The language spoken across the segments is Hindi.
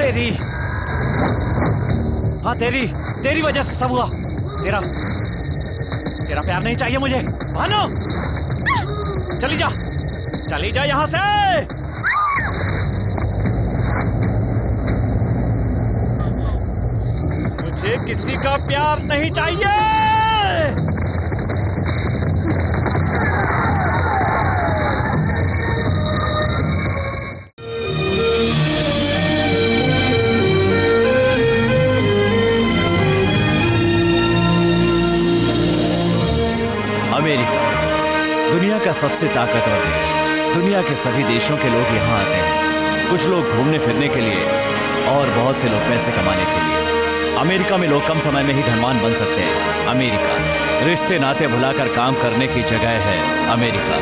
तेरी, हाँ तेरी तेरी वजह से सब हुआ। तेरा तेरा प्यार नहीं चाहिए मुझे। भानु, चली जा यहां से। मुझे किसी का प्यार नहीं चाहिए। अमेरिका दुनिया का सबसे ताकतवर देश। दुनिया के सभी देशों के लोग यहाँ आते हैं, कुछ लोग घूमने फिरने के लिए और बहुत से लोग पैसे कमाने के लिए। अमेरिका में लोग कम समय में ही धनवान बन सकते हैं। अमेरिका रिश्ते नाते भुलाकर काम करने की जगह है। अमेरिका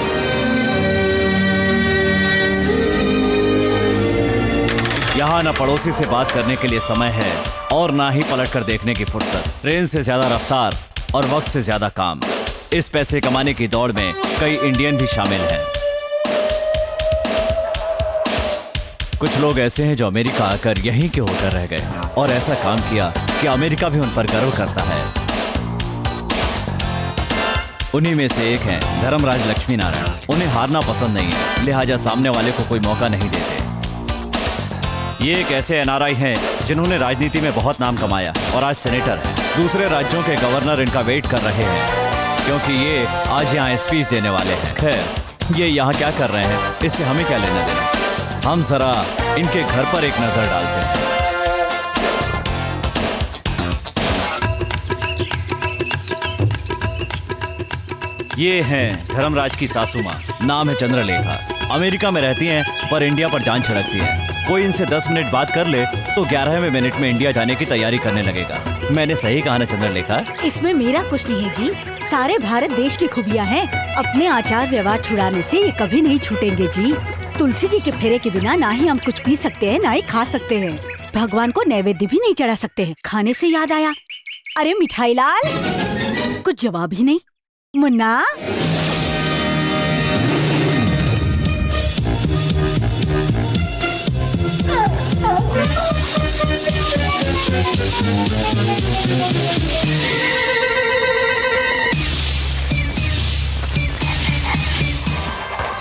यहाँ न पड़ोसी से बात करने के लिए समय है और ना ही पलटकर देखने की फुर्सत। ट्रेन से ज्यादा रफ्तार और वक्त से ज्यादा काम। इस पैसे कमाने की दौड़ में कई इंडियन भी शामिल हैं। कुछ लोग ऐसे हैं जो अमेरिका आकर यहीं के होकर रह गए और ऐसा काम किया कि अमेरिका भी उन पर गर्व करता है। उन्हीं में से एक हैं धर्मराज लक्ष्मी नारायण। उन्हें हारना पसंद नहीं है, लिहाजा सामने वाले को कोई मौका नहीं देते। ये एक ऐसे एनआरआई हैं जिन्होंने राजनीति में बहुत नाम कमाया और आज सेनेटर हैं। दूसरे राज्यों के गवर्नर इनका वेट कर रहे हैं क्योंकि ये आज यहाँ स्पीच देने वाले हैं। खैर, ये यहाँ क्या कर रहे हैं इससे हमें क्या लेना देना। हम जरा इनके घर पर एक नजर डालते हैं। ये हैं धर्मराज की सासू माँ, नाम है चंद्रलेखा। अमेरिका में रहती हैं पर इंडिया पर जान छिड़कती हैं। कोई इनसे 10 मिनट बात कर ले तो 11वें मिनट में इंडिया जाने की तैयारी करने लगेगा। मैंने सही कहा ना चंद्रलेखा? इसमें मेरा कुछ नहीं है जी, सारे भारत देश की खूबियाँ हैं। अपने आचार व्यवहार छुड़ाने से ये कभी नहीं छूटेंगे जी। तुलसी जी के फेरे के बिना ना ही हम कुछ पी सकते हैं ना ही खा सकते हैं। भगवान को नैवेद्य भी नहीं चढ़ा सकते हैं। खाने से याद आया, अरे मिठाई लाल, कुछ जवाब ही नहीं। मुन्ना,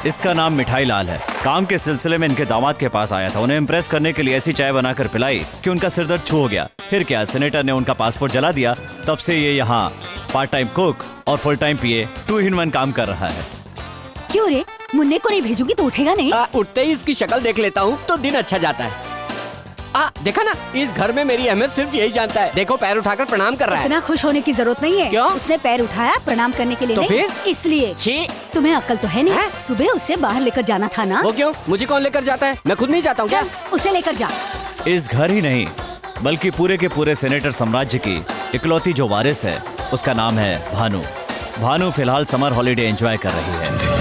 इसका नाम मिठाई लाल है। काम के सिलसिले में इनके दामाद के पास आया था। उन्हें इम्प्रेस करने के लिए ऐसी चाय बनाकर पिलाई कि उनका सिरदर्द छू हो गया। फिर क्या, सेनेटर ने उनका पासपोर्ट जला दिया। तब से ये यहाँ पार्ट टाइम कुक और फुल टाइम पीए 2 in 1 काम कर रहा है। क्यों रे, मुन्ने को नहीं भेजूंगी तो उठेगा नहीं? उठते ही इसकी शक्ल देख लेता हूँ तो दिन अच्छा जाता है। देखा ना, इस घर में मेरी अहमियत सिर्फ यही जानता है। देखो, पैर उठाकर प्रणाम कर रहा है। इतना खुश होने की जरूरत नहीं है। क्यों? उसने पैर उठाया प्रणाम करने के लिए तो नहीं, फिर? इसलिए। छी! तुम्हें अक्ल तो है नहीं है? सुबह उसे बाहर लेकर जाना था ना। वो क्यों? मुझे कौन लेकर जाता है? मैं खुद नहीं जाता हूँ क्या? चल, उसे लेकर जा। इस घर ही नहीं बल्कि पूरे के पूरे सेनेटर साम्राज्य की इकलौती जो वारिस है उसका नाम है भानु। भानु फिलहाल समर हॉलिडे एंजॉय कर रही है।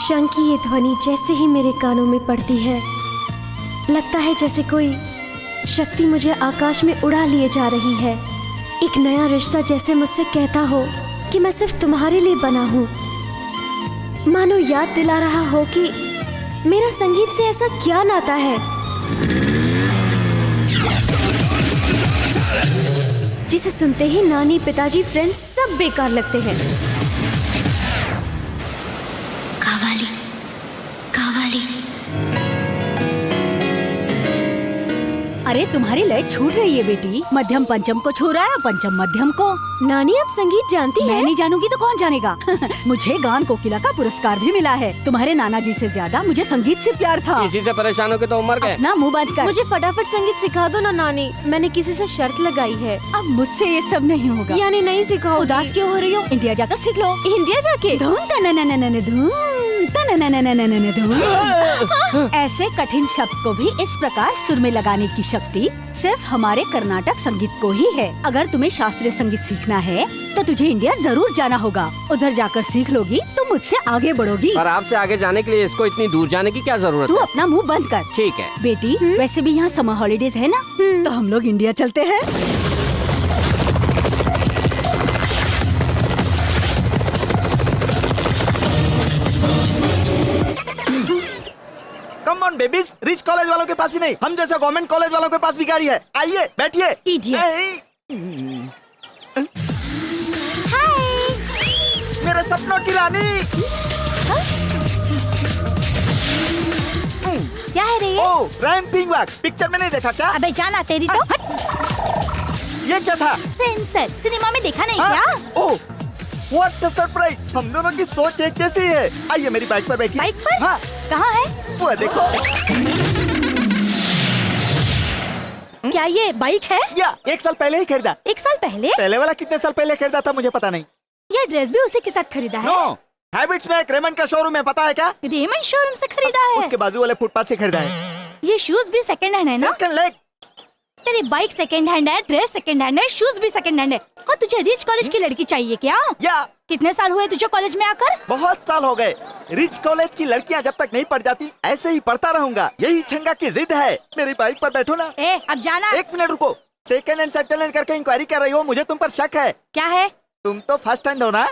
शंख की ये ध्वनि जैसे ही मेरे कानों में पड़ती है, लगता है जैसे कोई शक्ति मुझे आकाश में उड़ा लिए जा रही है। एक नया रिश्ता जैसे मुझसे कहता हो कि मैं सिर्फ तुम्हारे लिए बना हूँ। मानो याद दिला रहा हो कि मेरा संगीत से ऐसा क्या नाता है जिसे सुनते ही नानी, पिताजी, फ्रेंड्स सब बेकार लगते हैं। कावाली, कावाली। अरे तुम्हारी लय छूट रही है बेटी। मध्यम पंचम को छू रहा है, पंचम मध्यम को। नानी आप संगीत जानती मैं हैं? नहीं जानूंगी तो कौन जानेगा। मुझे गान कोकिला का पुरस्कार भी मिला है। तुम्हारे नाना जी से ज्यादा मुझे संगीत से प्यार था। इसी से परेशान हो के तो मर गए। अपना मुंह बंद कर। मुझे फटाफट संगीत सिखा दो ना नानी, मैंने किसी से शर्त लगाई है। अब मुझसे ये सब नहीं होगा। यानी नहीं सिखाओ? उदास क्यों हो रही हो? इंडिया जाकर सीख लो। इंडिया जाके? धूम तनननननन धूम तनननननन धूम। ऐसे कठिन शब्द को भी इस प्रकार सुर में लगाने की शक्ति सिर्फ हमारे कर्नाटक संगीत को ही है। अगर तुम्हें शास्त्रीय संगीत सीखना है तो तुझे इंडिया जरूर जाना होगा। उधर जाकर सीख लोगी तो मुझसे आगे बढ़ोगी। पर आपसे आगे जाने के लिए इसको इतनी दूर जाने की क्या जरूरत तू है? अपना मुंह बंद कर। ठीक है। बेटी वैसे भी यहाँ समर हॉलीडेज है ना, तो हम लोग इंडिया चलते हैं। Come on babies, rich college वालों के पास ही नहीं, हम जैसे गवर्नमेंट कॉलेज वालों के पास भी गाड़ी है। आइए बैठिए। Idiot. मेरे सपनों की रानी। क्या है रे ये? ओ रैंपिंग वॉक, पिक्चर में नहीं देखा क्या? अबे जाना तेरी तो। ये क्या था? सेंसर सिनेमा में देखा नहीं हाँ? क्या? ओ व्हाट द सरप्राइज, हम दोनों की सोच एक जैसी है। आइए मेरी बाइक पर बैठिए। बाइक पर? हाँ कहाँ है? वो देखो। क्या ये बाइक है? या 1 साल पहले ही खरीदा। 1 साल पहले? पहले वाला कितने साल पहले खरीदा था मुझे पता नहीं। ये ड्रेस भी उसी के साथ खरीदा है? नो, हैबिट्स में एक रेमंड का शोरूम है, पता है क्या? रेमंड शोरूम से खरीदा है? उसके बाजू वाले फुटपाथ से खरीदा है। ये शूज भी सेकंड हैंड है ना? Second leg. तेरी बाइक सेकंड हैंड है, ड्रेस सेकंड हैंड है, शूज भी सेकंड हैंड है। और तुझे रिच कॉलेज की लड़की चाहिए क्या? या कितने साल हुए तुझे कॉलेज में आकर? बहुत साल हो गए। रिच कॉलेज की लड़कियां जब तक नहीं पढ़ जाती ऐसे ही पढ़ता रहूंगा, यही छंगा की जिद है। मेरी बाइक पर बैठो ना। ए, अब जाना। 1 मिनट रुको। सेकंड हैंड करके इंक्वायरी कर रही हो, मुझे तुम पर शक है। क्या है? तुम तो फर्स्ट हैंड हो ना?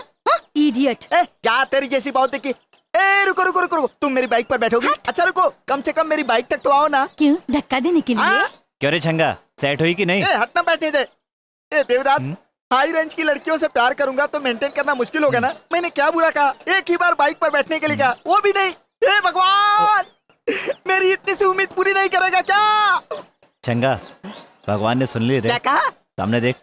इडियट। ए, क्या तेरी जैसी बहुत देखी। ए रुको रुको रुको रुको, तुम मेरी बाइक पर बैठोगी? अच्छा रुको, कम से कम मेरी बाइक तक तो आओ ना। क्यों, धक्का देने के लिए? हाँ? क्यों रे छंगा, सेट हुई कि नहीं? ए हटना, बैठने दे। ए देवदास, हाई रेंज की लड़कियों से प्यार करूंगा तो मेंटेन करना मुश्किल होगा ना। मैंने क्या बुरा कहा? एक ही बार बाइक पर बैठने के लिए कहा, वो भी नहीं। ए भगवान, मेरी इतनी सी उम्मीद पूरी नहीं करेगा क्या? छंगा, भगवान ने सुन ली रे। क्या कहा? सामने देख।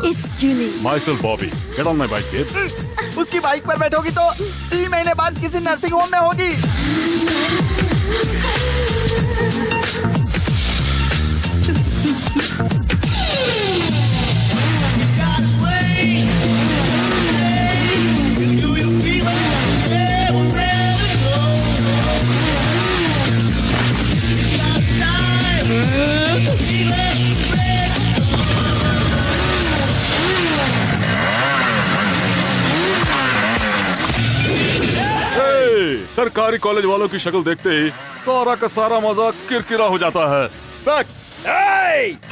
It's Julie. Myself Bobby. Get on my bike, kid. उसकी बाइक पर बैठोगी तो 3 महीने बाद किसी नर्सिंग होम में होगी। सरकारी कॉलेज वालों की शक्ल देखते ही सारा का सारा मजा किरकिरा हो जाता है। बैक।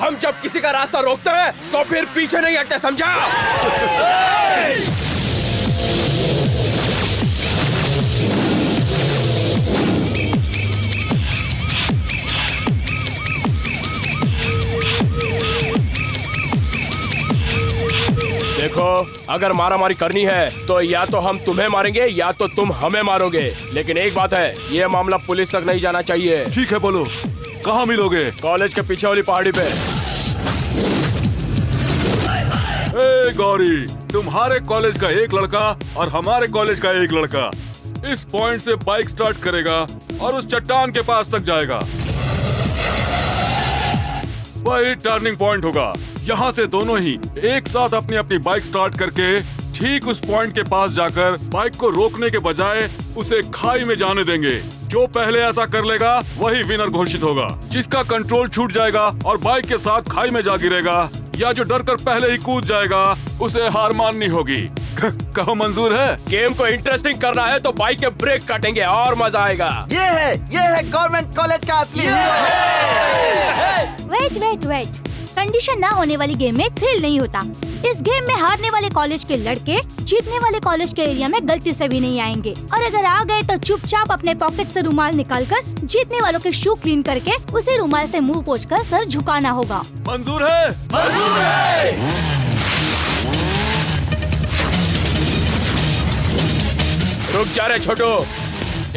हम जब किसी का रास्ता रोकते हैं तो फिर पीछे नहीं हटते, समझा? देखो, अगर मारामारी करनी है तो या तो हम तुम्हें मारेंगे या तो तुम हमें मारोगे। लेकिन एक बात है, ये मामला पुलिस तक नहीं जाना चाहिए। ठीक है, बोलो कहाँ मिलोगे? कॉलेज के पीछे वाली पहाड़ी पे। ए गौरी, तुम्हारे कॉलेज का एक लड़का और हमारे कॉलेज का एक लड़का इस पॉइंट से बाइक स्टार्ट करेगा और उस चट्टान के पास तक जाएगा। वही टर्निंग पॉइंट होगा। यहाँ से दोनों ही एक साथ अपनी अपनी बाइक स्टार्ट करके ठीक उस पॉइंट के पास जाकर बाइक को रोकने के बजाय उसे खाई में जाने देंगे। जो पहले ऐसा कर लेगा वही विनर घोषित होगा। जिसका कंट्रोल छूट जाएगा और बाइक के साथ खाई में जा गिरेगा या जो डर कर पहले ही कूद जाएगा उसे हार माननी होगी। कहो मंजूर है? गेम को इंटरेस्टिंग करना है तो बाइक के ब्रेक काटेंगे और मजा आएगा। ये है गवर्नमेंट कॉलेज का असली हीरो। वेट कंडीशन ना होने वाली गेम में थ्रिल नहीं होता। इस गेम में हारने वाले कॉलेज के लड़के जीतने वाले कॉलेज के एरिया में गलती से भी नहीं आएंगे और अगर आ गए तो चुपचाप अपने पॉकेट से रुमाल निकालकर जीतने वालों के शू क्लीन करके उसे रुमाल से मुंह पोंछकर सर झुकाना होगा। मंजूर है? मंजूर है। रुक जा रे छोटू,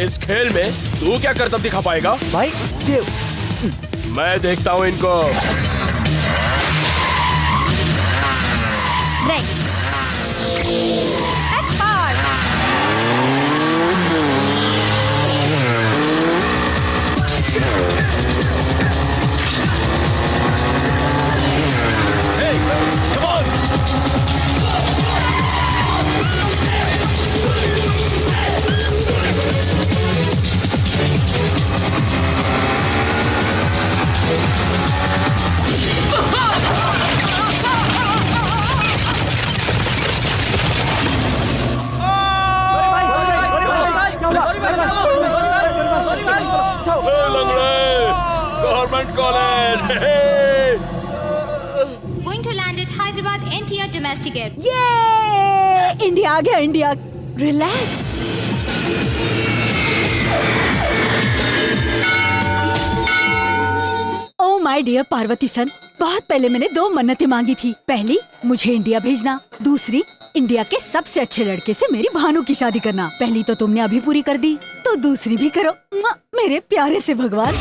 इस खेल में तू क्या करतब दिखा पाएगा? भाई देव, मैं देखता हूँ इनको। Rex. F-Bar. Government college. Going to land at Hyderabad NTR domestic air. ये इंडिया आ गया, India. Relax. Oh my dear Parvati son, बहुत पहले मैंने 2 मन्नतें मांगी थी। पहली, मुझे इंडिया भेजना। दूसरी, इंडिया के सबसे अच्छे लड़के से मेरी भानु की शादी करना। पहली तो तुमने अभी पूरी कर दी, तो दूसरी भी करो मेरे प्यारे से भगवान।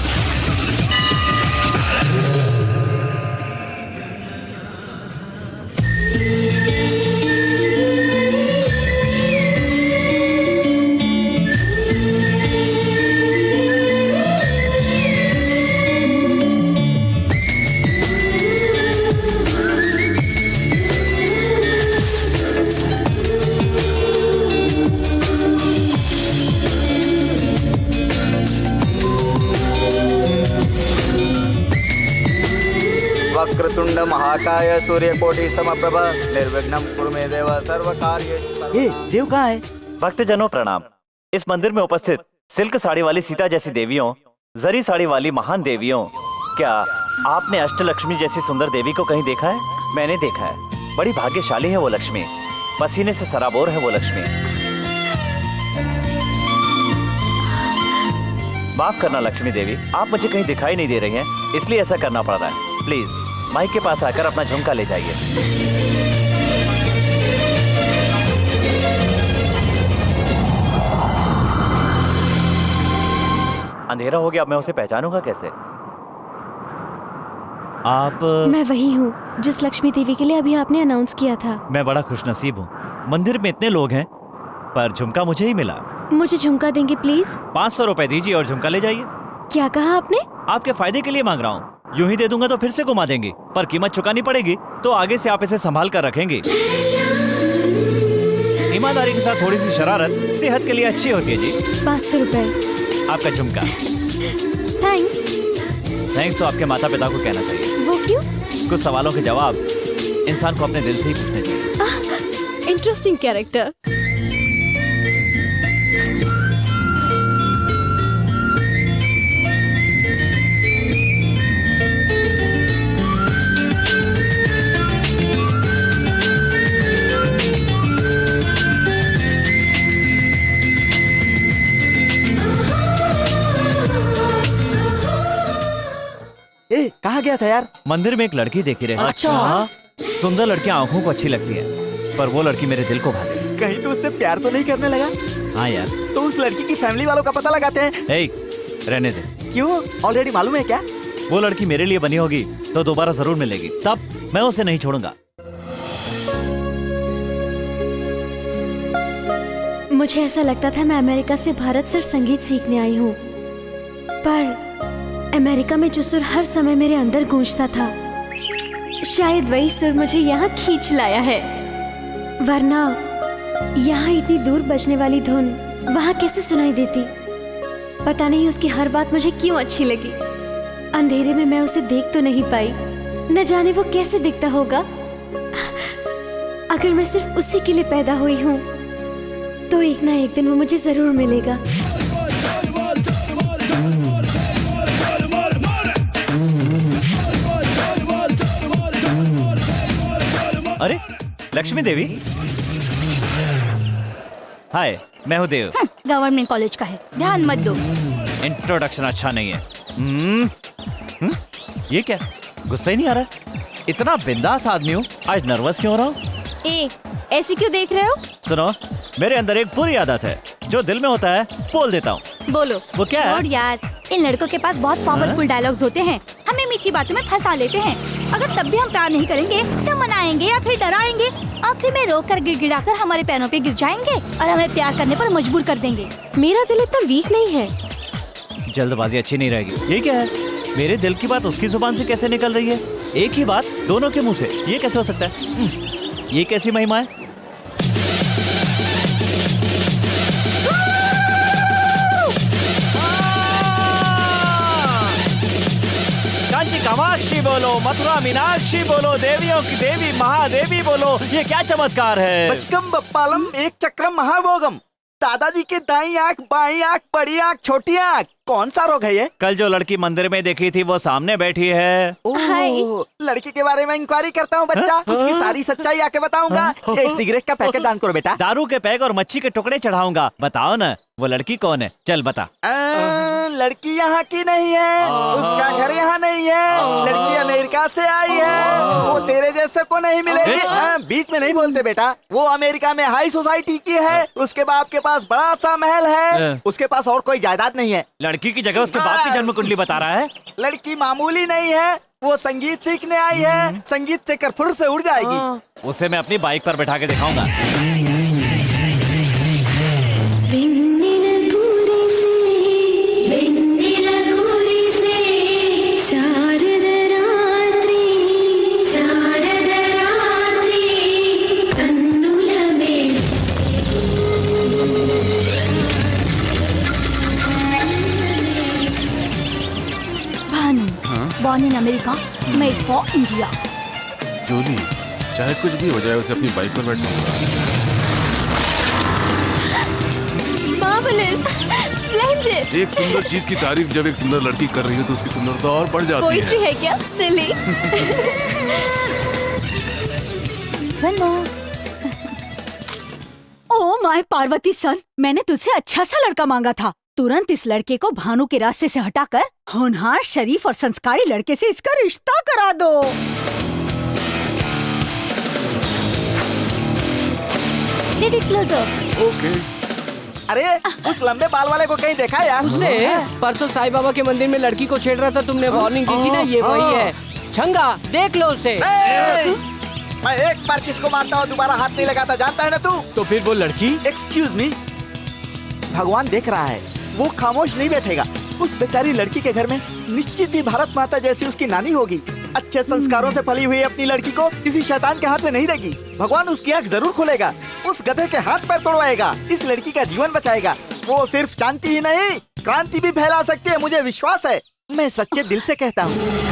वक्रतुंड महाकाय सूर्यकोटि समप्रभ निर्विघ्नं कुरु मे देव सर्व कार्येषु। ये देव कहाँ है? भक्तजनों प्रणाम। इस मंदिर में उपस्थित सिल्क साड़ी वाली सीता जैसी देवियों, जरी साड़ी वाली महान देवियों, क्या आपने अष्टलक्ष्मी जैसी सुंदर देवी को कहीं देखा है? मैंने देखा है। बड़ी भाग्यशाली है वो लक्ष्मी, पसीने से सराबोर है वो लक्ष्मी। माफ करना लक्ष्मी देवी, आप मुझे कहीं दिखाई नहीं दे रही हैं, इसलिए ऐसा करना पड़ रहा है। प्लीज माइक के पास आकर अपना झुमका ले जाइए। अंधेरा हो गया, अब मैं उसे पहचानूंगा कैसे? आप? मैं वही हूँ जिस लक्ष्मी देवी के लिए अभी आपने अनाउंस किया था। मैं बड़ा खुशनसीब हूँ, मंदिर में इतने लोग हैं पर झुमका मुझे ही मिला। मुझे झुमका देंगे प्लीज? 500 रुपए दीजिए और झुमका ले जाइए। क्या कहा आपने? आपके फायदे के लिए मांग रहा हूँ। यूं ही दे दूंगा तो फिर से घुमा देंगे, पर कीमत चुकानी पड़ेगी, तो आगे से आप इसे संभाल कर रखेंगे। ईमानदारी के साथ थोड़ी सी शरारत सेहत के लिए अच्छी होती है जी। 500 रुपए आपका झुमका। थैंक्स तो आपके माता पिता को कहना चाहिए। वो क्यों? कुछ सवालों के जवाब इंसान को अपने दिल से ही पूछने चाहिए। Interesting character. कहाँ गया था यार? मंदिर में एक लड़की देखी रहे। अच्छा। सुंदर लड़कियां आंखों को अच्छी लगती है, पर वो लड़की मेरे दिल को भा गई। कहीं तो उससे प्यार तो नहीं करने लगा? हाँ यार। तो उस लड़की की फैमिली वालों का पता लगाते हैं। रहने दे। क्यों? ऑलरेडी मालूम है क्या? वो लड़की मेरे लिए बनी होगी तो दोबारा जरूर मिलेगी, तब मैं उसे नहीं छोड़ूंगा। मुझे ऐसा लगता था मैं अमेरिका से भारत सिर्फ संगीत सीखने आई हूँ, पर अमेरिका में जो सुर हर समय मेरे अंदर गूंजता था, शायद वही सुर मुझे यहाँ खींच लाया है। वरना यहाँ इतनी दूर बजने वाली धुन वहाँ कैसे सुनाई देती? पता नहीं उसकी हर बात मुझे क्यों अच्छी लगी। अंधेरे में मैं उसे देख तो नहीं पाई, न जाने वो कैसे दिखता होगा। अगर मैं सिर्फ उसी के लिए पैदा हुई हूँ तो एक ना एक दिन वो मुझे जरूर मिलेगा। अरे लक्ष्मी देवी, हाय, मैं हूँ देव। गवर्नमेंट कॉलेज का है, ध्यान मत दो। इंट्रोडक्शन अच्छा नहीं है। ये क्या, गुस्सा ही नहीं आ रहा? इतना बिंदास आदमी हूँ, आज नर्वस क्यों हो रहा हूँ? ए, ऐसे क्यों देख रहे हो? सुनो, मेरे अंदर एक बुरी आदत है, जो दिल में होता है बोल देता हूँ। बोलो। वो क्या है? छोड़ यार, इन लड़कों के पास बहुत पावरफुल डायलॉग्स होते हैं, हमें मीठी बातों में फंसा लेते हैं। अगर तब भी हम प्यार नहीं करेंगे तो मनाएंगे या फिर डराएंगे, आखिर में रोक कर गिड़गिड़ाकर हमारे पैरों पे गिर जाएंगे और हमें प्यार करने पर मजबूर कर देंगे। मेरा दिल इतना वीक नहीं है। जल्दबाजी अच्छी नहीं रहेगी। ये क्या है, मेरे दिल की बात उसकी जुबान से कैसे निकल रही है? एक ही बात दोनों के मुंह से, ये कैसे हो सकता है? ये कैसी महिमा है? कांची कामाक्षी बोलो, मथुरा मीनाक्षी बोलो, देवियों की देवी महादेवी बोलो, ये क्या चमत्कार है? बचकम बप्पालम एक चक्रम महाभोगम। दादाजी के दाई आँख, बाई आँख, बड़ी आँख, छोटी आँख, कौन सा रोग है ये? कल जो लड़की मंदिर में देखी थी वो सामने बैठी है। ओह, लड़की के बारे में इंक्वायरी करता हूँ बच्चा, उसकी सारी सच्चाई आके बताऊंगा। ये सिगरेट का पैकेट दान करो बेटा। दारू के पैक और मच्छी के टुकड़े चढ़ाऊंगा। बताओ ना, वो लड़की कौन है? चल बता। लड़की यहाँ की नहीं है, उसका घर यहाँ नहीं है, लड़की अमेरिका से आई है, वो तेरे जैसे को नहीं मिलेगी। बीच में नहीं बोलते बेटा, वो अमेरिका में हाई सोसाइटी की है, उसके बाप के पास बड़ा सा महल है, उसके पास और कोई जायदाद नहीं है। लड़की की जगह उसके बाप की जन्म कुंडली बता रहा है। लड़की मामूली नहीं है, वो संगीत सीखने आई है, संगीत से करफुर से उड़ जाएगी। उसे मैं अपनी बाइक पर बैठा के दिखाऊंगा। Born in America, made for India. Jully, चाहे कुछ भी हो जाए उसे अपनी बाइक पर बैठाऊंगा। Marvelous, splendid. एक सुंदर चीज की तारीफ जब एक सुंदर लड़की कर रही हो तो उसकी सुंदरता और बढ़ जाती Poetry है क्या? Silly. One more. Oh my Parvati son, मैंने तुझसे अच्छा सा लड़का मांगा था। तुरंत इस लड़के को भानु के रास्ते से हटाकर होनहार, शरीफ और संस्कारी लड़के से इसका रिश्ता करा दो। Get it closer. ओके। अरे उस लंबे बाल वाले को कहीं देखा यार? उसे परसों साईं बाबा के मंदिर में लड़की को छेड़ रहा था, तुमने वार्निंग दी थी ना, ये वही है। छंगा, देख लो उसे। मैं एक बार किसको मारता हूँ दोबारा हाथ नहीं लगाता, जानता है ना तू? तो फिर वो लड़की? एक्सक्यूज मी, भगवान देख रहा है, वो खामोश नहीं बैठेगा। उस बेचारी लड़की के घर में निश्चित ही भारत माता जैसी उसकी नानी होगी। अच्छे संस्कारों से पली हुई अपनी लड़की को किसी शैतान के हाथ में नहीं देगी। भगवान उसकी आँख जरूर खोलेगा, उस गधे के हाथ पैर तोड़वाएगा, इस लड़की का जीवन बचाएगा। वो सिर्फ शांति ही नहीं, क्रांति भी फैला सकती है, मुझे विश्वास है। मैं सच्चे दिल से कहता हूँ।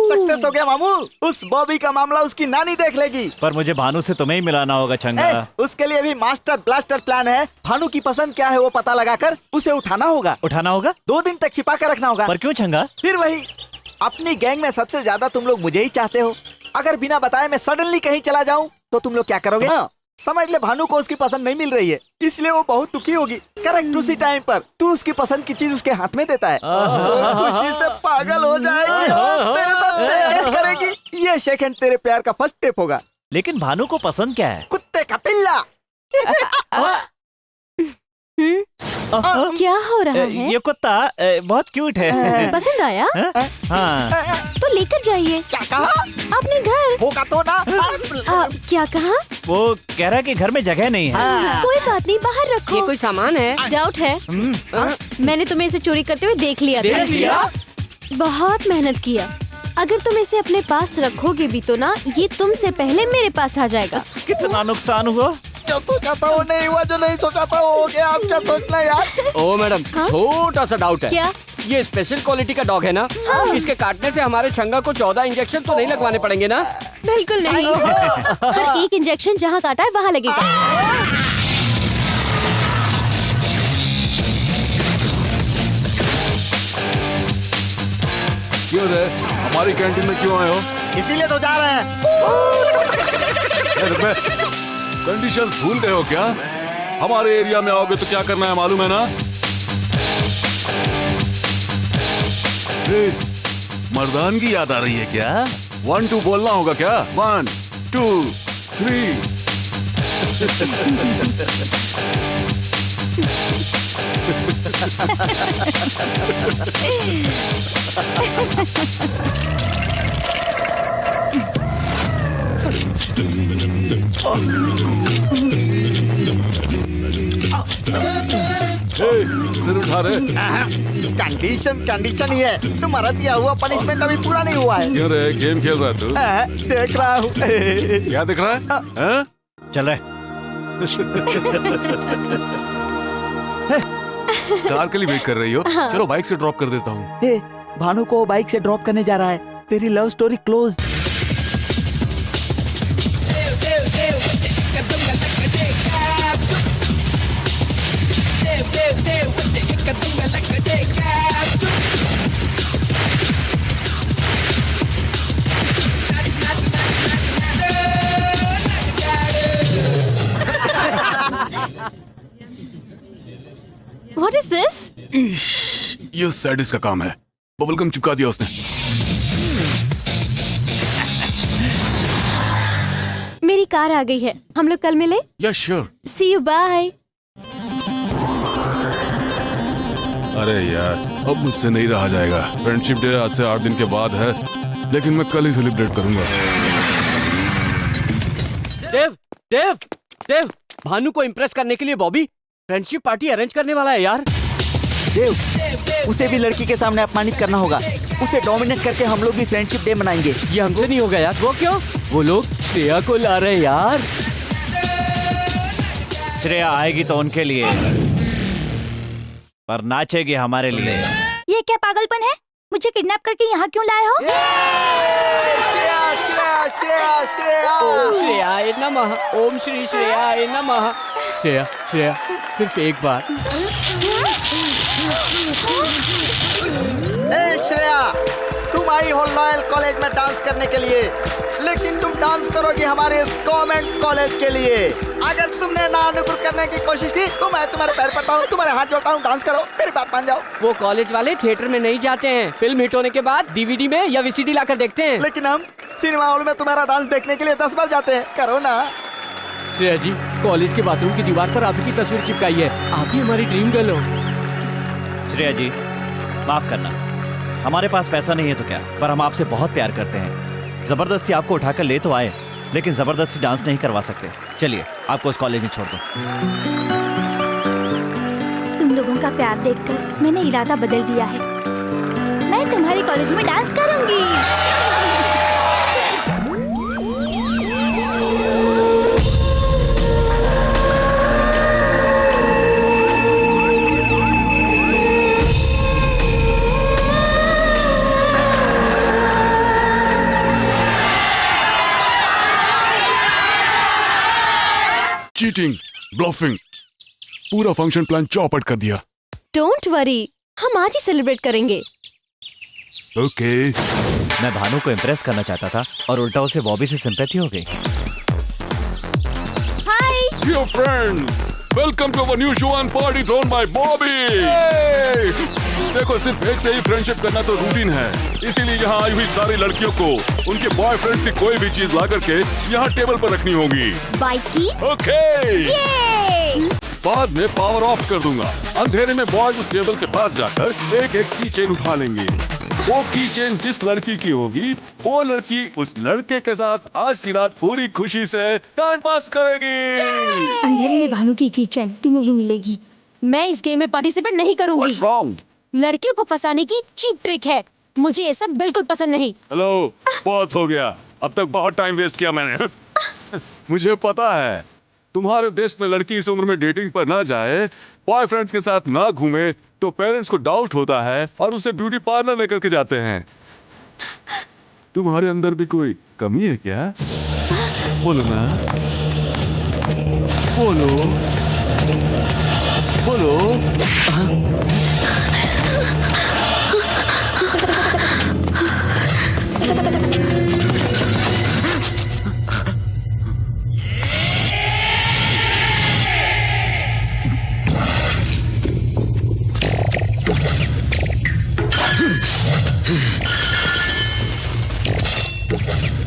सक्सेस हो गया मामू, उस बॉबी का मामला उसकी नानी देख लेगी। पर मुझे भानु से तुम्हें ही मिलाना होगा चंगा। उसके लिए भी मास्टर ब्लास्टर प्लान है। भानु की पसंद क्या है वो पता लगाकर उसे उठाना होगा। उठाना होगा? 2 दिन तक छिपा कर रखना होगा। पर क्यों चंगा? फिर वही, अपनी गैंग में सबसे ज्यादा तुम लोग मुझे ही चाहते हो। अगर बिना बताए मैं सडनली कहीं चला जाऊं तो तुम लोग क्या करोगे? समझ ले भानु को उसकी पसंद नहीं मिल रही है, इसलिए वो बहुत दुखी होगी। करेक्ट उसी टाइम पर तू उसकी पसंद की चीज उसके हाथ में देता है, वो खुशी से पागल हो जाएगी और तेरे साथ शेक करेगी। ये शेक हैंड तेरे प्यार का फर्स्ट स्टेप होगा। लेकिन भानु को पसंद क्या है? कुत्ते का पिल्ला। क्या हो रहा है? ये कुत्ता बहुत क्यूट है। पसंद आया? हाँ। तो लेकर जाइए। क्या कहा? अपने घर। होगा तो ना। क्या कहा? वो कह रहा है कि घर में जगह नहीं है। कोई बात नहीं, बाहर रखो। ये कोई सामान है? डाउट है? मैंने तुम्हें इसे चोरी करते हुए देख लिया था। देख लिया? बहुत मेहनत किया, अगर तुम इसे अपने पास रखोगे भी तो ना, ये तुमसे पहले मेरे पास आ जाएगा। कितना नुकसान हुआ। जो सोचा था वो नहीं हुआ, जो नहीं सोचा था वो हो गया। आप क्या सोचना यार। ओ मैडम, छोटा सा डाउट है। क्या? ये स्पेशल क्वालिटी का डॉग है ना? इसके काटने से हमारे छंगा को 14 इंजेक्शन तो नहीं लगवाने पड़ेंगे ना? बिल्कुल नहीं। पर एक इंजेक्शन जहाँ काटा है वहाँ लगेगा। क्यों रे, हमारी कैंटीन में क्यों आए हो? इसीलिए तो जा रहे हैं। कंडीशंस भूल गए हो क्या? हमारे एरिया में आओगे तो क्या करना है मालूम है ना? मर्दानगी याद आ रही है क्या? 1 2 बोलना होगा क्या? 1 2 3। सिर उठा रहे। कंडीशन ही है। तुम्हारा दिया हुआ पनिशमेंट अभी पूरा नहीं हुआ है। क्यों रे, गेम खेल रहा है तू? देख रहा हूँ। क्या दिख रहा है? हैं? चल रहे। कार के लिए वेट कर रही हो? चलो बाइक से ड्रॉप कर देता हूँ। भानु को बाइक से ड्रॉप करने जा रहा है। तेरी love story close. What is this? ये सैडिस्ट का काम है। बबलगम चिपका दिया उसने। मेरी कार आ गई है, हम लोग कल मिले। या श्योर। See you, bye. अरे यार, अब मुझसे नहीं रहा जाएगा। फ्रेंडशिप डे आज से 8 दिन के बाद है, लेकिन मैं कल ही सेलिब्रेट करूंगा। देव, भानु को इम्प्रेस करने के लिए बॉबी फ्रेंडशिप पार्टी अरेंज करने वाला है यार। देव, उसे भी लड़की के सामने अपमानित करना होगा। उसे डोमिनेट करके हम लोग भी फ्रेंडशिप डे मनाएंगे। ये हमसे नहीं होगा यार। वो क्यों? वो लोग श्रेया को ला रहे हैं यार। श्रेया आएगी तो उनके लिए, पर नाचेगी हमारे लिए। ये क्या पागलपन है? मुझे किडनैप करके यहाँ क्यों लाए हो? ओम श्रेयाय नमः, ओम श्री श्रेयाय नमः। श्रेया, सिर्फ एक बार। श्रेया, तुम आई हो लॉयल कॉलेज में डांस करने के लिए, लेकिन तुम डांस करोगी हमारे इस गवर्नमेंट कॉलेज के लिए। अगर तुमने नानुकुर करने की कोशिश की तो मैं तुम्हारे पैर पड़ता हूँ, तुम्हारे हाथ जोड़ता हूँ, डांस करो, मेरी बात मान जाओ। वो कॉलेज वाले थिएटर में नहीं जाते हैं, फिल्म हिट होने के बाद डीवीडी में या वीसीडी लाकर देखते हैं। लेकिन हम सिनेमा हॉल में तुम्हारा डांस देखने के लिए 10 बार जाते हैं। करो ना। श्रेया जी, कॉलेज के बाथरूम की दीवार पर आपकी तस्वीर चिपकाई है। आप ही हमारी ड्रीम गर्ल हो। श्रेया जी, माफ करना, हमारे पास पैसा नहीं है तो क्या, पर हम आपसे बहुत प्यार करते हैं। जबरदस्ती आपको उठाकर ले तो आए, लेकिन जबरदस्ती डांस नहीं करवा सकते। चलिए, आपको इस कॉलेज में छोड़ दो। तुम लोगों का प्यार देखकर मैंने इरादा बदल दिया है। मैं तुम्हारे कॉलेज में डांस करूंगी। चीटिंग, ब्लफिंग, पूरा फंक्शन प्लान चौपट कर दिया। डोंट वरी, हम आज ही सेलिब्रेट करेंगे। ओके। मैं भानु को इम्प्रेस करना चाहता था और उल्टा उसे बॉबी से सिंपैथी हो गई। Hi dear friends, welcome to our new show and party thrown by Bobby. देखो, सिर्फ एक से ही फ्रेंडशिप करना तो रूटीन है, इसीलिए यहाँ आई हुई सारी लड़कियों को उनके बॉयफ्रेंड की कोई भी चीज ला करके यहाँ टेबल पर रखनी होगी। बाइक की ओके। बाद में पावर ऑफ कर दूंगा। अंधेरे में बॉयज उस टेबल के पास जाकर एक एक की चेन उठा लेंगे। वो की चेन जिस लड़की की होगी, वो लड़की उस लड़के के साथ आज की रात पूरी खुशी से टाइम पास करेगी। अंधेरे में भानु की किचन तुम्हें ही मिलेगी। मैं इस गेम में पार्टिसिपेट नहीं करूंगी। What's wrong? लड़कियों को फंसाने की चीप ट्रिक है। मुझे ये सब बिल्कुल पसंद नहीं। हेलो, बहुत हो गया। अब तक बहुत टाइम वेस्ट किया मैंने। मुझे पता है तुम्हारे देश में लड़की इस उम्र में डेटिंग पर ना जाए, बॉयफ्रेंड्स के साथ ना घूमे तो पेरेंट्स को डाउट होता है और उसे ब्यूटी पार्लर लेकर के जाते हैं। तुम्हारे अंदर भी कोई कमी है क्या? बोलो ना, बोलो बोलो।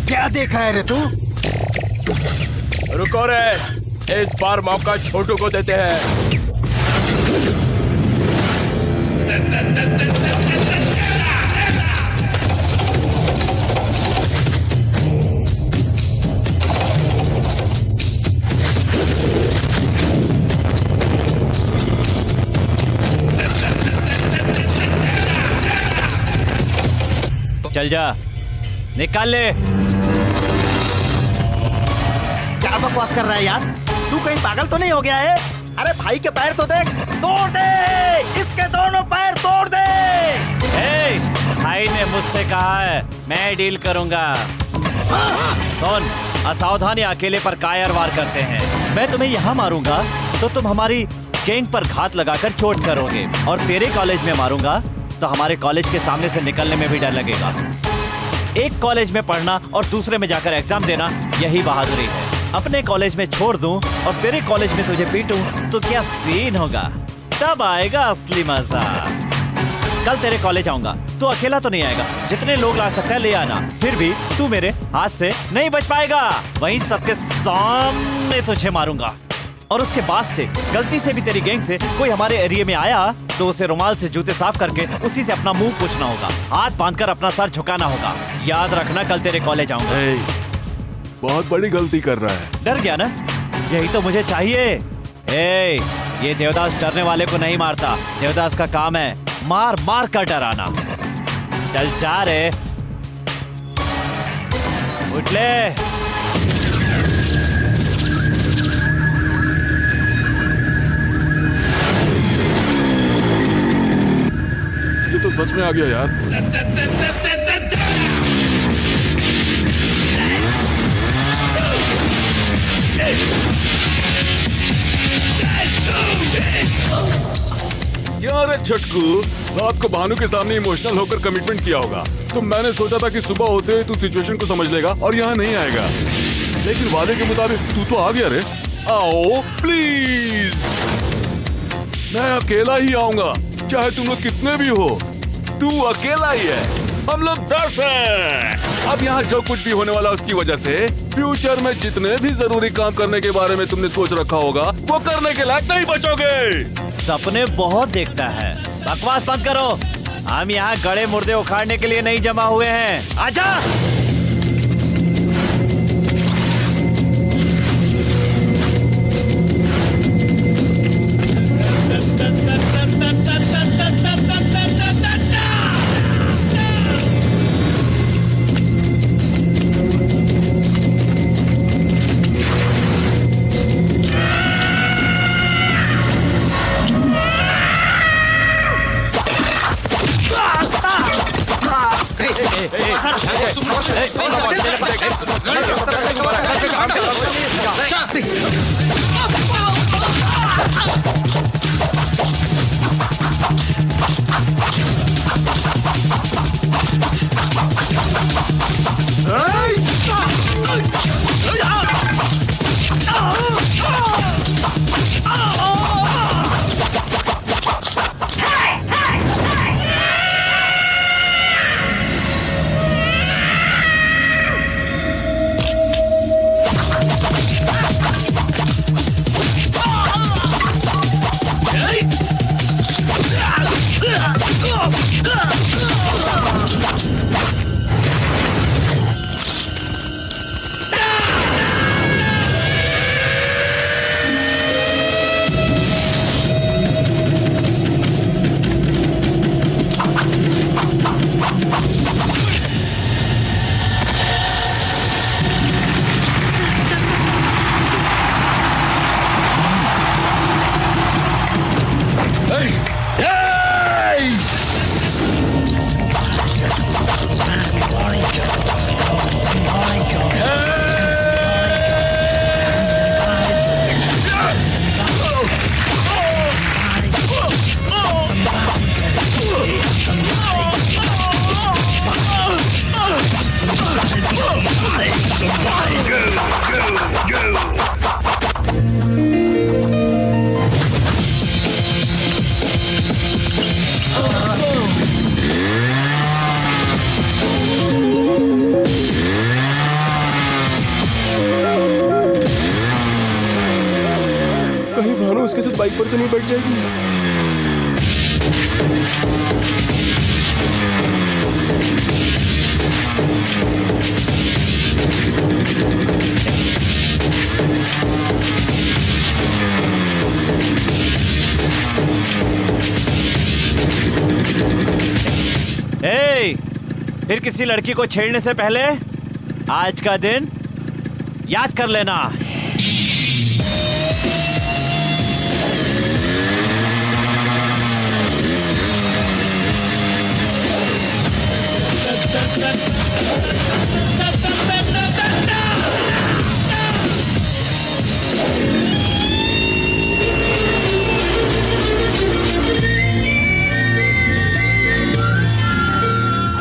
क्या देख रहा है रे तू? रुको रे, इस बार मौका छोटू को देते हैं। चल जा, निकाल ले। क्या बकवास कर रहा है यार? तू कहीं पागल तो नहीं हो गया है? अरे भाई के पैर तो देख, तोड़ दे, इसके दोनों पैर तोड़ दे। ए, भाई ने मुझसे कहा है मैं डील करूंगा। कौन असावधानी अकेले पर कायर वार करते हैं। मैं तुम्हें यहाँ मारूंगा तो तुम हमारी गैंग पर घात लगाकर चोट करोगे, और तेरे कॉलेज में मारूंगा तो हमारे कॉलेज के सामने से निकलने में भी डर लगेगा। एक कॉलेज में पढ़ना और दूसरे में जाकर एग्जाम देना, यही बहादुरी है। अपने कॉलेज में छोड़ दूं और तेरे कॉलेज में तुझे पीटूं तो क्या सीन होगा? तब आएगा असली मजा। कल तेरे कॉलेज आऊंगा, तू अकेला तो नहीं आएगा, जितने लोग ला सकता है ले आना। फिर भी तू मेरे हाथ से नहीं बच पाएगा, वहीं सबके सामने तुझे मारूंगा। और उसके बाद से गलती से भी तेरी गैंग से कोई हमारे एरिया में आया तो उसे रुमाल से जूते साफ करके उसी से अपना मुंह पोंछना होगा, हाथ बांधकर अपना सर झुकाना होगा। याद रखना, कल तेरे कॉलेज आऊंगा। बहुत बड़ी गलती कर रहा है। डर गया ना? यही तो मुझे चाहिए। ए, ये देवदास डरने वाले को नहीं मारता। देवदास का काम है मार मार कर डराना। चल जा रे, उठ ले। ये तो सच में आ गया यार। यार छटकू, रात को भानु के सामने इमोशनल होकर कमिटमेंट किया होगा, तो मैंने सोचा था कि सुबह होते हुए तू सिचुएशन को समझ लेगा और यहाँ नहीं आएगा, लेकिन वादे के मुताबिक तू तो आ गया रे। आओ प्लीज, मैं अकेला ही आऊंगा, चाहे तुम लोग कितने भी हो। तू अकेला ही है, हम लोग 10 हैं। अब यहाँ जो कुछ भी होने वाला उसकी वजह से फ्यूचर में जितने भी जरूरी काम करने के बारे में तुमने सोच रखा होगा वो करने के लायक नहीं बचोगे। सपने बहुत देखता है, बकवास बंद करो। हम यहाँ गड़े मुर्दे उखाड़ने के लिए नहीं जमा हुए हैं। आजा। ऊपर तो नहीं बैठ जाएगी? ए, फिर किसी लड़की को छेड़ने से पहले आज का दिन याद कर लेना।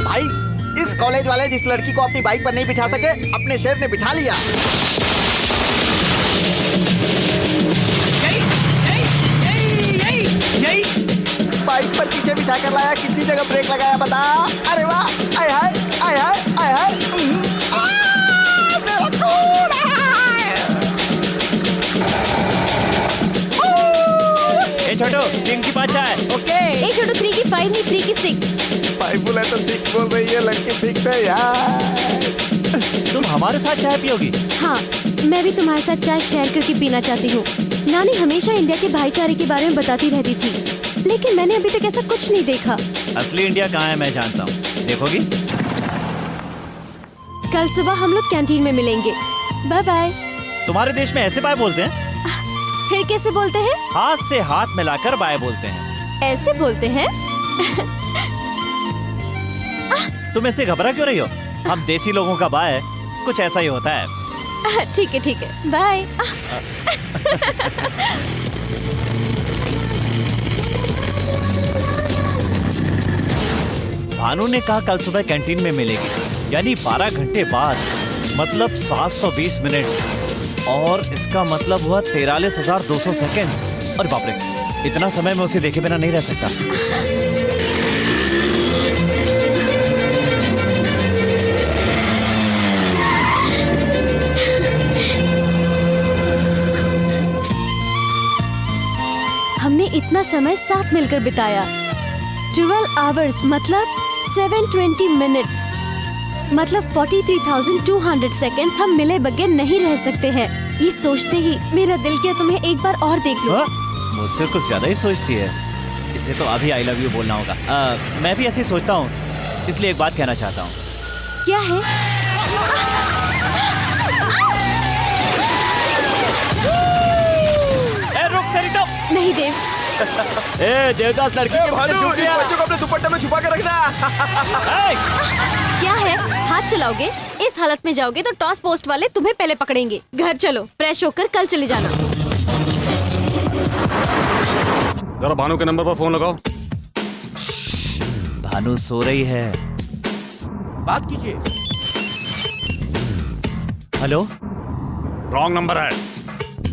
भाई, इस कॉलेज वाले जिस लड़की को अपनी बाइक पर नहीं बिठा सके, अपने शेर ने बिठा लिया। बाइक पर पीछे बिठा कर लाया, कितनी जगह ब्रेक लगाया बता। अरे वाह, आय हाय आय हाय आय हाय। मेरा खून ए छोटू, 3 की 5 है। ओके। एक छोटू 3 की 5 नहीं 3 की 6। भाई बोला तो 6 बोल रही है, लड़की फिक्स है यार। तुम हमारे साथ चाय पियोगी? हाँ, मैं भी तुम्हारे साथ चाय शेयर करके पीना चाहती हूँ। नानी हमेशा इंडिया के भाईचारे के बारे में बताती रहती थी, लेकिन मैंने अभी तक ऐसा कुछ नहीं देखा। असली इंडिया कहाँ है मैं जानता हूँ, देखोगी? कल सुबह हम लोग कैंटीन में मिलेंगे। Bye bye. तुम्हारे देश में ऐसे बाय बोलते हैं? फिर कैसे बोलते हैं? हाथ से हाथ मिलाकर बाय बोलते हैं। ऐसे बोलते हैं? तुम ऐसे घबरा क्यों रही हो? हम देसी लोगों का बाय कुछ ऐसा ही होता है। ठीक है, बाय। भानु ने कहा कल सुबह कैंटीन में मिलेगी, यानी 12 घंटे बाद, मतलब 720 मिनट, और इसका मतलब हुआ 43,200 सेकेंड। और बाप रे, इतना समय मैं उसे देखे बिना नहीं रह सकता। हमने इतना समय साथ मिलकर बिताया। 12 आवर्स मतलब 720 मिनट्स, मतलब 43,200 सेकेंड्स हम मिले बगैर नहीं रह सकते हैं। ये सोचते ही मेरा दिल किया तुम्हें एक बार और देख लूं। मुझसे कुछ ज्यादा ही सोचती है। इसे तो अभी आई लव यू बोलना होगा। मैं भी ऐसे ही सोचता हूँ, इसलिए एक बात कहना चाहता हूँ। क्या है? ए, रुक तेरी तो। नहीं देव। ए देवदास, लड़की के भानु, छुप इन गया। बच्चों को अपने दुपट्टे में छुपा के रखना। ए, क्या है? हाथ चलाओगे? इस हालत में जाओगे तो टॉस पोस्ट वाले तुम्हें पहले पकड़ेंगे। घर चलो, फ्रेश होकर कल चले जाना। जरा भानु के नंबर पर फोन लगाओ। भानु सो रही है। बात कीजिए। हेलो, रॉन्ग नंबर है।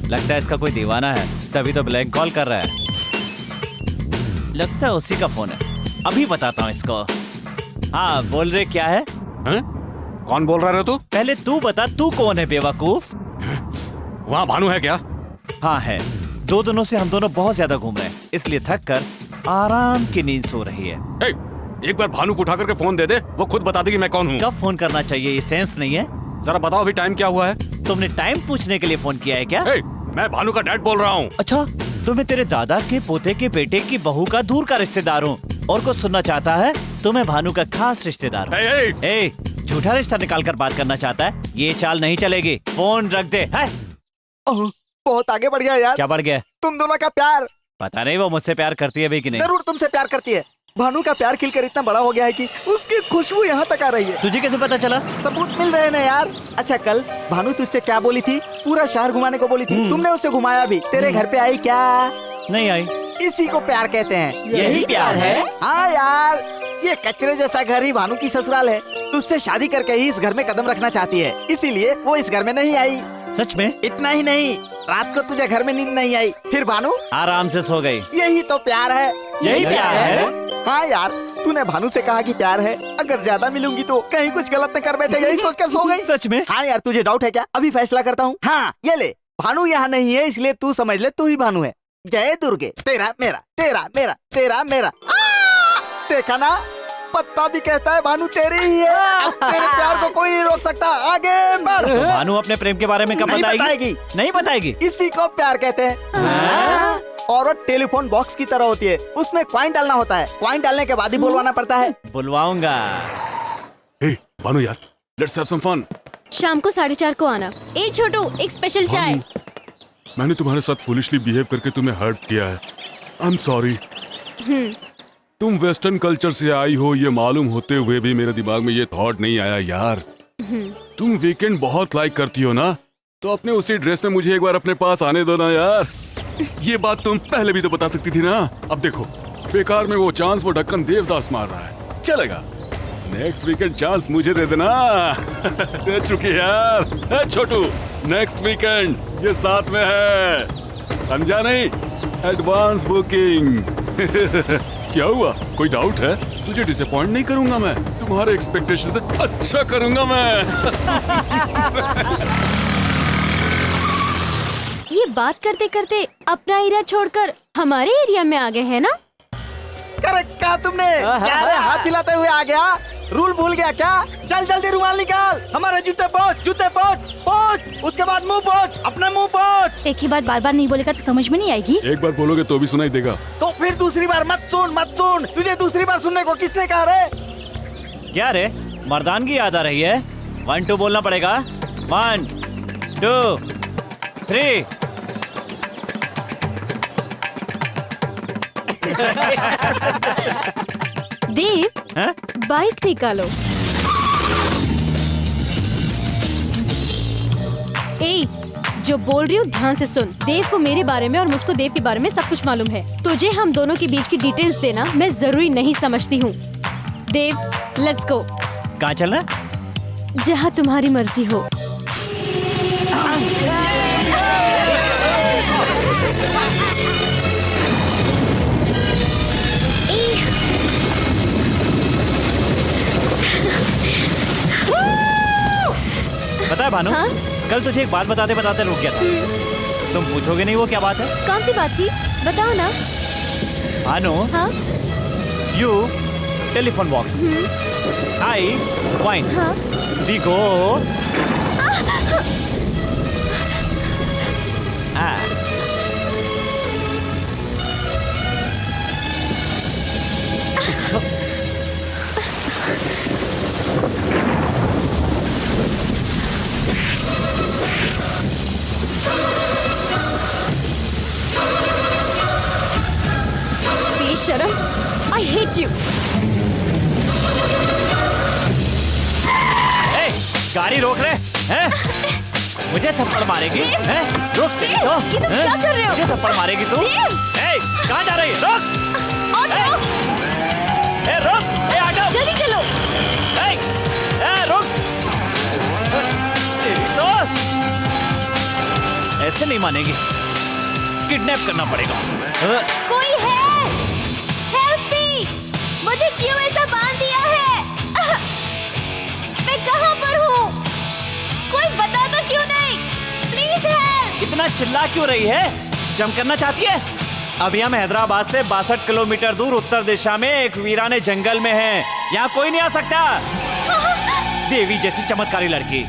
लगता है इसका कोई दीवाना है, तभी तो ब्लैंक कॉल कर रहा है। लगता है उसी का फोन है, अभी बताता हूँ इसको। हाँ, बोल रहे क्या है? हैं? कौन बोल रहा है तू? पहले तू बता, तू कौन है बेवकूफ? वहाँ भानु है क्या? हाँ है। 2 दिनों से हम दोनों बहुत ज्यादा घूम रहे हैं, इसलिए थक कर आराम की नींद सो रही है। ए, एक बार भानु को उठा करके फोन दे दे, वो खुद बता देगी मैं कौन हूँ। कब फोन करना चाहिए, ये सेंस नहीं है? जरा बताओ अभी टाइम क्या हुआ है? तुमने टाइम पूछने के लिए फोन किया है क्या? ए, मैं भानु का डैड बोल रहा हूँ। अच्छा, तो मैं तेरे दादा के पोते के बेटे की बहू का दूर का रिश्तेदार हूँ, और कुछ सुनना चाहता है तो मैं भानु का खास रिश्तेदार हूँ। ए, झूठा रिश्ता निकाल कर बात करना चाहता है? ये चाल नहीं चलेगी, फोन रख दे। है? बहुत आगे बढ़ गया यार। क्या बढ़ गया? तुम दोनों का प्यार। पता नहीं वो मुझसे प्यार करती है भी कि नहीं। जरूर तुमसे प्यार करती है। भानु का प्यार खिलकर इतना बड़ा हो गया है कि उसकी खुशबू यहाँ तक आ रही है। तुझे कैसे पता चला? सबूत मिल रहे हैं ना यार। अच्छा, कल भानु तुझसे क्या बोली थी? पूरा शहर घुमाने को बोली थी, तुमने उसे घुमाया भी। तेरे घर पे आई क्या? नहीं आई। इसी को प्यार कहते हैं। यही प्यार है। हाँ यार, ये कचरे जैसा घर ही भानु की ससुराल है। तुझसे शादी करके ही इस घर में कदम रखना चाहती है, इसीलिए वो इस घर में नहीं आई। सच में? इतना ही नहीं, रात को तुझे घर में नींद नहीं आई, फिर भानु आराम से सो गई। यही तो प्यार है। यही प्यार है? हाँ यार, तूने भानु से कहा कि प्यार है, अगर ज्यादा मिलूंगी तो कहीं कुछ गलत न कर बैठे, यही सोचकर सो गई। सच में? हाँ यार, तुझे डाउट है क्या? अभी फैसला करता हूँ। हाँ, ये ले, भानु यहाँ नहीं है, इसलिए तू समझ ले तू ही भानु है। जय दुर्गे, तेरा मेरा तेरा मेरा तेरा मेरा। देखा ना, पत्ता भी कहता है भानु तेरी ही है। अब तेरे प्यार को कोई नहीं रोक सकता, आगे बढ़। तो भानु अपने प्रेम के बारे में कब नहीं बताएगी? बताएगी। नहीं बताएगी। इसी को प्यार कहते हैं। और वो टेलीफोन बॉक्स की तरह होती है, उसमें कॉइन डालना होता है, कॉइन डालने के बाद ही बुलवाना पड़ता है। बुलवाऊंगा। हे भानु यार, लेट्स हैव सम फन। शाम को 4:30 को आना। ए छोटू, एक स्पेशल चाय। मैंने तुम्हारे साथ फुलिशली बिहेव करके तुम्हें हर्ट किया है। I am sorry. तुम वेस्टर्न कल्चर से आई हो ये मालूम होते हुए भी मेरे दिमाग में ये थॉट नहीं आया यार। तुम वीकेंड बहुत लाइक करती हो ना, तो अपने उसी ड्रेस में मुझे एक बार अपने पास आने दो ना यार। ये बात तुम पहले भी तो बता सकती थी ना। अब देखो, बेकार में वो चांस वो ढक्कन देवदास मार रहा है। चलेगा, नेक्स्ट वीकेंड चांस मुझे दे देना। दे चुकी यार। छोटू, नेक्स्ट वीकेंड ये साथ में है, समझा नहीं? Advance booking. क्या हुआ, कोई डाउट है? तुझे डिसअपॉइंट नहीं करूंगा मैं, तुम्हारे एक्सपेक्टेशन से अच्छा करूंगा मैं। ये बात करते करते अपना एरिया छोड़कर हमारे एरिया में आ गए हैं ना। करेक्ट कहा तुमने। क्या रे, हाथ हिलाते हुए आ गया? रूल भूल गया क्या? चल जल्दी रुमाल निकाल, हमारे जूते पोंछ, जूते पोंछ, पोंछ, उसके बाद मुंह पोंछ, अपना मुंह पोंछ। एक ही बात बार बार नहीं बोलेगा तो समझ में नहीं आएगी। एक बार बोलोगे तो भी सुनाई देगा। तो फिर दूसरी बार मत सुन, मत सुन। तुझे दूसरी बार सुनने को किसने कहा रे? क्या रे, मर्दानगी याद आ रही है? 1 2 बोलना पड़ेगा। 1 2 3। देव, हैं? बाइक निकालो। ए, जो बोल रही हूँ ध्यान से सुन। देव को मेरे बारे में और मुझको देव के बारे में सब कुछ मालूम है। तुझे हम दोनों के बीच की डिटेल्स देना मैं जरूरी नहीं समझती हूँ। देव, लेट्स गो। कहाँ चलना? जहाँ तुम्हारी मर्जी हो। पता है भानु, हाँ? कल तुझे एक बात बताते बताते रुक गया था। तुम पूछोगे नहीं वो क्या बात है? कौन सी बात थी, बताओ ना। भानु, हाँ you telephone box, I wine, हाँ। We go. बेशरम, I hate you। ए, गाड़ी रोक रहे हैं? मुझे थप्पड़ मारेगी? हैं? रुक तेरी तो। ये तुम हैं? क्या कर रहे हो? मुझे थप्पड़ मारेगी तू? देव! ए, कहाँ जा रही है? रुक! ऑटो, ए, रुक! ए, ऑटो! जल्दी चलो। ए, रुक! तेरी तो ऐसे नहीं मानेगी, किडनैप करना पड़ेगा। कोई है? Help me! मुझे क्यों ऐसा बांध दिया है? मैं कहाँ पर हूँ? कोई बता तो क्यों नहीं? Please help! इतना चिल्ला क्यों रही है? जंप करना चाहती है? अभी हम हैदराबाद से 62 किलोमीटर दूर उत्तर दिशा में एक वीराने जंगल में हैं। यहाँ कोई नहीं आ सकता। देवी जैसी चमत्कारी लड़की,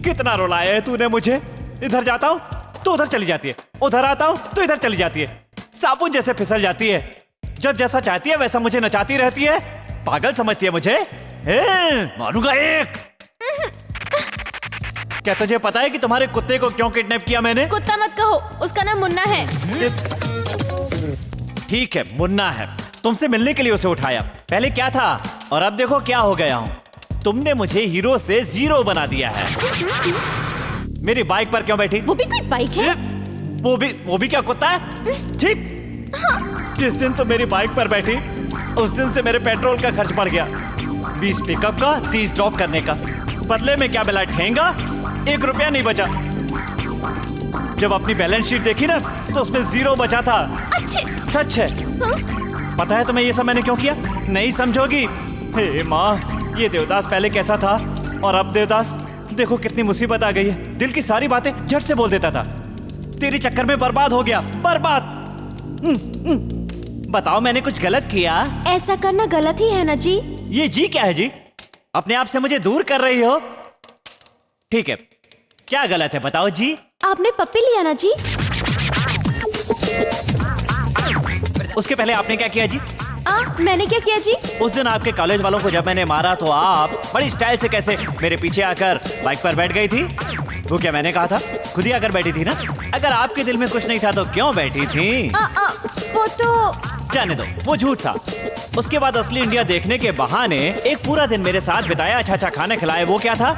कितना रुलाया है तूने मुझे। इधर जाता हूँ तो उधर चली जाती है, उधर आता हूँ तो इधर चली जाती है, साबुन जैसे फिसल जाती है। जब जैसा चाहती है वैसा मुझे नचाती रहती है। पागल समझती है मुझे। मारूंगा एक। क्या तुझे पता है कि तुम्हारे कुत्ते को क्यों किडनैप किया मैंने? कुत्ता मत कहो, उसका नाम मुन्ना है। ठीक है, मुन्ना है। तुमसे मिलने के लिए उसे उठाया। पहले क्या था और अब देखो क्या हो गया हूँ। तुमने मुझे हीरो से जीरो बना दिया है। मेरी बाइक पर क्यों बैठी? वो भी कोई बाइक है? वो भी क्या कुत्ता है? ठीक। जिस दिन तो मेरी बाइक पर बैठी उस दिन से मेरे पेट्रोल का खर्च बढ़ गया। 20 पिकअप का, 30 ड्रॉप करने का। बदले में क्या मिला? ठेंगा। 1 रुपया नहीं बचा। जब अपनी बैलेंस शीट देखी ना तो उसमें 0 बचा था। अच्छे। सच है। पता है तुम्हें ये सब मैंने क्यों किया? नहीं समझोगी। हे माँ, ये देवदास पहले कैसा था और अब देवदास देखो कितनी मुसीबत आ गई है। दिल की सारी बातें झट से बोल देता था। तेरे चक्कर में बर्बाद हो गया, बर्बाद। बताओ मैंने कुछ गलत किया? ऐसा करना गलत ही है ना जी। ये जी क्या है जी? अपने आप से मुझे दूर कर रही हो? ठीक है, क्या गलत है बताओ जी? आपने पप्पी लिया ना जी। उसके पहले आपने क्या किया जी? मैंने क्या किया जी? उस दिन आपके कॉलेज वालों को जब मैंने मारा तो आप बड़ी स्टाइल से कैसे मेरे पीछे आकर बाइक पर बैठ गई थी। वो क्या मैंने कहा था? खुद ही आकर बैठी थी ना। अगर आपके दिल में कुछ नहीं था तो क्यों बैठी थी? वो तो जाने दो, वो झूठ था। उसके बाद असली इंडिया देखने के बहाने एक पूरा दिन मेरे साथ बिताया, अच्छा अच्छा खाना खिलाए, वो क्या था?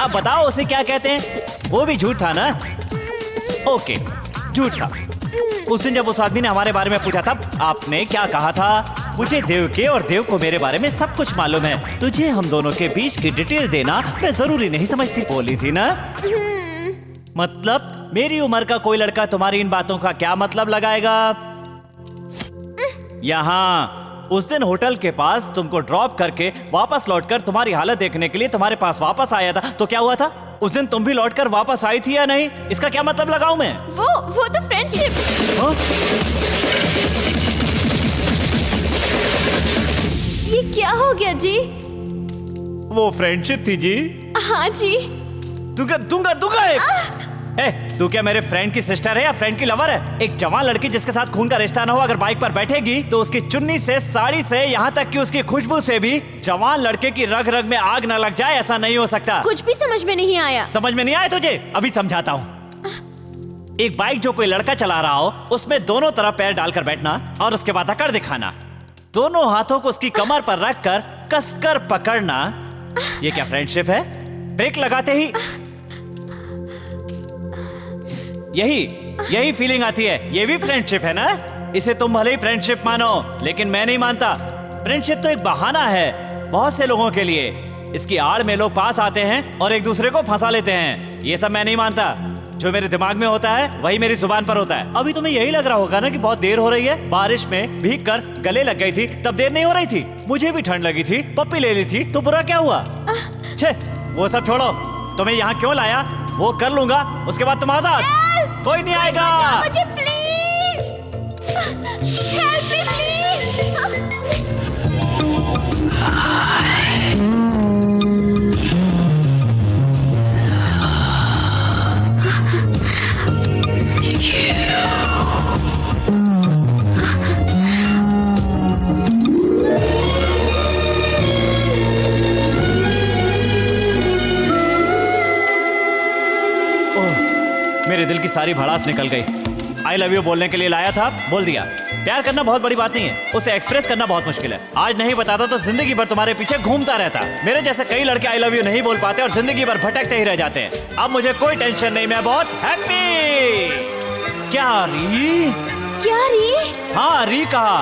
अब बताओ उसे क्या कहते हैं? वो भी झूठ था ना? ओके, झूठ था। उस दिन जब उस आदमी ने हमारे बारे में पूछा था, आपने क्या कहा था? मुझे देव के और देव को मेरे बारे में सब कुछ मालूम है, तुझे हम दोनों के बीच की डिटेल देना मैं जरूरी नहीं समझती, बोली थी ना? मतलब मेरी उम्र का कोई लड़का तुम्हारी इन बातों का क्या मतलब लगाएगा? यहाँ उस दिन होटल के पास तुमको ड्रॉप करके वापस लौटकर तुम्हारी हालत देखने के लिए तुम्हारे पास वापस आया था, तो क्या हुआ था? उस दिन तुम भी लौटकर वापस आई थी या नहीं? इसका क्या मतलब लगाऊं मैं? वो तो फ्रेंडशिप। हाँ? ये क्या हो गया जी? वो फ्रेंडशिप थी जी। हाँ जी। दूंगा एक। तू क्या मेरे फ्रेंड की सिस्टर है या फ्रेंड की लवर है? एक जवान लड़की जिसके साथ खून का रिश्ता न हो अगर बाइक पर बैठेगी तो उसकी चुन्नी से, साड़ी से, यहाँ तक कि उसकी खुशबू से भी जवान लड़के की रग रग में आग न लग जाए, ऐसा नहीं हो सकता। कुछ भी समझ में नहीं आया। समझ में नहीं आया तुझे? अभी समझाता हूँ। एक बाइक जो कोई लड़का चला रहा हो उसमें दोनों तरफ पैर डालकर बैठना और उसके बाद अकड़ दिखाना, दोनों हाथों को उसकी कमर पर रखकर कसकर पकड़ना, ये क्या फ्रेंडशिप है? ब्रेक लगाते ही यही फीलिंग आती है, ये भी फ्रेंडशिप है ना? इसे तुम भले ही फ्रेंडशिप मानो लेकिन मैं नहीं मानता। फ्रेंडशिप तो एक बहाना है बहुत से लोगों के लिए। इसकी आड़ में लोग पास आते हैं और एक दूसरे को फंसा लेते हैं। ये सब मैं नहीं मानता। जो मेरे दिमाग में होता है वही मेरी जुबान पर होता है। अभी तुम्हें यही लग रहा होगा ना कि बहुत देर हो रही है। बारिश में भीगकर गले लग गई थी तब देर नहीं हो रही थी। मुझे भी ठंड लगी थी, पप्पी ले ली थी तो बुरा क्या हुआ? छे, वो सब छोड़ो। तुम्हें यहाँ क्यों लाया वो कर लूंगा, उसके बाद तुम आजाद। कोई नहीं आएगा। मुझे प्लीज हेल्प मी प्लीज। मेरे दिल की सारी भड़ास निकल गई। आई लव यू बोलने के लिए लाया था, बोल दिया। प्यार करना बहुत बड़ी बात नहीं है, उसे एक्सप्रेस करना बहुत मुश्किल है। आज नहीं बताता तो जिंदगी भर तुम्हारे पीछे घूमता रहता। मेरे जैसे कई लड़के आई लव यू नहीं बोल पाते और जिंदगी भर भटकते ही रह जाते हैं। अब मुझे कोई टेंशन नहीं, मैं बहुत हैप्पी। क्या री? क्या री? हाँ री कहा।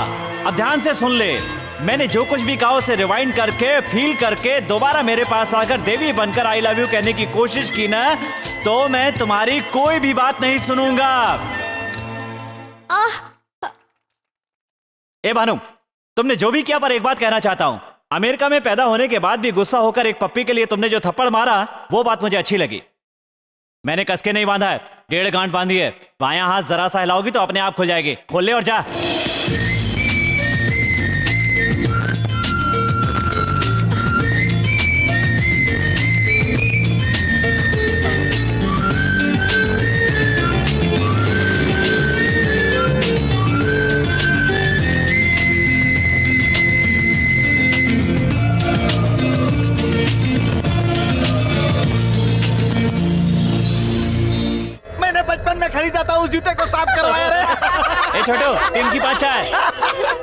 अब ध्यान से सुन ले, मैंने जो कुछ भी कहा उसे रिवाइंड करके फील करके दोबारा मेरे पास आकर देवी बनकर आई लव यू कहने की कोशिश की ना तो मैं तुम्हारी कोई भी बात नहीं सुनूंगा। ए भानु, तुमने जो भी किया पर एक बात कहना चाहता हूं। अमेरिका में पैदा होने के बाद भी गुस्सा होकर एक पप्पी के लिए तुमने जो थप्पड़ मारा वो बात मुझे अच्छी लगी। मैंने कसके नहीं बांधा है, 1.5 गांठ बांधी है। बायां हाथ जरा सा हिलाओगी तो अपने आप खुल जाएगी। खोल ले और जा। बचपन में खरीदा था उस जूते को साफ करवाया रे। ए छोटू, 3 की 5 चाय।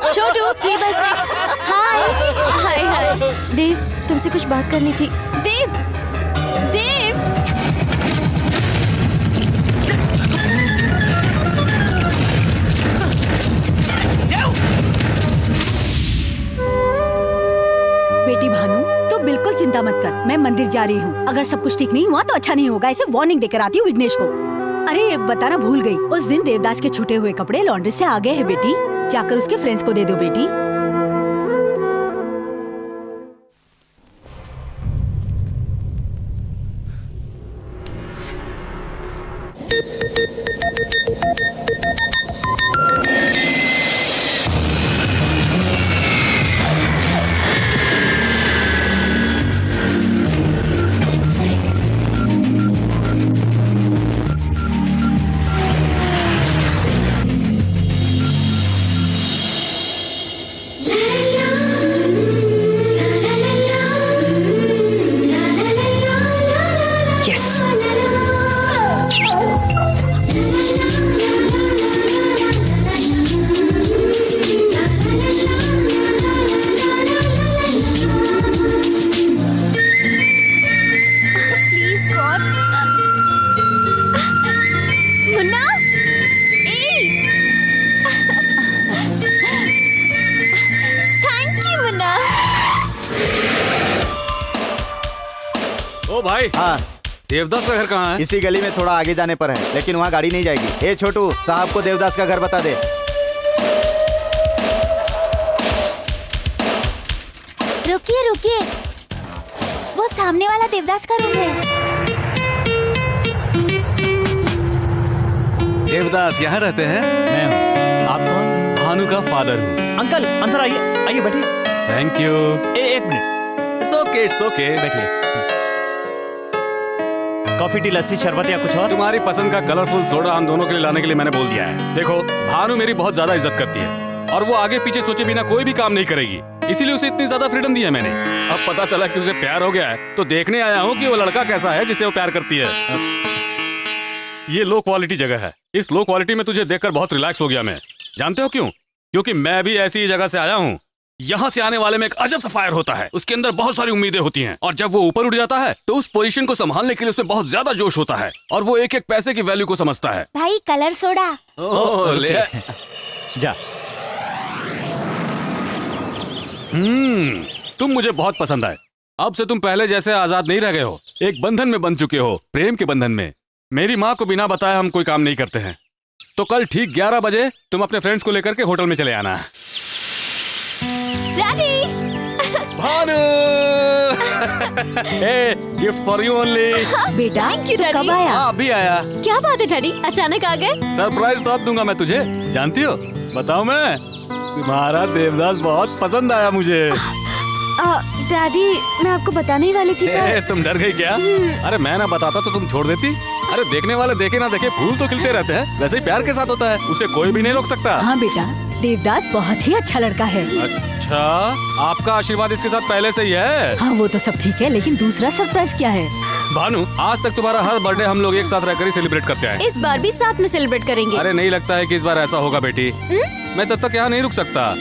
छोटू 3/6। हाय हाय हाय। देव, तुमसे कुछ बात करनी थी। देव, देव। बेटी भानु, तो बिल्कुल चिंता मत कर, मैं मंदिर जा रही हूँ। अगर सब कुछ ठीक नहीं हुआ तो अच्छा नहीं होगा। इसे वार्निंग देकर आती हूँ विघ्नेश को। अरे बताना भूल गई, उस दिन देवदास के छूटे हुए कपड़े लॉन्ड्री से आ गए हैं बेटी। जाकर उसके फ्रेंड्स को दे दो बेटी। ओ भाई, हाँ, देवदास का घर कहाँ है? इसी गली में थोड़ा आगे जाने पर है, लेकिन वहाँ गाड़ी नहीं जाएगी। ए छोटू, साहब को देवदास का घर बता दे। रुकिए रुकिए, वो सामने वाला देवदास का रूम है। देवदास यहाँ रहते हैं? मैं हूँ। आप कौन? भानु का फादर हूँ। अंकल अंदर आइए, आइए बैठिए। Thank you. एक मिनट। It's okay. बैठिए। कॉफी, टी, लस्सी, शरबत या कुछ और? तुम्हारी पसंद का कलरफुल सोडा हम दोनों के लिए लाने के लिए मैंने बोल दिया है। देखो, भानु मेरी बहुत ज्यादा इज्जत करती है और वो आगे पीछे सोचे बिना कोई भी काम नहीं करेगी, इसीलिए उसे इतनी ज्यादा फ्रीडम दी है मैंने। अब पता चला कि उसे प्यार हो गया है, तो देखने आया हूँ कि वो लड़का कैसा है जिसे वो प्यार करती है। ये लो क्वालिटी जगह है। इस लो क्वालिटी में तुझे देखकर बहुत रिलैक्स हो गया मैं। जानते हो क्यों? क्योंकि मैं भी ऐसी ही जगह से आया हूँ। यहाँ से आने वाले में एक अजब सा फायर होता है, उसके अंदर बहुत सारी उम्मीदें होती हैं, और जब वो ऊपर उठ जाता है तो उस पोजीशन को संभालने के लिए उसमें बहुत ज्यादा जोश होता है, और वो एक एक पैसे की वैल्यू को समझता है। भाई कलर सोडा। ओह, ले। जा। तुम मुझे बहुत पसंद आए। अब से तुम पहले जैसे आजाद नहीं रह गए हो, एक बंधन में बंध चुके हो, प्रेम के बंधन में। मेरी माँ को बिना बताए हम कोई काम नहीं करते हैं, तो कल ठीक 11 बजे तुम अपने फ्रेंड्स को लेकर के होटल में चले आना। Daddy. Bhanu, hey, gift for you only। बेटा Thank you, Daddy। कब आया? हाँ, अभी आया। क्या बात है डैडी, अचानक आ गए? सरप्राइज तो अब दूंगा मैं तुझे, जानती हो? बताऊं मैं? तुम्हारा देवदास बहुत पसंद आया मुझे। डैडी, मैं आपको बताने ही वाली थी पर... तुम डर गई क्या? अरे मैं ना बताता तो तुम छोड़ देती। अरे देखने वाले देखे ना देखे फूल तो खिलते रहते हैं, वैसे ही प्यार के साथ होता है, उसे कोई भी नहीं रोक सकता। हाँ बेटा, देवदास बहुत ही अच्छा लड़का है। अच्छा, आपका आशीर्वाद इसके साथ पहले से ही है। हाँ वो तो सब ठीक है, लेकिन दूसरा सरप्राइज क्या है? भानु, आज तक तुम्हारा हर बर्थडे हम लोग एक साथ रहकर ही सेलिब्रेट करते हैं। इस बार भी साथ में सेलिब्रेट करेंगे। अरे नहीं लगता है कि इस बार ऐसा होगा बेटी। मैं तब तक यहाँ नहीं रुक सकता,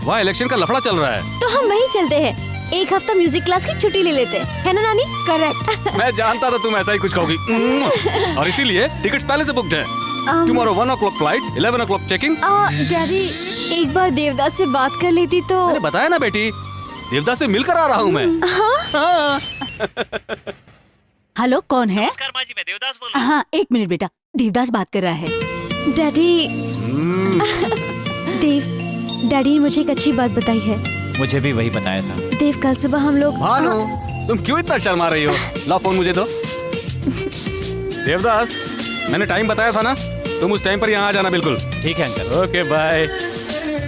वहाँ इलेक्शन का लफड़ा चल रहा है। तो हम वहीं चलते हैं, एक हफ्ता म्यूजिक क्लास की छुट्टी ले लेते हैं, है ना नानी? करेक्ट। मैं जानता था तुम ऐसा ही कुछ कहोगी। और इसीलिए टिकट्स पहले से बुक्ड हैं। Tomorrow 1 o'clock flight, 11 o'clock checking. Daddy, एक बार देवदास से बात कर लेती तो... मैंने बताया ना बेटी, देवदास से मिलकर आ रहा हूँ मैं। हेलो, कौन है? नमस्कार माँ जी, मैं देवदास बोल रहा हूँ। हाँ एक मिनट बेटा, देवदास बात कर रहा है। डैडी, डैडी ने मुझे एक अच्छी बात बताई है। मुझे भी वही बताया था। देव, कल सुबह हम लोग... भानु, तुम क्यों इतना शर्मा रही हो? ला फोन मुझे दो। देवदास, मैंने टाइम बताया था ना, तुम उस टाइम पर यहाँ आ जाना बिल्कुल। ठीक है अंकल। Okay bye.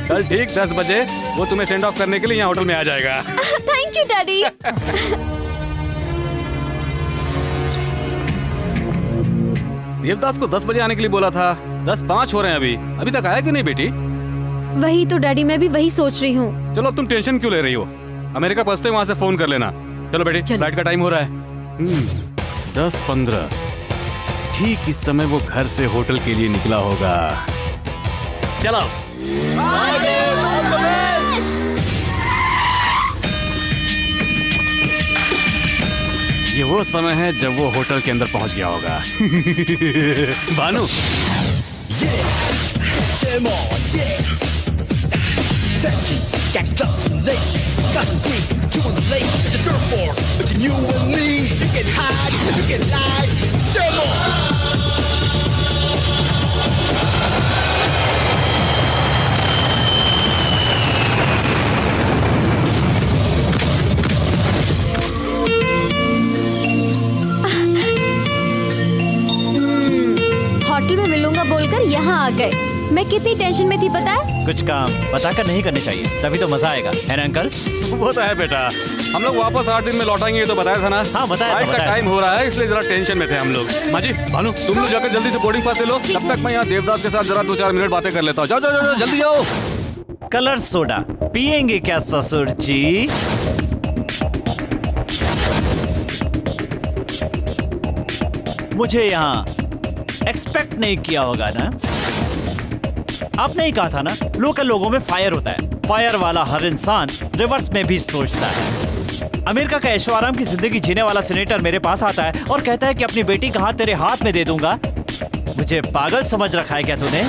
कल ठीक 10 बजे वो तुम्हें सेंड ऑफ करने के लिए यहाँ होटल में आ जाएगा। Thank you daddy. देवदास को 10 बजे आने के लिए बोला था, 10:05 हो रहे हैं अभी तक आया क्यों नहीं बेटी? वही तो डैडी, मैं भी वही सोच रही हूँ। चलो अब तुम टेंशन क्यों ले रही हो? अमेरिका पहुंचते वहां से फोन कर लेना। चलो बेटी, फ्लाइट का टाइम हो रहा है। 10:15। ठीक इस समय वो घर से होटल के लिए निकला होगा। चलो। ये वो समय है जब वो होटल के अंदर पहुंच गया होगा। भानु, होटल में मिलूंगा बोलकर यहाँ आ गए। मैं कितनी टेंशन में थी पता है? कुछ काम बताकर नहीं करने चाहिए, तभी तो मजा आएगा, है ना अंकल? वो तो है बेटा। हम लोग वापस 8 दिन में लौटाएंगे, ये तो बताया था ना। हाँ बताया था, फ्लाइट का टाइम हो रहा है, इसलिए जरा टेंशन में थे हम लोग। माँ जी, भानु, तुम लोग जाकर जल्दी से बोर्डिंग पास ले लो, तब तक मैं यहाँ देवदास के साथ जरा 2-4 मिनट बातें कर लेता हूँ। जाओ जाओ जाओ, जल्दी जाओ। कलर सोडा पियेंगे क्या ससुर जी? मुझे यहाँ एक्सपेक्ट नहीं किया होगा ना? आपने ही कहा था ना, लोकल लोगों में फायर होता है। फायर वाला हर इंसान रिवर्स में भी सोचता है। अमेरिका का ऐशो आराम की जिंदगी जीने वाला सीनेटर मेरे पास आता है और कहता है कि अपनी बेटी का हाथ तेरे हाथ में दे दूंगा। मुझे पागल समझ रखा है क्या तूने?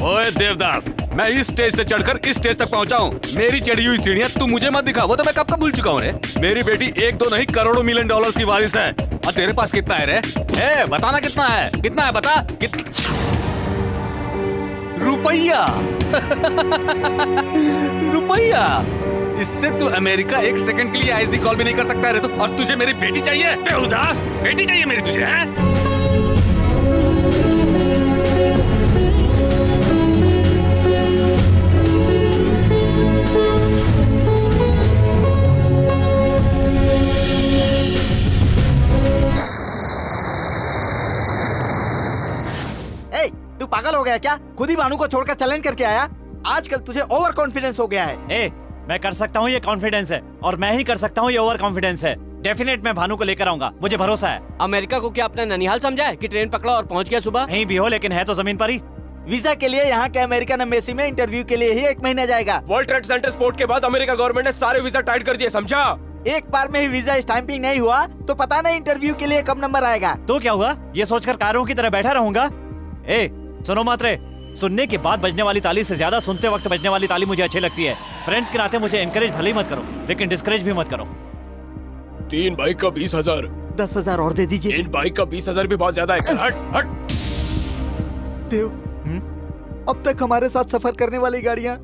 ओए देवदास, मैं इस स्टेज से चढ़कर इस स्टेज तक पहुंचा हूँ। मेरी चढ़ी हुई सीढ़ियाँ तू मुझे मत दिखा, वो तो मैं कब का भूल चुका हूँ रे। मेरी बेटी 1-2 नहीं करोड़ों मिलियन डॉलर्स की वारिस है। और तेरे पास कितना है रे? ए बताना कितना है, कितना है बता। रुपया रुपया, इससे तू अमेरिका 1 सेकंड के लिए आईएसडी कॉल भी नहीं कर सकता है रे तू। और तुझे मेरी बेटी चाहिए बेहुदा? बेटी चाहिए मेरी तुझे है? ए, तू पागल हो गया क्या? खुद ही भानु को छोड़कर चैलेंज करके आया। आजकल तुझे ओवर कॉन्फिडेंस हो गया है। ए, मैं कर सकता हूँ, ये कॉन्फिडेंस है, और मैं ही कर सकता हूँ, ये ओवर कॉन्फिडेंस है। डेफिनेट मैं भानु को लेकर आऊंगा, मुझे भरोसा है। अमेरिका को क्या अपना ननिहाल समझा है कि ट्रेन पकड़ा और पहुंच गया सुबह? कहीं भी हो, लेकिन है तो जमीन पर ही। वीजा के लिए यहाँ के अमेरिकन एम्बेसी में इंटरव्यू के लिए ही 1 महीना जाएगा। वर्ल्ड ट्रेड सेंटर स्पोर्ट के बाद अमेरिका गवर्नमेंट ने सारे वीजा टाइट कर दिए, समझा? एक बार में ही वीजा स्टैंपिंग नहीं हुआ तो पता नहीं इंटरव्यू के लिए कब नंबर आएगा। तो क्या हुआ, ये सोचकर कारों की तरह बैठा रहूंगा? ए सुनो मात्रे, सुनने के बाद बजने वाली ताली से ज्यादा सुनते वक्त बजने वाली ताली मुझे अच्छी लगती है। फ्रेंड्स के नाते मुझे एनकरेज भले ही मत करो, लेकिन डिस्करेज भी मत करो। 3 बाइक का 20,000। 10,000 और दे दीजिए। 3 बाइक का 20,000 भी बहुत ज्यादा है। हट हट। देव, अब तक हमारे साथ सफर करने वाली गाड़ियाँ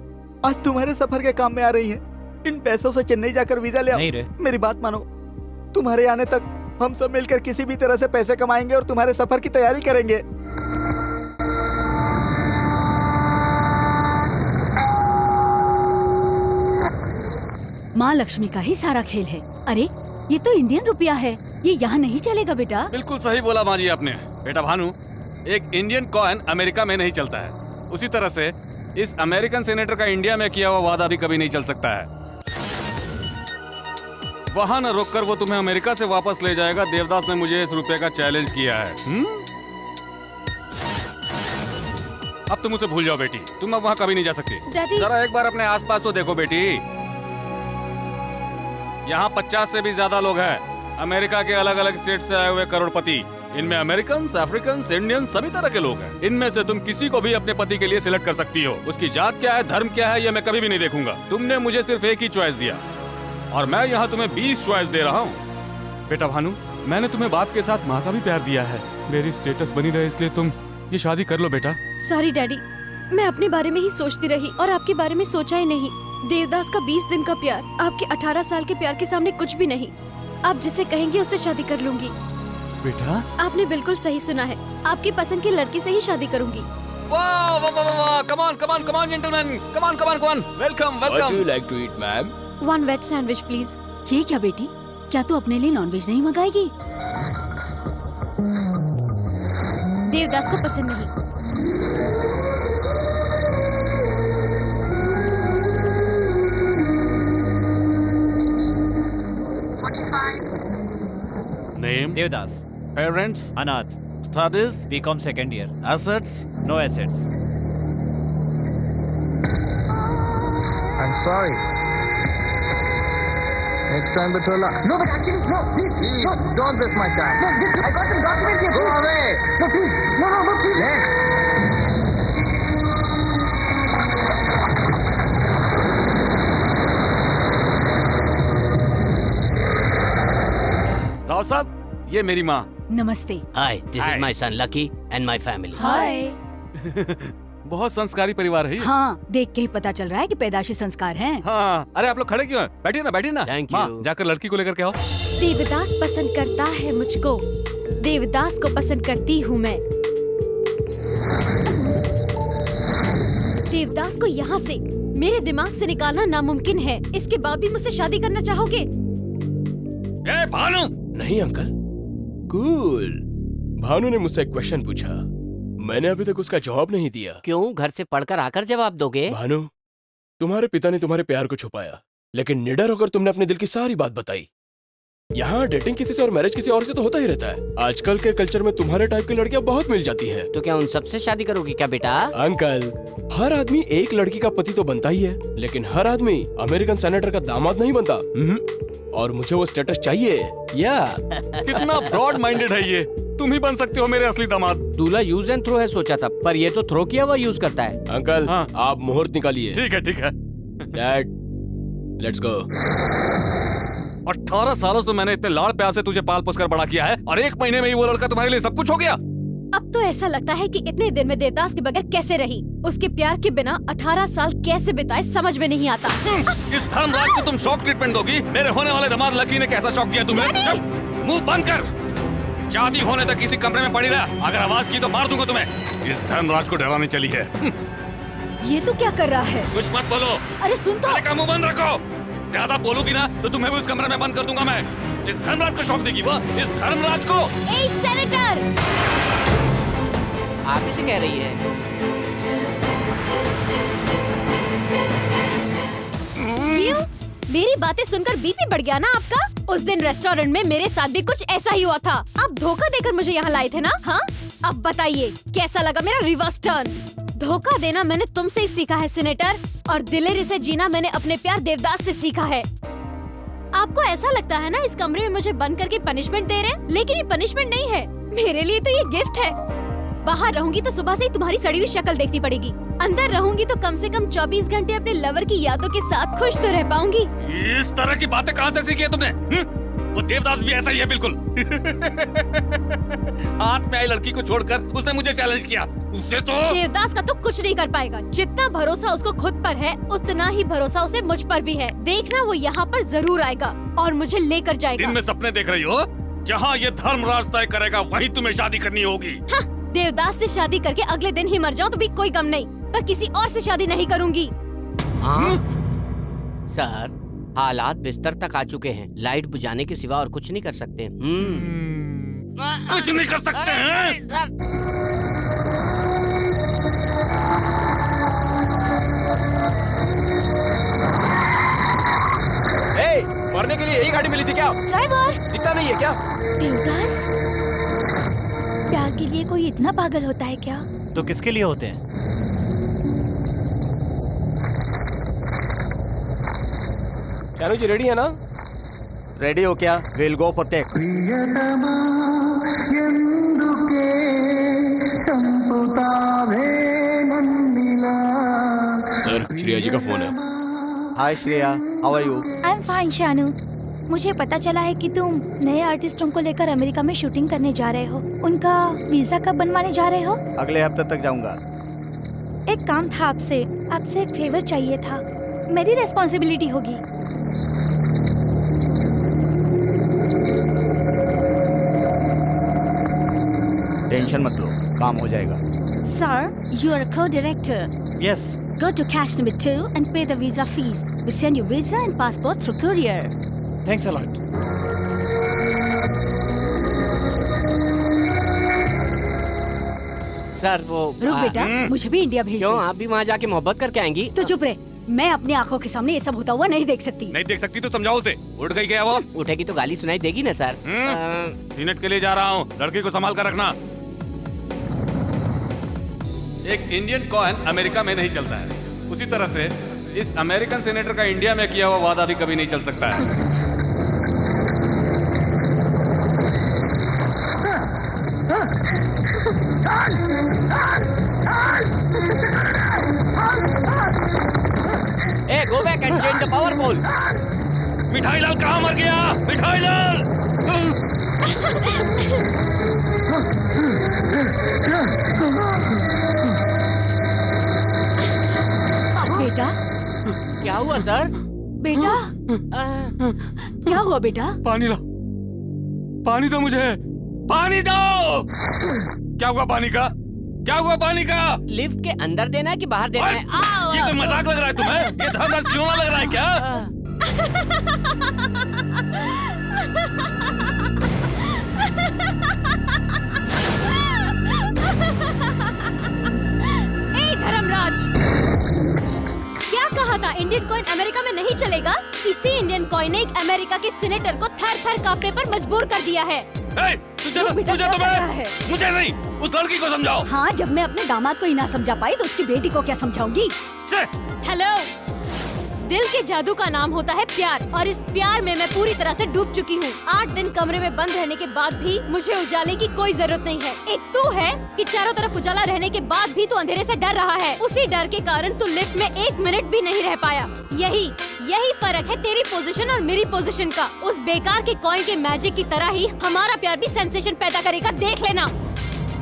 आज तुम्हारे सफर के काम में आ रही हैं। इन पैसों से चेन्नई जाकर वीजा ले आओ। नहीं रे। मेरी बात मानो, तुम्हारे आने तक हम सब मिलकर किसी भी तरह से पैसे कमाएंगे और तुम्हारे सफर की तैयारी करेंगे। माँ लक्ष्मी का ही सारा खेल है। अरे ये तो इंडियन रुपया है, ये यहाँ नहीं चलेगा बेटा। बिल्कुल सही बोला माँ जी आपने। बेटा भानु, एक इंडियन कॉइन अमेरिका में नहीं चलता है, उसी तरह से इस अमेरिकन सेनेटर का इंडिया में किया हुआ वादा भी कभी नहीं चल सकता है। वहां न रोककर वो तुम्हें अमेरिका से वापस ले जाएगा। देवदास ने मुझे इस रुपए का चैलेंज किया है। अब तुम उसे भूल जाओ बेटी, तुम अब वहां कभी नहीं जा सकती। डैडी। जरा एक बार अपने आसपास तो देखो बेटी, यहाँ 50 से भी ज्यादा लोग हैं। अमेरिका के अलग अलग स्टेट से आए हुए करोड़पति, इनमें अमेरिकन, अफ्रीकन, इंडियन सभी तरह के लोग हैं। इनमें से तुम किसी को भी अपने पति के लिए सिलेक्ट कर सकती हो। उसकी जात क्या है, धर्म क्या है, ये मैं कभी भी नहीं देखूंगा। तुमने मुझे सिर्फ एक ही चॉइस दिया और मैं यहाँ तुम्हें 20 चॉइस दे रहा हूँ। बेटा भानु, मैंने तुम्हें बाप के साथ माँ का भी प्यार दिया है। मेरी स्टेटस बनी रहे इसलिए तुम ये शादी कर लो बेटा। सॉरी डैडी, मैं अपने बारे में ही सोचती रही और आपके बारे में सोचा ही नहीं। देवदास का 20 दिन का प्यार आपके 18 साल के प्यार के सामने कुछ भी नहीं। आप जिसे कहेंगे उससे शादी कर लूंगी। बेटा आपने बिल्कुल सही सुना है, आपकी पसंद की लड़की से ही शादी करूंगी। वाह वाह वाह वाह, come on come on come on gentleman, come on come on come on, welcome What do welcome. you like to eat, ma'am? 1 veg sandwich please. ये क्या बेटी, क्या तू अपने लिए नॉनवेज नहीं मंगाएगी? देवदास को पसंद नहीं। नेम, देवदास, पेरेंट्स, अनाथ, studies, BCom second year, assets. No assets. I'm sorry. Next time, Batola. No, but actually, no, please, no, don't waste my time. No, this, I got some documents here. Go away. No, please, no, please. Yes. Rao साहब, ये मेरी माँ। नमस्ते। Hi, this Hi. is my son Lucky and my family. हाय। बहुत संस्कारी परिवार है ये। हाँ, देख के ही पता चल रहा है कि पैदाशी संस्कार हैं। हाँ, अरे आप लोग खड़े क्यों हैं? बैठिए ना, बैठिए ना। Thank माँ, you. जाकर लड़की को लेकर के आओ। देवदास पसंद करता है मुझको, देवदास को पसंद करती हूँ मैं। देवदास को यहाँ से मेरे दिमाग से निकालना नामुमकिन है। इसके बाद भी मुझसे शादी करना चाहोगे? ए भानु, नहीं अंकल, कूल। भानु ने मुझसे एक क्वेश्चन पूछा, मैंने अभी तक उसका जवाब नहीं दिया। क्यों, घर से पढ़कर आकर जवाब दोगे? भानु, तुम्हारे पिता ने तुम्हारे प्यार को छुपाया, लेकिन निडर होकर तुमने अपने दिल की सारी बात बताई। यहाँ डेटिंग किसी से और मैरिज किसी और से तो होता ही रहता है। आजकल के कल्चर में तुम्हारे टाइप की लड़कियां बहुत मिल जाती हैं। तो क्या उन सबसे शादी करोगी क्या बेटा? अंकल, हर आदमी एक लड़की का पति तो बनता ही है, लेकिन हर आदमी अमेरिकन सेनेटर का दामाद नहीं बनता। और मुझे वो स्टेटस चाहिए। या कितना ब्रॉड माइंडेड है ये। तुम ही बन सकते हो मेरे असली दामाद। दूल्हा यूज एंड थ्रो है सोचा था, पर ये तो थ्रो किया हुआ यूज करता है। अंकल हाँ। आप मुहूर्त निकालिए। ठीक है, ठीक है। Dad let's go. 18 सालों से मैंने इतने लाड़ प्यार से तुझे पाल पोस कर बड़ा किया है, और 1 महीने में ही वो लड़का तुम्हारे लिए सब कुछ हो गया। अब तो ऐसा लगता है कि इतने दिन में देवदास के बगैर कैसे रही, उसके प्यार के बिना 18 साल कैसे बिताए समझ में नहीं आता। इस धर्मराज को तुम शॉक ट्रीटमेंट दोगी? मेरे होने वाले दामाद लकी ने कैसा शॉक दिया तुम्हें? मुंह बंद कर। शादी होने तक किसी कमरे में पड़ी रहा, अगर आवाज की तो मार दूंगा तुम्हें। इस धर्मराज को डराने चली है। ये तो क्या कर रहा है? कुछ मत बोलो। अरे सुन तो। साले का मुंह बंद रखो। ज्यादा बोलोगी ना तो तुम्हें भी उस कमरे में बंद कर दूंगा मैं। इस धर्मराज को शौक देगी वो, इस धर्मराज को। ए सेनेटर, आप ही से कह रही है। क्यों? मेरी बातें सुनकर बीपी बढ़ गया ना आपका? उस दिन रेस्टोरेंट में मेरे साथ भी कुछ ऐसा ही हुआ था। आप धोखा देकर मुझे यहाँ लाए थे ना? हाँ, अब बताइए कैसा लगा मेरा रिवर्स टर्न? धोखा देना मैंने तुमसे ही सीखा है सीनेटर, और दिलेरी से जीना मैंने अपने प्यार देवदास से सीखा है। आपको ऐसा लगता है ना इस कमरे में मुझे बंद करके पनिशमेंट दे रहे हैं, लेकिन ये पनिशमेंट नहीं है, मेरे लिए तो ये गिफ्ट है। बाहर रहूंगी तो सुबह से ही तुम्हारी सड़ी हुई शक्ल देखनी पड़ेगी, अंदर रहूंगी तो कम से कम 24 घंटे अपने लवर की यादों के साथ खुश तो रह पाऊंगी। इस तरह की बातें कहाँ से सीखी है तुमने? वो देवदास भी ऐसा ही है बिल्कुल। हाथ में आई लड़की को छोड़कर उसने मुझे चैलेंज किया, उससे तो। देवदास का तो कुछ नहीं कर पाएगा। जितना भरोसा उसको खुद पर है, उतना ही भरोसा उसे मुझ पर भी है। देखना वो यहाँ पर जरूर आएगा और मुझे लेकर जाएगा। दिन में सपने देख रही हो? जहाँ ये धर्मराज तय करेगा वहीं तुम्हें शादी करनी होगी। हाँ, देवदास से शादी करके अगले दिन ही मर जाऊं तो भी कोई गम नहीं, पर किसी और से शादी नहीं करूंगी। सर, हालात बिस्तर तक आ चुके हैं, लाइट बुझाने के सिवा और कुछ नहीं कर सकते। कुछ नहीं कर सकते हैं? ए, मरने के लिए यही गाड़ी मिली थी क्या? ड्राइवर, दिखता नहीं है क्या? देवदास, प्यार के लिए कोई इतना पागल होता है क्या? तो किसके लिए होते हैं? शानू जी रेडी है ना? रेडी हो क्या? Will go for take. ప్రియతమా ఎందుకే చంపుతావే నన్నిలా सर श्रेया जी का फोन है। Hi Shreya, how are you? I am fine Shanu. मुझे पता चला है कि तुम नए आर्टिस्टों को लेकर अमेरिका में शूटिंग करने जा रहे हो। उनका वीजा कब बनवाने जा रहे हो? अगले हफ्ते तक जाऊंगा। एक काम था आपसे एक फेवर चाहिए था, मेरी रेस्पॉन्सिबिलिटी होगी। टेंशन मत लो, काम हो जाएगा। Sir, you are a co-director. Yes. Go to cash number 2 and pay the visa fees. We send you visa and passport through courier. Thanks a lot. Sir वो रुक बेटा, मुझे भी इंडिया भेज क्यों, दो। आप भी वहाँ जाके मोहब्बत करके आएंगी? तो चुप रहे, मैं अपनी आंखों के सामने ये सब होता हुआ नहीं देख सकती। नहीं देख सकती तो समझाओ उसे। उठ गई क्या वो? उठेगी तो गाली सुनाई देगी ना सर। सीनेट के लिए जा रहा हूँ, लड़की को संभाल कर रखना। एक इंडियन कॉइन अमेरिका में नहीं चलता है, उसी तरह से इस अमेरिकन सेनेटर का इंडिया में किया हुआ वादा भी कभी नहीं चल सकता है। ए, go back and change the power pole. मिठाई लाल कहाँ मर गया? मिठाई लाल! बेटा, क्या हुआ सर? बेटा, क्या हुआ बेटा? पानी ला, पानी दो मुझे, पानी दो! क्या हुआ पानी का? क्या हुआ पानी का? लिफ्ट के अंदर देना है कि बाहर देना है? ये कोई मजाक लग रहा है तुम्हें? ये धर्मराज खिलौना लग रहा है क्या? ए धर्मराज, क्या कहा था इंडियन कॉइन अमेरिका में नहीं चलेगा? इसी इंडियन कॉइन ने एक अमेरिका के सीनेटर को थर-थर कांपने पर मजबूर कर दिया है। बेटा, तुझे क्या तो कर रहा मैं, है? मुझे नहीं, उस लड़की को समझाओ। हाँ, जब मैं अपने दामाद को ही ना समझा पाई तो उसकी बेटी को क्या समझाऊंगी? छे! हेलो, दिल के जादू का नाम होता है प्यार, और इस प्यार में मैं पूरी तरह से डूब चुकी हूँ। 8 दिन कमरे में बंद रहने के बाद भी मुझे उजाले की कोई जरूरत नहीं है। एक तू है कि चारों तरफ उजाला रहने के बाद भी तू अंधेरे से डर रहा है। उसी डर के कारण तू लिफ्ट में 1 मिनट भी नहीं रह पाया। यही फर्क है तेरी पोजीशन और मेरी पोजीशन का। उस बेकार के कॉइन के मैजिक की तरह ही हमारा प्यार भी सेंसेशन पैदा करेगा, देख लेना।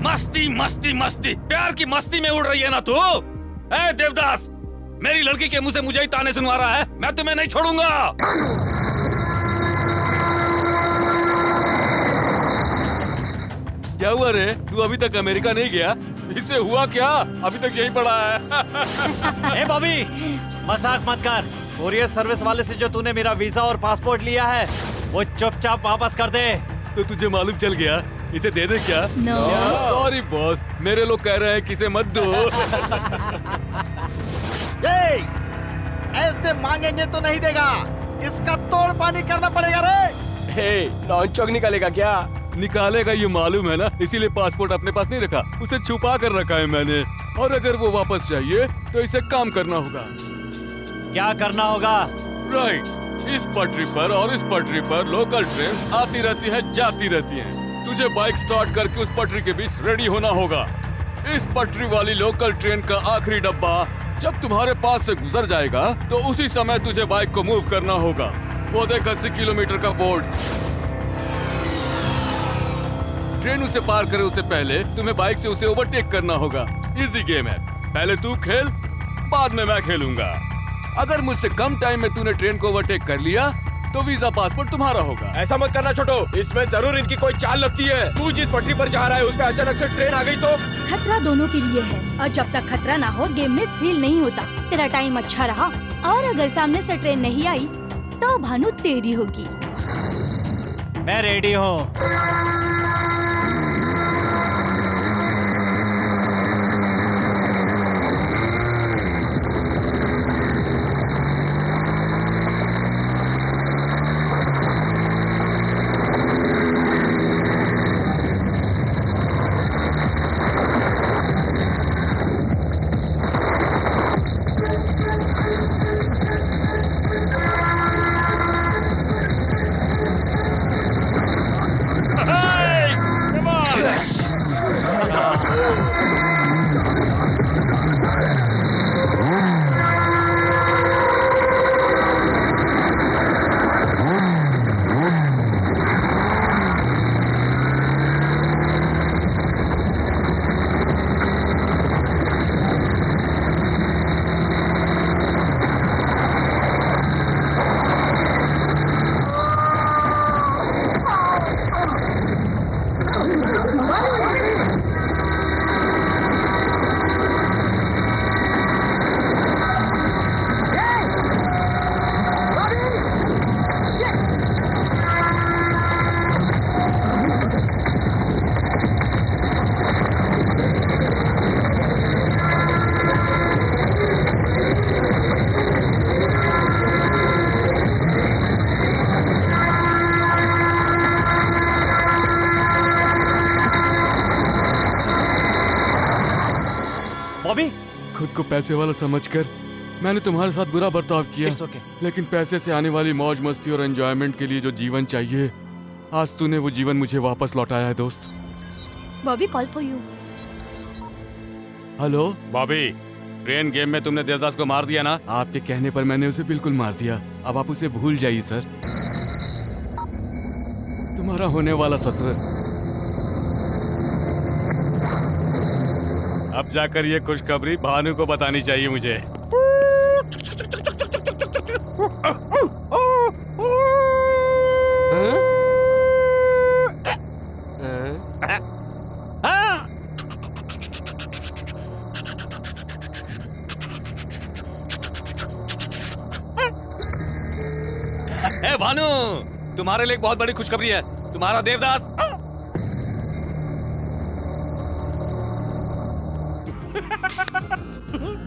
मस्ती मस्ती मस्ती, प्यार की मस्ती में उड़ रही है ना तू? ए देवदास, मेरी लड़की के मुंह से मुझे ही ताने सुनवा रहा है। मैं तुम्हें नहीं छोड़ूंगा। क्या हुआ रे? तू अभी तक अमेरिका नहीं गया? इससे हुआ क्या? अभी तक यही पड़ा है। ए बॉबी, मजाक मत कर। कोरियर सर्विस वाले से जो तूने मेरा वीजा और पासपोर्ट लिया है वो चुपचाप वापस कर दे। तो तुझे मालूम चल गया? इसे दे दे क्या? No. सॉरी बॉस, मेरे लोग कह रहे हैं कि इसे मत दो। ए, ऐसे मांगेंगे तो नहीं देगा, इसका तोड़ पानी करना पड़ेगा रे। हे, लॉन्च चौक निकालेगा क्या? निकालेगा ये मालूम है ना, इसीलिए पासपोर्ट अपने पास नहीं रखा, उसे छुपा कर रखा है मैंने। और अगर वो वापस चाहिए तो इसे काम करना होगा। क्या करना होगा? राइट, इस पटरी पर और इस पटरी पर लोकल ट्रेन आती रहती है, जाती रहती हैं। तुझे बाइक स्टार्ट करके उस पटरी के बीच रेडी होना होगा। इस पटरी वाली लोकल ट्रेन का आखिरी डब्बा जब तुम्हारे पास से गुजर जाएगा तो उसी समय तुझे बाइक को मूव करना होगा। वो देख 80 किलोमीटर का बोर्ड। ट्रेन उसे पार करे उससे पहले तुम्हें बाइक से उसे ओवरटेक करना होगा। इजी गेम है, पहले तू खेल, बाद में मैं खेलूंगा। अगर मुझसे कम टाइम में तूने ट्रेन को ओवरटेक कर लिया तो वीजा पासपोर्ट तुम्हारा होगा। ऐसा मत करना छोटो, इसमें जरूर इनकी कोई चाल लगती है। तू जिस पटरी पर जा रहा है उस पे अचानक से ट्रेन आ गई तो? खतरा दोनों के लिए है, और जब तक खतरा ना हो गेम में थ्रिल नहीं होता। तेरा टाइम अच्छा रहा, और अगर सामने से ट्रेन नहीं आई तो भानु तेरी होगी। मैं रेडी हूँ। बॉबी, खुद को पैसे वाला समझकर मैंने तुम्हारे साथ बुरा बर्ताव किया। It's okay. लेकिन पैसे से आने वाली मौज मस्ती और एंजॉयमेंट के लिए जो जीवन चाहिए, आज तूने वो जीवन मुझे वापस लौटाया है दोस्त। Bobby, call for you. Hello Bobby, train game में तुमने देवदास को मार दिया ना? आपके कहने पर मैंने उसे बिल्कुल मार दिया। अब आप उसे भूल जाइए सर। तुम्हारा होने वाला ससुर अब जाकर ये खुशखबरी भानु को बतानी चाहिए मुझे। ए भानु, तुम्हारे लिए एक बहुत बड़ी खुशखबरी है। तुम्हारा देवदास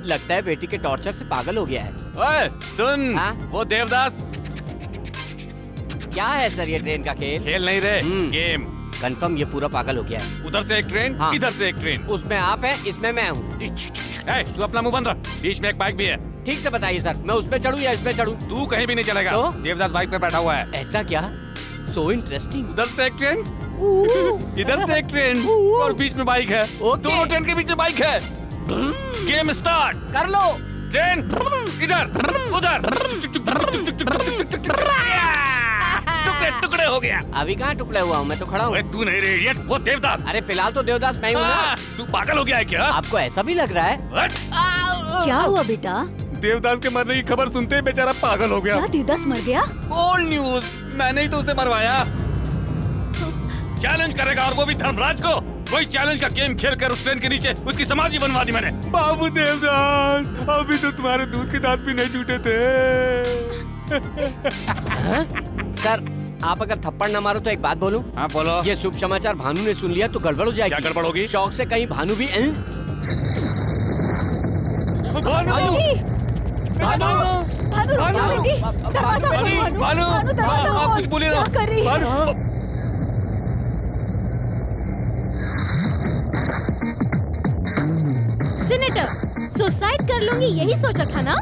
लगता है बेटी के टॉर्चर से पागल हो गया है। ओए सुन, हाँ? वो देवदास। क्या है सर ये ट्रेन का खेल? खेल नहीं रे, गेम। कंफर्म ये पूरा पागल हो गया है। उधर से एक ट्रेन, हाँ। इधर से एक ट्रेन। उसमें आप है, इसमें मैं हूँ। तू अपना मुंह बंद रख, बीच में एक बाइक भी है। ठीक से बताइए सर, मैं उस पे चढ़ूं या इस पे चढ़ूं? तू कहीं भी नहीं चलेगा। तो? देवदास बाइक पे बैठा हुआ है। ऐसा क्या? So interesting. उधर से एक ट्रेन, इधर से एक ट्रेन और बीच में बाइक है। ओके। दोनों ट्रेन के बीच में बाइक है। गेम स्टार्ट कर लो। ट्रेन इधर उधर टुकड़े टुकड़े हो गया। अभी कहाँ टुकड़े हुआ हूँ, मैं तो खड़ा हूँ। अरे तू नहीं रे इडियट, वो देवदास। अरे फिलहाल तो देवदास मैं ही हूँ ना। तू पागल हो गया है क्या? आपको ऐसा भी लग रहा है? हट! क्या हुआ बेटा? देवदास के मरने की खबर सुनते ही बेचारा पागल हो गया। क्या देवदास मर गया? ओल्ड न्यूज, मैंने ही तो उसे मरवाया। चैलेंज करेगा और वो भी धर्मराज को। वही चैलेंज का गेम खेल कर उस ट्रेन के नीचे उसकी समाधि बनवा दी मैंने। बाबू देवदास, अभी तो तुम्हारे दूध के दांत भी नहीं टूटे थे। सर आप अगर थप्पड़ न मारो तो एक बात बोलूं? हाँ बोलो। ये शुभ समाचार भानु ने सुन लिया तो गड़बड़ हो जाएगी। क्या गड़बड़ होगी? शौक से कहीं भानु भी भानु! भानु रुक जा बेटी, दरवाजा खोल भानु। भानु! भानु दरवाजा आप खोल। कुछ बोलिए ना। क्या कर रही है? सीनेटर, सुसाइड कर लूंगी यही सोचा था ना?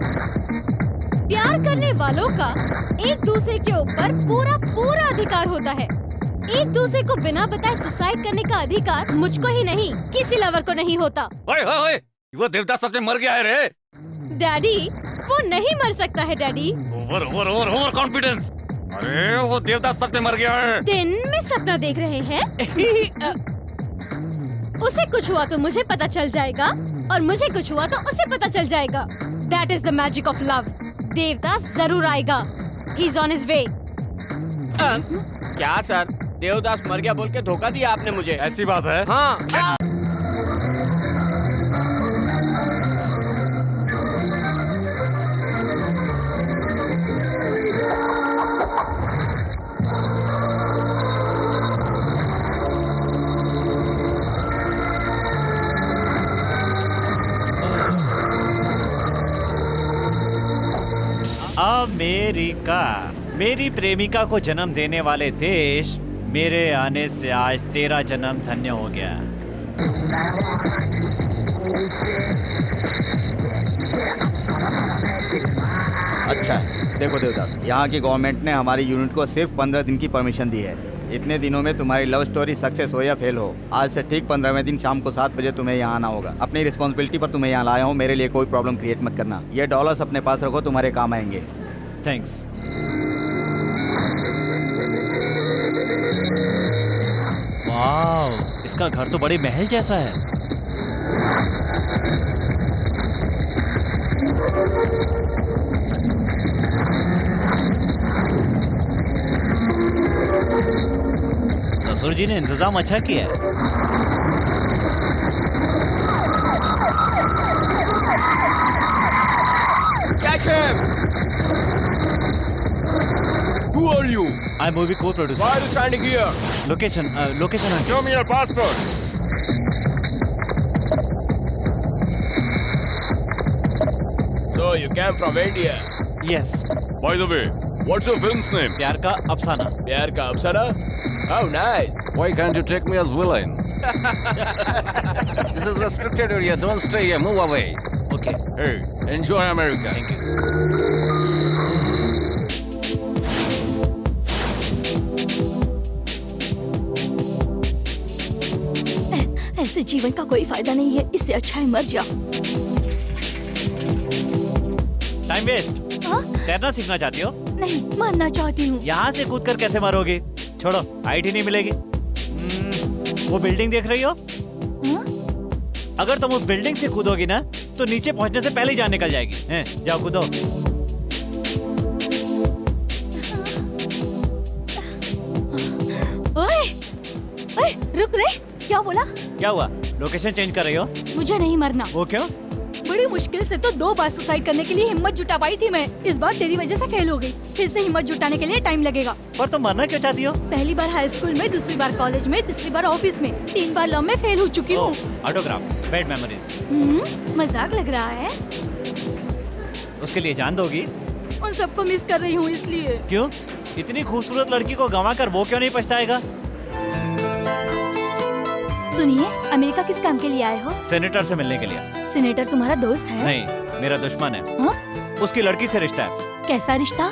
प्यार करने वालों का एक दूसरे के ऊपर पूरा पूरा अधिकार होता है। एक दूसरे को बिना बताए सुसाइड करने का अधिकार मुझको ही नहीं, किसी लवर को नहीं होता। ओए ओए ओए, वो देवदास सच में मर गया है रे। डैडी, वो नहीं मर सकता है daddy. Over over over over confidence. अरे वो देवदास सच में मर गया है। दिन में सपना देख रहे हैं? उसे कुछ हुआ तो मुझे पता चल जाएगा और मुझे कुछ हुआ तो उसे पता चल जाएगा। That is the magic of love. Devdas जरूर आएगा। He's on his way. क्या सर, देवदास मर गया बोल के धोखा दिया आपने मुझे। ऐसी बात है? हाँ। अमेरिका, मेरी प्रेमिका को जन्म देने वाले देश, मेरे आने से आज तेरा जन्म धन्य हो गया। अच्छा है, देखो देवदास, यहाँ की गवर्नमेंट ने हमारी यूनिट को सिर्फ 15 दिन की परमिशन दी है। इतने दिनों में तुम्हारी लव स्टोरी सक्सेस हो या फेल हो, आज से ठीक 15वें दिन शाम को 7 बजे तुम्हें यहाँ आना होगा। अपनी रिस्पॉन्सिबिलिटी पर तुम्हें यहाँ लाया हूँ, मेरे लिए कोई प्रॉब्लम क्रिएट मत करना। ये डॉलर्स अपने पास रखो, तुम्हारे काम आएंगे। थैंक्स। वाह, इसका घर तो बड़े महल जैसा है। ससुर जी ने इंतजाम अच्छा किया है। Catch him! Who are you? I'm movie co-producer. Why are you standing here? Location. Show me your passport. So you came from India. Yes. By the way, what's your film's name? प्यार का अफसाना। प्यार का अफसाना? How nice. Why can't you take me as villain? This is restricted area. Don't stay here. Move away. Okay. Hey, enjoy America. Thank you. ऐसे जीवन का कोई फायदा नहीं है, इससे अच्छा है मर जाओ। Time waste. हाँ? तैरना सीखना चाहती हो? नहीं, मरना चाहती हूँ। यहाँ से कूदकर कैसे मरोगी? छोड़ो, हाइट ही नहीं मिलेगी। वो बिल्डिंग देख रही हो? हाँ? अगर तुम उस बिल्डिंग से कूदोगी ना तो नीचे पहुंचने से पहले ही जान निकल जाएगी। हैं? जाओ कूदो। ओए, ओए, रुक रे, क्या बोला? क्या हुआ? लोकेशन चेंज कर रही हो? मुझे नहीं मरना। वो क्यों? बड़ी मुश्किल से तो 2 बार सुसाइड करने के लिए हिम्मत जुटा पाई थी मैं। इस बार तेरी वजह से फेल हो गई। फिर से हिम्मत जुटाने के लिए टाइम लगेगा। पर तुम मरना क्यों चाहती हो? पहली बार हाई स्कूल में, दूसरी बार कॉलेज में, तीसरी बार ऑफिस में, 3 बार लव में फेल हो चुकी हूँ। Autograph, bad memories. मजाक लग रहा है? उसके लिए जान दोगी? उन सबको मिस कर रही हूँ इसलिए। क्यों? इतनी खूबसूरत लड़की को गंवा कर वो क्यों नहीं पछताएगा? सुनिए, अमेरिका किस काम के लिए आए हो? सेनेटर से मिलने के लिए। सीनेटर तुम्हारा दोस्त है? नहीं, मेरा दुश्मन है। हाँ? उसकी लड़की से रिश्ता है। कैसा रिश्ता?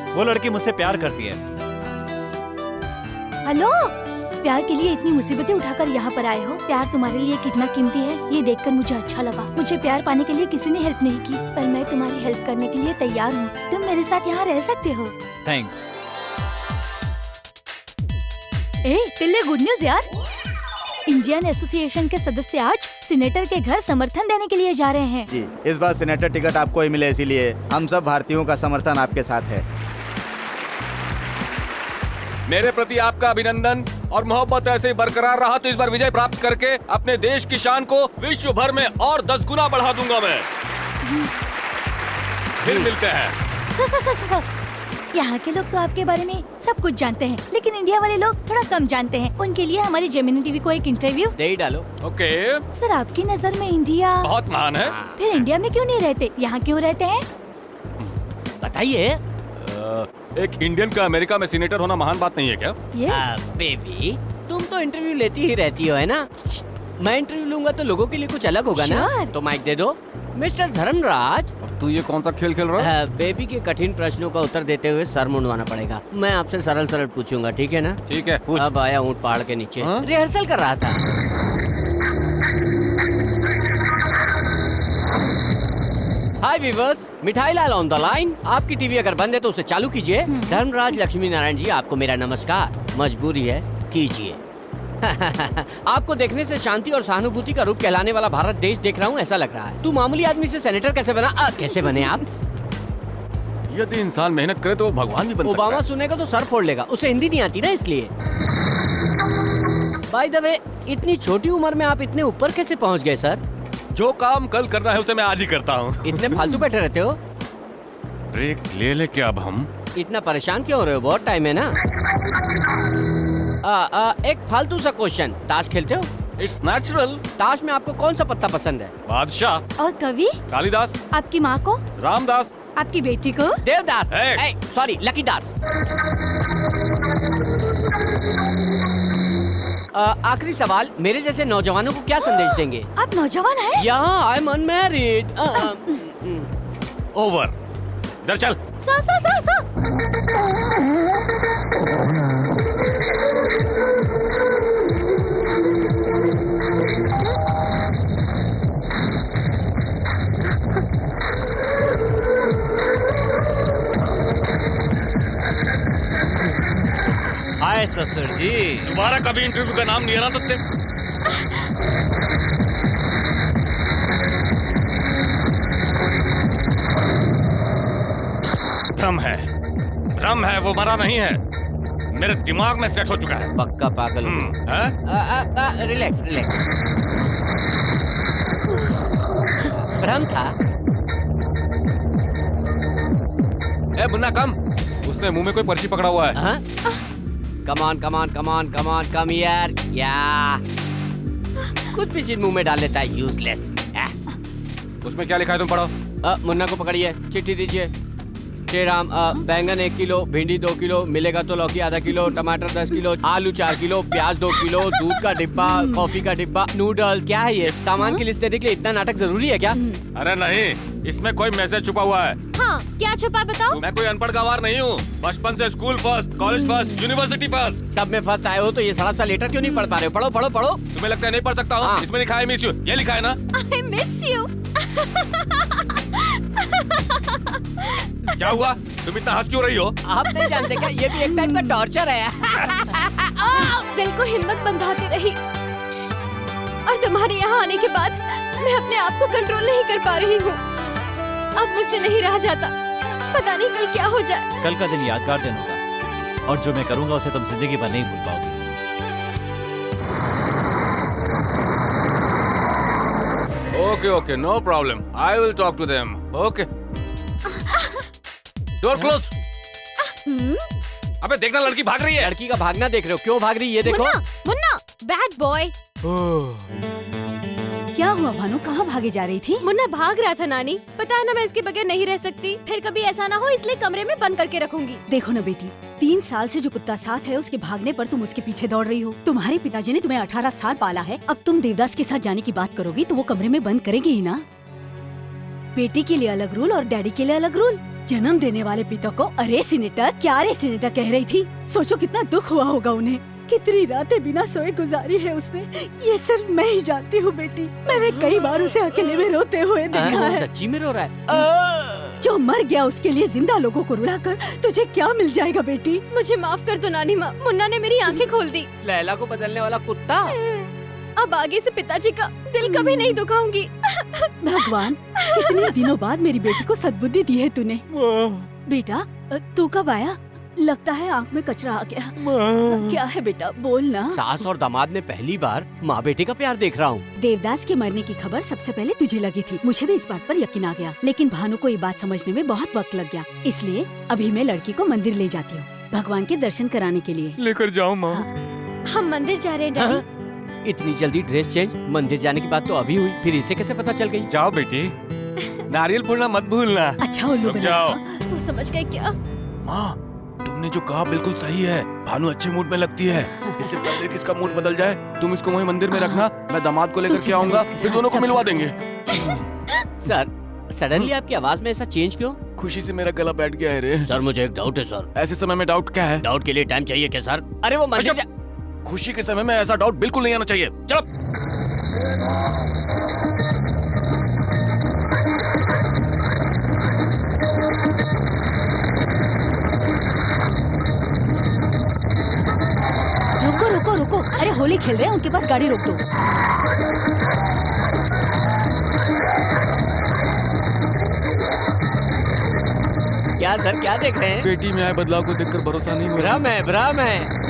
वो लड़की मुझसे प्यार करती है। हेलो, प्यार के लिए इतनी मुसीबतें उठाकर यहाँ पर आए हो। प्यार तुम्हारे लिए कितना कीमती है ये देखकर मुझे अच्छा लगा। मुझे प्यार पाने के लिए किसी ने हेल्प नहीं की, पर मैं तुम्हारी हेल्प करने के लिए तैयार हूँ। तुम मेरे साथ यहाँ रह सकते हो। थैंक्स। ए टिल्ले, गुड न्यूज यार। इंडियन एसोसिएशन के सदस्य आज सीनेटर के घर समर्थन देने के लिए जा रहे हैं। जी, इस बार सीनेटर टिकट आपको ही मिले, इसीलिए हम सब भारतीयों का समर्थन आपके साथ है। मेरे प्रति आपका अभिनंदन और मोहब्बत ऐसे ही बरकरार रहा तो इस बार विजय प्राप्त करके अपने देश की शान को विश्व भर में और 10 गुना बढ़ा दूंगा मैं। फिर मिलते हैं। सर, यहाँ के लोग तो आपके बारे में सब कुछ जानते हैं, लेकिन इंडिया वाले लोग थोड़ा कम जानते हैं। उनके लिए हमारी जेमिनी टीवी को एक इंटरव्यू दे ही डालो। ओके। सर, आपकी नजर में इंडिया बहुत महान है। फिर इंडिया में क्यों नहीं रहते, यहाँ क्यों रहते हैं? बताइए। एक इंडियन का अमेरिका में सीनेटर होना महान बात नहीं है क्या? यस। बेबी, तुम तो इंटरव्यू लेती ही रहती हो, है ना? मैं इंटरव्यू लूंगा तो लोगों के लिए कुछ अलग होगा ना? Sure. तो माइक दे दो। मिस्टर धर्मराज, तू ये कौन सा खेल खेल रहा है? बेबी के कठिन प्रश्नों का उत्तर देते हुए सर मुंडवाना पड़ेगा। मैं आपसे सरल सरल पूछूंगा, ठीक है ना? ठीक है, पूछ। अब आया ऊँट पहाड़ के नीचे। हाँ? रिहर्सल कर रहा था। हाय वीवर्स, मिठाई लाल ऑन द लाइन। आपकी टीवी अगर बंद है तो उसे चालू कीजिए। धर्मराज लक्ष्मी नारायण जी, आपको मेरा नमस्कार। मजबूरी है, कीजिए। आपको देखने से शांति और सहानुभूति का रूप कहलाने वाला भारत देश देख रहा हूँ ऐसा लग रहा है। तू मामूली आदमी से सेनेटर कैसे बना? कैसे बने आप? यदि इंसान मेहनत करे तो वो भगवान भी बन सकता ओबामा है। सुनेगा तो सर फोड़ लेगा। उसे हिंदी नहीं आती ना, इसलिए। बाय द वे, इतनी छोटी उम्र में आप इतने ऊपर कैसे पहुँच गए सर? जो काम कल करना है उसे मैं आज ही करता हूँ। इतने फालतू बैठे रहते हो? ब्रेक ले ले क्या अब हम? इतना परेशान क्यों हो रहे हो? बहुत टाइम है ना। एक फालतू सा क्वेश्चन, ताश खेलते हो? It's natural. ताश में आपको कौन सा पत्ता पसंद है? बादशाह। और कवि? कालिदास। आपकी माँ को? रामदास। आपकी बेटी को? देवदास। Hey! सॉरी, लकीदास। आखिरी सवाल, मेरे जैसे नौजवानों को क्या संदेश देंगे? आप नौजवान हैं? या आई एम अनमैरिड। ओवर। इधर चल। सा। हाय ससुर जी। दोबारा कभी इंटरव्यू का नाम नहीं आना तो भ्रम है, वो मरा नहीं है। मेरे दिमाग में सेट हो चुका है। पक्का पागल हो गए। हैं? रिलैक्स। भ्रम था। ए मुन्ना कम, उसने मुंह में कोई पर्ची पकड़ा हुआ है। कम यार। या कुछ भी चीज मुंह में डाल लेता है, यूजलेस। उसमें क्या लिखा है तुम पढ़ो। मुन्ना को पकड़िए, चिट्ठी दीजिए। श्री राम, बैंगन 1 किलो, भिंडी 2 किलो, मिलेगा तो लौकी आधा किलो, टमाटर 10 किलो, आलू 4 किलो, प्याज 2 किलो, दूध का डिब्बा, कॉफी का डिब्बा, नूडल। क्या है ये? सामान की लिस्ट देने के लिए इतना नाटक जरूरी है क्या? अरे नहीं, इसमें कोई मैसेज छुपा हुआ है। हाँ, क्या छुपा बताओ? मैं कोई अनपढ़ गंवार नहीं हूँ। बचपन से school first, college first, university first, सब में फर्स्ट आए हो तो ये सड़ा सा लेटर क्यों नहीं पढ़ पा रहे हो? पढ़ो। तुम्हें लगता है नहीं पढ़ सकता हूँ? हाँ। इसमें लिखा है मिस यू, ये लिखा है ना? I miss you. क्या हुआ? तुम इतना हंस क्यों रही हो? आप नहीं जानते क्या? ये भी एक टाइप का टॉर्चर है। दिल को हिम्मत बंधाती रही और तुम्हारे यहाँ आने के बाद मैं अपने आप को कंट्रोल नहीं कर पा रही हूँ। अब मुझसे नहीं रहा जाता। पता नहीं कल क्या हो जाए। कल का दिन यादगार दिन होगा और जो मैं करूंगा उसे तुम जिंदगी भर नहीं भूल पाओगे। Okay, no problem. I will talk to them. Okay. Door close. अबे देखना, लड़की भाग रही है। लड़की का भागना देख रहे हो? क्यों भाग रही है? ये देखो। Munna, bad boy. क्या हुआ भानु, कहाँ भागे जा रही थी? मुन्ना भाग रहा था नानी। पता है ना, मैं इसके बगैर नहीं रह सकती। फिर कभी ऐसा ना हो इसलिए कमरे में बंद करके रखूंगी। देखो ना बेटी, 3 साल से जो कुत्ता साथ है उसके भागने पर तुम उसके पीछे दौड़ रही हो। तुम्हारे पिताजी ने तुम्हें 18 साल पाला है। अब तुम देवदास के साथ जाने की बात करोगी तो वो कमरे में बंद करेंगे ही ना। बेटी के लिए अलग रूल और डैडी के लिए अलग रूल। जन्म देने वाले पिता को अरे सीनेटर, क्या अरे सीनेटर कह रही थी। सोचो कितना दुख हुआ होगा उन्हें। कितनी रातें बिना सोए गुजारी है उसने। ये सिर्फ मैं ही जानती हूँ बेटी। मैंने कई बार उसे अकेले में रोते हुए देखा है। सच्ची में रो रहा है? जो मर गया उसके लिए जिंदा लोगों को रुलाकर तुझे क्या मिल जाएगा बेटी। मुझे माफ कर दो नानी माँ, मुन्ना ने मेरी आंखें खोल दी। लैला को बदलने वाला कुत्ता। अब आगे से पिताजी का दिल कभी नहीं दुखाऊंगी। भगवान, कितने दिनों बाद मेरी बेटी को सद्बुद्धि दी है तूने। बेटा तू कब आया? लगता है आँख में कचरा आ गया। क्या है बेटा, बोल ना। सास और दामाद ने पहली बार माँ बेटे का प्यार देख रहा हूँ। देवदास के मरने की खबर सबसे पहले तुझे लगी थी। मुझे भी इस बात पर यकीन आ गया, लेकिन भानु को ये बात समझने में बहुत वक्त लग गया। इसलिए अभी मैं लड़की को मंदिर ले जाती हूँ, भगवान के दर्शन कराने के लिए। लेकर जाओ माँ। हम मंदिर जा रहे हैं डैडी। इतनी जल्दी ड्रेस चेंज? मंदिर जाने की बात तो अभी हुई, फिर इसे कैसे पता चल गई? जाओ बेटी, नारियल फोड़ना मत भूलना। अच्छा उल्लू रुक बना। जाओ। वो समझ गए क्या? माँ, तुमने जो कहा बिल्कुल सही है। भानु अच्छे मूड में लगती है। इससे पहले कि इसका मूड बदल जाए, तुम इसको वहीं मंदिर में रखना। मैं दामाद को लेकर के आऊंगा, फिर दोनों को मिलवा देंगे। सर, सडनली आपकी आवाज में ऐसा चेंज क्यों? खुशी से मेरा गला बैठ गया है रे। सर मुझे एक डाउट है सर। ऐसे समय में डाउट क्या है? डाउट के लिए टाइम चाहिए क्या सर? अरे वो मंदिर अच्छा, खुशी के समय में ऐसा डाउट बिल्कुल नहीं आना चाहिए। चलो। रुको रुको रुको, अरे होली खेल रहे हैं, उनके पास गाड़ी रोक दो। क्या सर, क्या देख रहे हैं? बेटी में आए बदलाव को देखकर भरोसा नहीं हो रहा। भ्रम है, भ्रम है।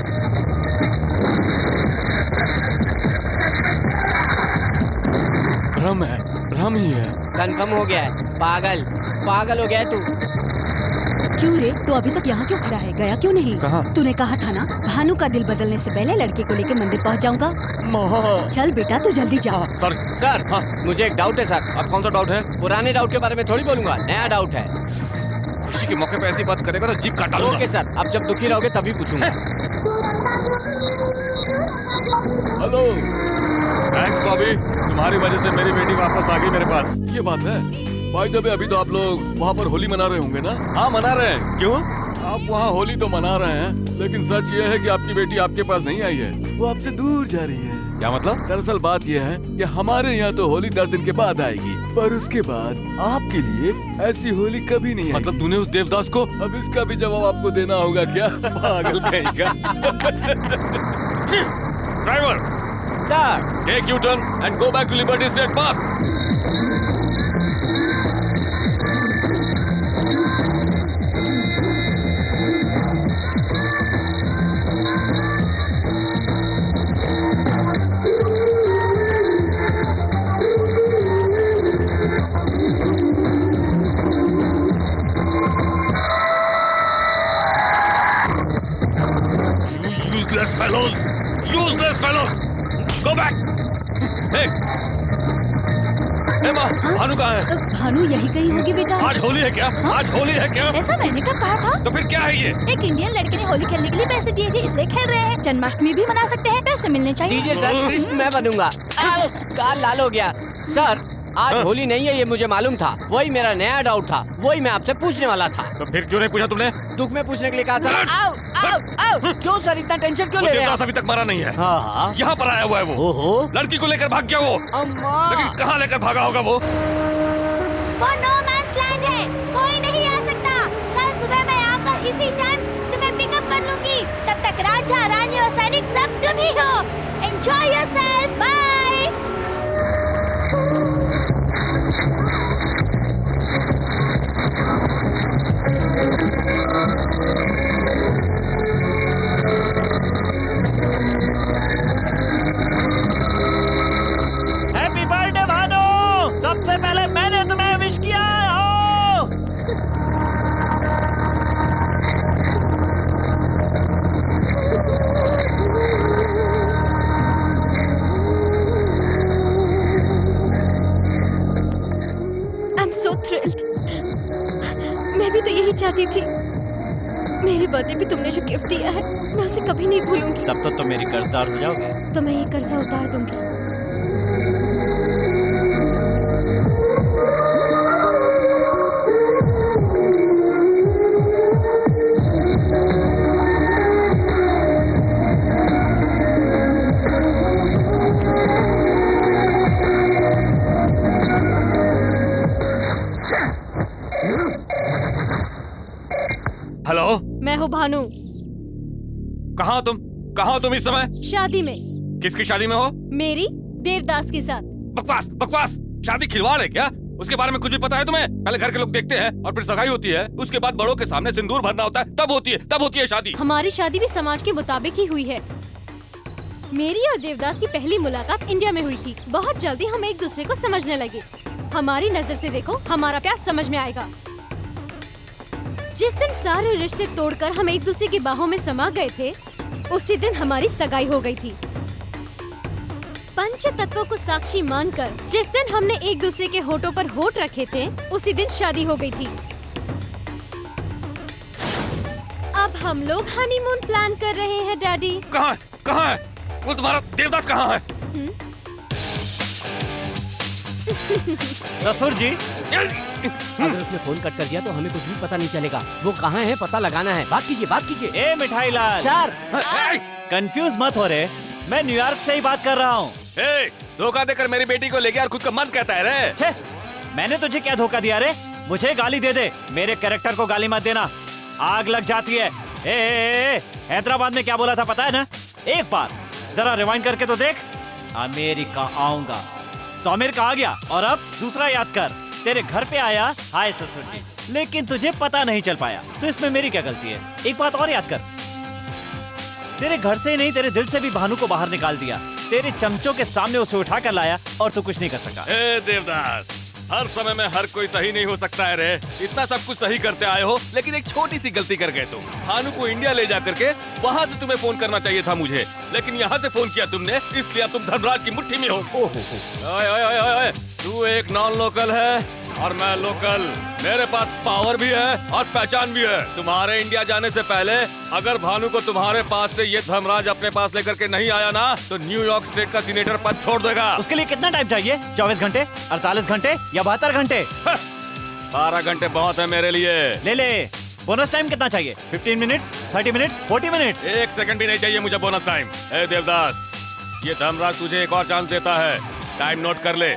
भ्रम है, भ्रम ही है। कंफर्म हो गया है। पागल, पागल हो गया है तू। क्यों रे, तू अभी तक यहाँ क्यों खड़ा है? गया क्यों नहीं? कहाँ? तूने कहा था ना भानु का दिल बदलने से पहले लड़के को लेकर मंदिर पहुँच जाऊंगा। चल बेटा तू जल्दी जा। सर, सर हाँ। मुझे एक डाउट है सर। अब कौन सा डाउट है? पुराने डाउट के बारे में थोड़ी बोलूंगा, नया डाउट है। खुशी के मौके पे ऐसी बात करेगा तो जीप काट डालूंगा। ओके सर, अब जब दुखी रहोगे तभी पूछूंगा। हेलो, थैंक्स भाभी, तुम्हारी वजह से मेरी बेटी वापस आ गई मेरे पास। ये बात है। भाई जब अभी तो आप लोग वहाँ पर होली मना रहे होंगे ना? हाँ मना रहे हैं। क्यों? आप वहाँ होली तो मना रहे हैं, लेकिन सच ये है कि आपकी बेटी आपके पास नहीं आई है, वो आपसे दूर जा रही है। क्या मतलब? दरअसल बात ये है कि हमारे यहाँ तो होली 10 दिन के बाद आएगी, पर उसके बाद आपके लिए ऐसी होली कभी नहीं आएगी। मतलब तूने उस देवदास को? अब इसका भी जवाब आपको देना होगा क्या? पागल कहीं का। Driver, sir, take U turn and go back to Liberty State Park. Useless fellows! Useless fellows! Go back! Hey! माँ, भानु कहाँ है? भानु यही कहीं होगी बेटा। आज होली है क्या? आज होली है क्या? ऐसा मैंने कब कहा था? तो फिर क्या है ये? एक इंडियन लड़के ने होली खेलने के लिए पैसे दिए थे, इसलिए खेल रहे हैं। जन्माष्टमी भी मना सकते हैं, पैसे मिलने चाहिए। दीजिए सर, कृष्ण मैं बनूंगा। काल लाल हो गया। सर, आज होली नहीं है ये मुझे मालूम था। वही मेरा नया डाउट था, वही मैं आपसे पूछने वाला था। तो फिर क्यों नहीं पूछा तुमने? दुख में पूछने के लिए कहा था। आओ, आओ, आओ। क्यों सर इतना टेंशन क्यों ले रहे हैं आप? अभी तक मरा नहीं है। हाँ हाँ। यहाँ पर आया हुआ है वो। ओहो, लड़की को लेकर भाग गया वो। अम्मा। लेकिन कहाँ लेकर भागा होगा वो? वो नो मैंस लैंड है, कोई नहीं आ सकता। कल सुबह मैं आकर इसी क्षण तुम्हें पिकअप कर लूंगी। तब तक राजा, रानी और सैनिक सब तुम ही हो। Enjoy yourself, bye. Happy birthday Bhanu, सबसे पहले मैंने तुम्हें विश किया। I am so thrilled. मैं भी तो यही चाहती थी। मेरे बर्थडे पे तुमने जो गिफ्ट दिया है, मैं उसे कभी नहीं भूलूंगी। तब तो तुम मेरी कर्जदार हो जाओगे। तो मैं ये कर्जा उतार दूंगी। हेलो, मैं हूँ भानु। कहाँ हो तुम इस समय? शादी में। किसकी शादी में हो? मेरी देवदास के साथ। बकवास बकवास, शादी खिलवाड़ है क्या? उसके बारे में कुछ भी पता है तुम्हें? पहले घर के लोग देखते हैं और फिर सगाई होती है, उसके बाद बड़ों के सामने सिंदूर भरना होता है, तब होती है शादी। हमारी शादी भी समाज के मुताबिक ही हुई है। मेरी और देवदास की पहली मुलाकात इंडिया में हुई थी। बहुत जल्दी हम एक दूसरे को समझने लगे। हमारी नजर से देखो, हमारा प्यार समझ में आएगा। जिस दिन सारे रिश्ते तोड़कर हम एक दूसरे की बाहों में समा गए थे, उसी दिन हमारी सगाई हो गई थी। पंच तत्वों को साक्षी मानकर जिस दिन हमने एक दूसरे के होठों पर होठ रखे थे, उसी दिन शादी हो गई थी। अब हम लोग हनीमून प्लान कर रहे हैं डैडी। कहाँ है? वो तुम्हारा देवदास कहाँ है? ससुर जी, अगर उसने फोन कट कर दिया तो हमें कुछ भी पता नहीं चलेगा। वो कहाँ है पता लगाना है। बात कीजिए। ए मिठाई लाल सर, कंफ्यूज मत हो रे, मैं न्यूयॉर्क से ही बात कर रहा हूँ। धोखा देकर मेरी बेटी को लेके और खुद का मर्द कहता है रे। मैंने तुझे क्या धोखा दिया रे? मुझे गाली दे दे, मेरे कैरेक्टर को गाली मत देना, आग लग जाती है। ए, हैदराबाद में क्या बोला था पता है ना? एक बार जरा रिवाइंड करके तो देख। अमेरिका आऊंगा तो अमेरिका आ गया, और अब दूसरा याद कर, तेरे घर पे आया हाय ससुर जी, लेकिन तुझे पता नहीं चल पाया, तो इसमें मेरी क्या गलती है? एक बात और याद कर, तेरे घर से ही नहीं तेरे दिल से भी भानु को बाहर निकाल दिया, तेरे चमचों के सामने उसे उठा कर लाया और तू कुछ नहीं कर सका। देवदास, हर समय में हर कोई सही नहीं हो सकता है रे। इतना सब कुछ सही करते आए हो, लेकिन एक छोटी सी गलती कर गए तुम। भानु को इंडिया ले जा करके वहाँ से तुम्हें फोन करना चाहिए था मुझे, लेकिन यहाँ से फोन किया तुमने, इसलिए अब तुम धर्मराज की मुट्ठी में हो। ओए, ओए, ओए, ओए, तू एक नॉन लोकल है और मैं लोकल। मेरे पास पावर भी है और पहचान भी है। तुम्हारे इंडिया जाने से पहले अगर भानु को तुम्हारे पास से ये धर्मराज अपने पास लेकर के नहीं आया ना, तो न्यूयॉर्क स्टेट का सीनेटर पद छोड़ देगा। उसके लिए कितना टाइम चाहिए? 24 घंटे, 48 घंटे या 72 घंटे? 12 घंटे बहुत है मेरे लिए। ले बोनस टाइम कितना चाहिए? 15 मिनट्स, 30 मिनट्स, 40 मिनट्स? 1 सेकंड भी नहीं चाहिए मुझे बोनस टाइम। ए देवदास, ये धर्मराज तुझे एक और चांस देता है, टाइम नोट कर ले।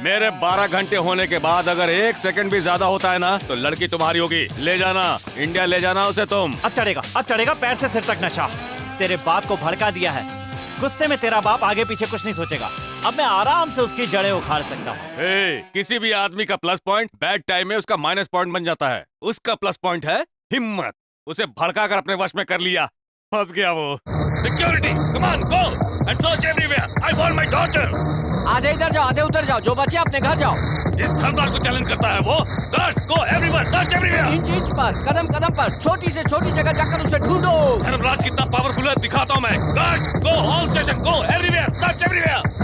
मेरे 12 घंटे होने के बाद अगर 1 सेकंड भी ज्यादा होता है ना, तो लड़की तुम्हारी होगी। ले जाना, इंडिया ले जाना उसे तुम। अब चढ़ेगा पैर से सिर तक नशा। तेरे बाप को भड़का दिया है, गुस्से में तेरा बाप आगे पीछे कुछ नहीं सोचेगा। अब मैं आराम से उसकी जड़ें उखाड़ सकता हूँ। किसी भी आदमी का प्लस पॉइंट बैड टाइम में उसका माइनस पॉइंट बन जाता है। उसका प्लस पॉइंट है हिम्मत। उसे भड़का कर अपने वश में कर लिया, फंस गया वो। Security, come on, go and search everywhere. I want my daughter. आधे इधर जाओ, आधे उधर जाओ, जो बचे अपने घर जाओ। इस धर्मराज को चैलेंज करता है वो। गार्ड्स, गो everywhere, search everywhere. Inch inch पर, कदम कदम पर, छोटी से छोटी जगह जाकर उसे ढूंढो। धर्मराज कितना पावरफुल है दिखाता हूँ मैं। Guards, go all station, go everywhere, search everywhere.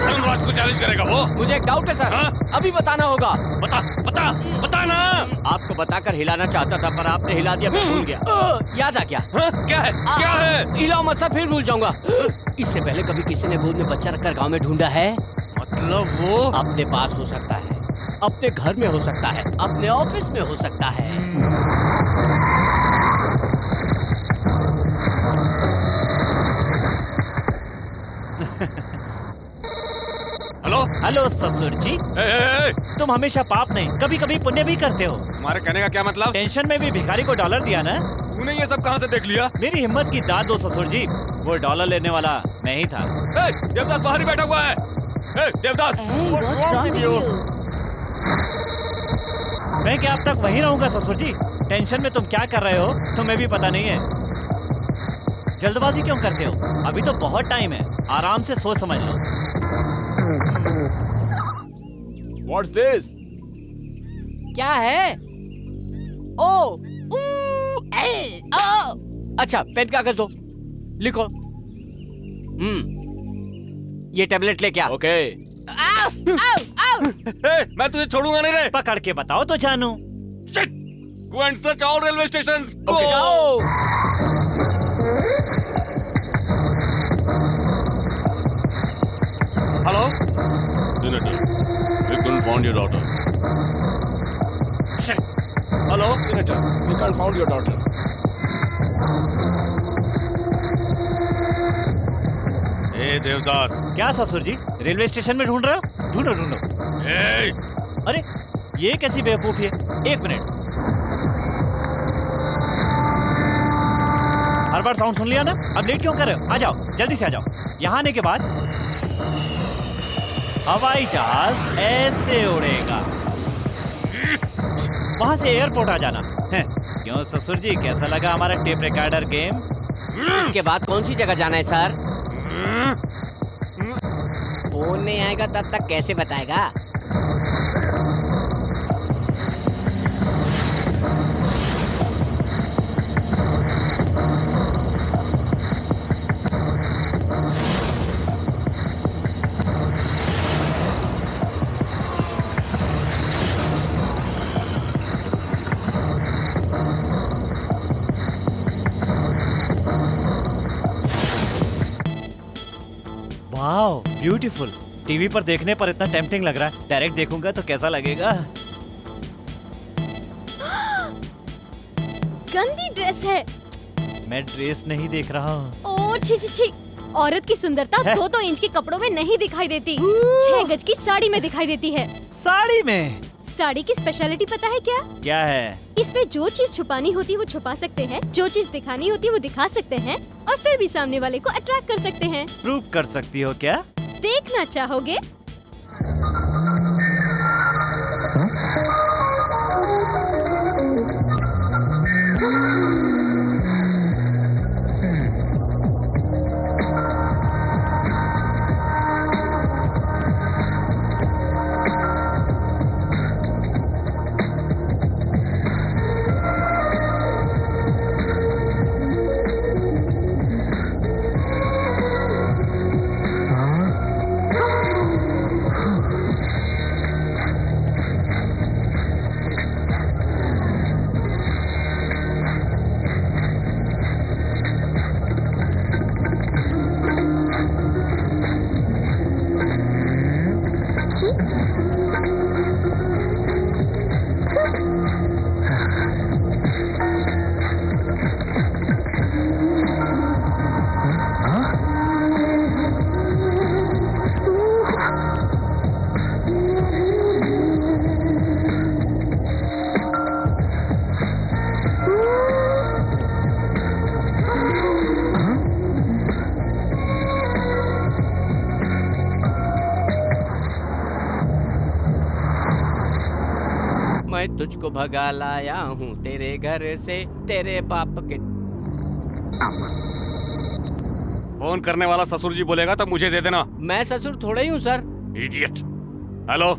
Dharmraj को चैलेंज करेगा वो। मुझे एक डाउट है सर। अभी बताना होगा। बता ना। आपको बताकर हिलाना चाहता था, पर आपने हिला दिया, मैं भूल गया। याद आ गया। क्या है? हिलाओ मत सर, फिर भूल जाऊंगा। इससे पहले कभी किसी ने गोद में बच्चा रखकर गांव में ढूंढा है? मतलब वो अपने पास हो सकता है, अपने घर में हो सकता है, अपने ऑफिस में हो सकता है। हेलो ससुर जी। तुम हमेशा पाप नहीं कभी कभी पुण्य भी करते हो। तुम्हारे कहने का क्या मतलब? टेंशन में भी भिखारी को डॉलर दिया ना? तूने ये सब कहाँ से देख लिया? मेरी हिम्मत की दाद दो ससुर जी, वो डॉलर लेने वाला मैं ही था। देवदास बाहर ही बैठा हुआ है। Devdas, what's wrong with you? मैं क्या अब तक वहीं रहूंगा ससुर जी? टेंशन में तुम क्या कर रहे हो तुम्हें भी पता नहीं है। जल्दबाजी क्यों करते हो? अभी तो बहुत टाइम है, आराम से सोच समझ लो। What's this? क्या है? ओ, अच्छा, पेन कागज दो, लिखो। ये टैबलेट ले क्या? ओके। मैं तुझे छोड़ूंगा नहीं रे। पकड़ के बताओ तो जानू। Go and search all railway stations. Go. जाओ। Hello? Senator, we couldn't find your daughter. Shit. Hello, Senator. We can't find your daughter. ए देवदास। क्या ससुर जी, रेलवे स्टेशन में ढूंढ रहे हो? ढूंढो ढूंढो। अरे ये कैसी बेवकूफी है। एक मिनट, हर बार साउंड सुन लिया ना, अब लेट क्यों कर रहे हो? आ जाओ, जल्दी से आ जाओ। यहाँ आने के बाद हवाई जहाज ऐसे उड़ेगा, वहां से एयरपोर्ट आ जाना है। क्यों ससुर जी, कैसा लगा हमारा टेप रिकॉर्डर गेम? इसके बाद कौन सी जगह जाना है सर? फोन नहीं आएगा तब तक कैसे बताएगा? Wow, beautiful. टीवी पर देखने पर इतना टेम्पटिंग लग रहा है, डायरेक्ट देखूंगा तो कैसा लगेगा? गंदी ड्रेस है। मैं ड्रेस नहीं देख रहा हूँ। ओ छी छी छी। औरत की सुंदरता है? 2-2 इंच के कपड़ों में नहीं दिखाई देती, 6 गज की साड़ी में दिखाई देती है। साड़ी में? साड़ी की स्पेशलिटी पता है क्या? क्या है? इसमें जो चीज छुपानी होती है वो छुपा सकते हैं, जो चीज दिखानी होती है वो दिखा सकते हैं, और फिर भी सामने वाले को अट्रैक्ट कर सकते हैं। प्रूव कर सकती हो क्या? देखना चाहोगे? मैं तुझको भगा लाया हूँ तेरे घर से, तेरे बाप के। फोन करने वाला ससुर जी बोलेगा तो मुझे दे देना। मैं ससुर थोड़ा ही हूँ sir. Idiot. Hello.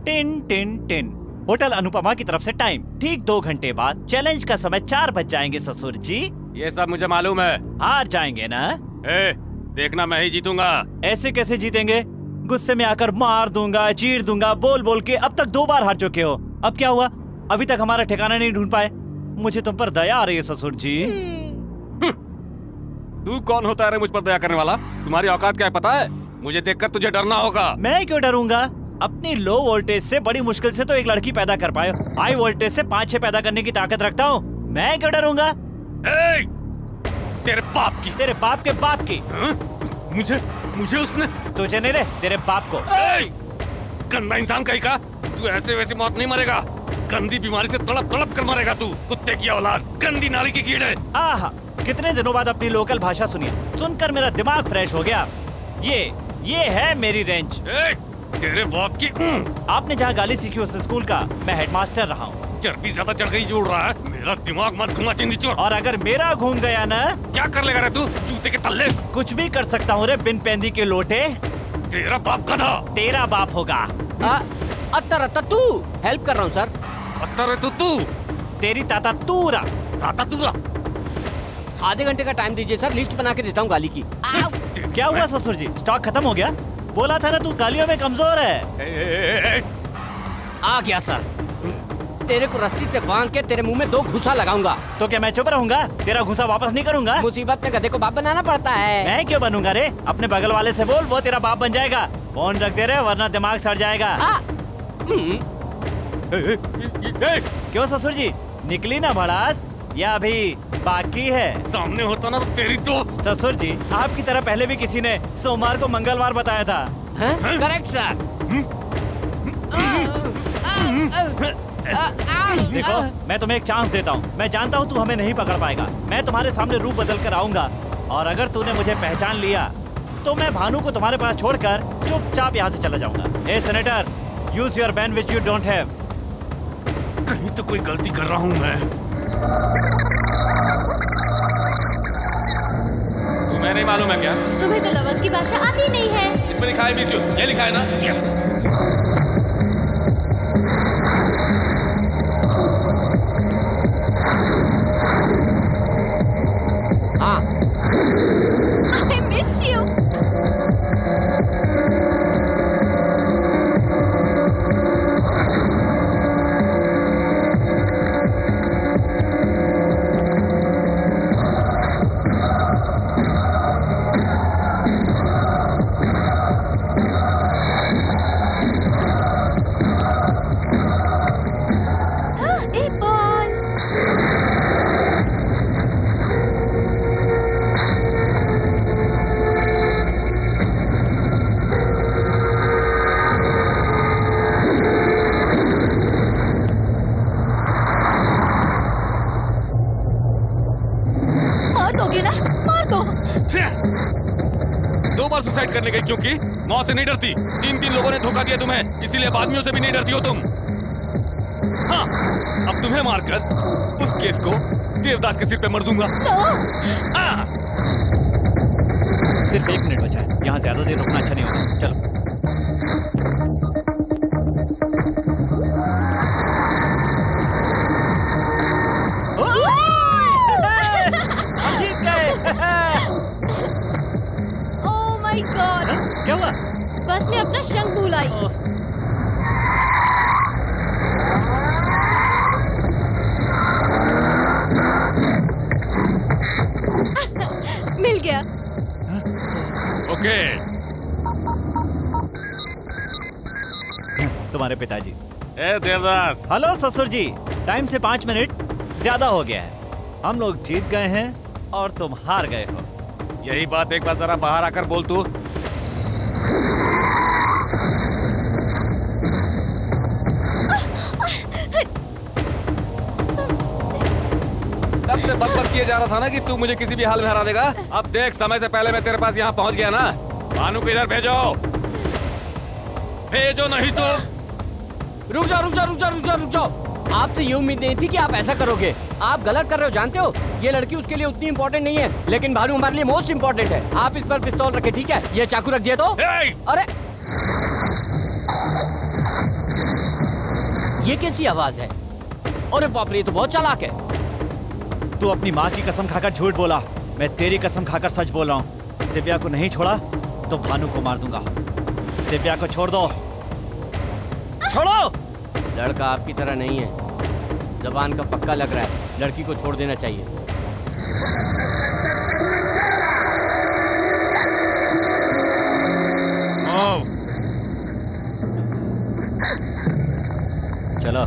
Tin tin tin. Hotel Anupama की तरफ से टाइम ठीक 2 घंटे बाद। चैलेंज का समय 4 बज जाएंगे ससुर जी। ये सब मुझे मालूम है। हार जाएंगे ना? देखना मैं ही जीतूंगा। ऐसे कैसे जीतेंगे? गुस्से में आकर मार दूंगा, चीर दूंगा, बोल बोल के अब तक 2 बार हार चुके हो। अब क्या हुआ? अभी तक हमारा ठिकाना नहीं ढूंढ पाए। मुझे तुम पर दया आ रही है ससुर जी। तू कौन होता है रे मुझ पर दया करने वाला? तुम्हारी औकात क्या है पता है? मुझे देखकर तुझे डरना होगा। मैं क्यों डरूंगा? अपनी लो वोल्टेज से बड़ी मुश्किल से तो एक लड़की पैदा कर पाए, हाई वोल्टेज से 5-6 पैदा करने की ताकत रखता हूँ। मैं क्यों डरूंगा? तेरे बाप की। तेरे बाप के बाप की। मुझे उसने। तुझे नहीं रे, तेरे बाप को। गंदा इंसान कहीं का। तू ऐसे वैसे मौत नहीं मरेगा, गंदी बीमारी से तड़प तड़प कर मरेगा तू। कुत्ते की औलाद, गंदी नाली की कीड़े। आहा, कितने दिनों बाद अपनी लोकल भाषा सुनिए, सुनकर मेरा दिमाग फ्रेश हो गया। ये है मेरी रेंज। तेरे बाप की। आपने जहाँ गाली सीखी उस स्कूल का मैं हेडमास्टर रहा हूँ। चर्बी ज्यादा चढ़ गई जोड़ रहा है। मेरा दिमाग मत घुमा चिंदी चोर। और अगर मेरा घूम गया ना, क्या कर लेगा रे तू? जूते के तल्ले। कुछ भी कर सकता हूँ रे बिन पेंदी के लोटे। तेरा बाप गधा। तेरा बाप होगा। अत्तर तू हेल्प कर रहा हूँ सर। अत्तर तू। तेरी ताता तूरा। ताता तूरा। आधे घंटे का टाइम दीजिए सर, लिस्ट बना के देता हूँ गाली की। क्या हुआ ससुर जी, स्टॉक खत्म हो गया? बोला था ना तू गालियों में कमजोर है। आ गया सर। तेरे को रस्सी से बांध के तेरे मुंह में 2 घुसा लगाऊंगा। तो क्या मैं चुप रहूंगा? तेरा घुसा वापस नहीं करूंगा। मुसीबत में गधे को बाप बनाना पड़ता है। मैं क्यों बनूंगा रे? अपने बगल वाले से बोल, वो तेरा बाप बन जाएगा। फोन रख दे रे, वरना दिमाग सड़ जाएगा। क्यों ससुर जी, निकली ना भड़ास या अभी बाकी है? सामने होता ना तो तेरी तो। ससुर जी, आपकी तरह पहले भी किसी ने सोमवार को मंगलवार बताया था। Correct sir. देखो, मैं तुम्हें एक चांस देता हूँ। मैं जानता हूँ तू हमें नहीं पकड़ पाएगा। मैं तुम्हारे सामने रूप बदल कर आऊंगा और अगर तूने मुझे पहचान लिया तो मैं भानु को तुम्हारे पास छोड़कर चुपचाप यहाँ से चला जाऊंगा। A senator, use your ban which you don't have. कहीं तो कोई गलती कर रहा हूँ मैं। तुम्हें नहीं मालूम है क्या? तुम्हें तो लवर्स की भाषा आती नहीं है। इसमें लिखा है मिस यू, ये लिखा है ना? यस। हाँ, I miss you. एक बॉल। मार दोगे ना? मार दो। 2 बार सुसाइड करने गई क्योंकि मौत से नहीं डरती। 3 लोगों ने धोखा दिया तुम्हें, इसीलिए अब आदमियों से भी नहीं डरती हो तुम। हाँ, अब तुम्हें मारकर उस केस को देवदास के सिर पे मर दूंगा। हाँ। सिर्फ 1 मिनट बचा है। यहाँ ज्यादा देर रुकना अच्छा नहीं होगा। चलो। हम जीत गए। Oh my God! क्या हुआ? बस मैं अपना शंख भूल आई। मिल गया। ओके। तुम्हारे पिताजी। ए देवदास। हेलो ससुर जी, टाइम से 5 मिनट ज्यादा हो गया है। हम लोग जीत गए हैं और तुम हार गए हो। यही बात एक बार जरा बाहर आकर बोल तू। तब से बकबक किए जा रहा था ना कि तू मुझे किसी भी हाल में हरा देगा। अब देख, समय से पहले मैं तेरे पास यहाँ पहुँच गया ना। भानु को इधर भेजो, भेजो नहीं तो। रुक जाओ, रुक जाओ, रुक जाओ, रुक जाओ, रुक जाओ। आपसे ये उम्मीद नहीं थी कि आप ऐसा करोगे। आप गलत कर रहे हो, जानते हो। ये लड़की उसके लिए उतनी इम्पोर्टेंट नहीं है, लेकिन भानु हमारे लिए मोस्ट इम्पोर्टेंट है। आप इस पर पिस्तौल रखे, ठीक है? ये चाकू रख दिए तो। अरे, ये कैसी आवाज है? अरे बाप रे, ये तो बहुत चालाक है। तू अपनी माँ की कसम खाकर झूठ बोला। मैं तेरी कसम खाकर सच बोल रहा हूँ। दिव्या को नहीं छोड़ा तो भानु को मार दूंगा। दिव्या को छोड़ दो। छोड़ो। लड़का आपकी तरह नहीं है, जबान का पक्का लग रहा है। लड़की को छोड़ देना चाहिए। चलो।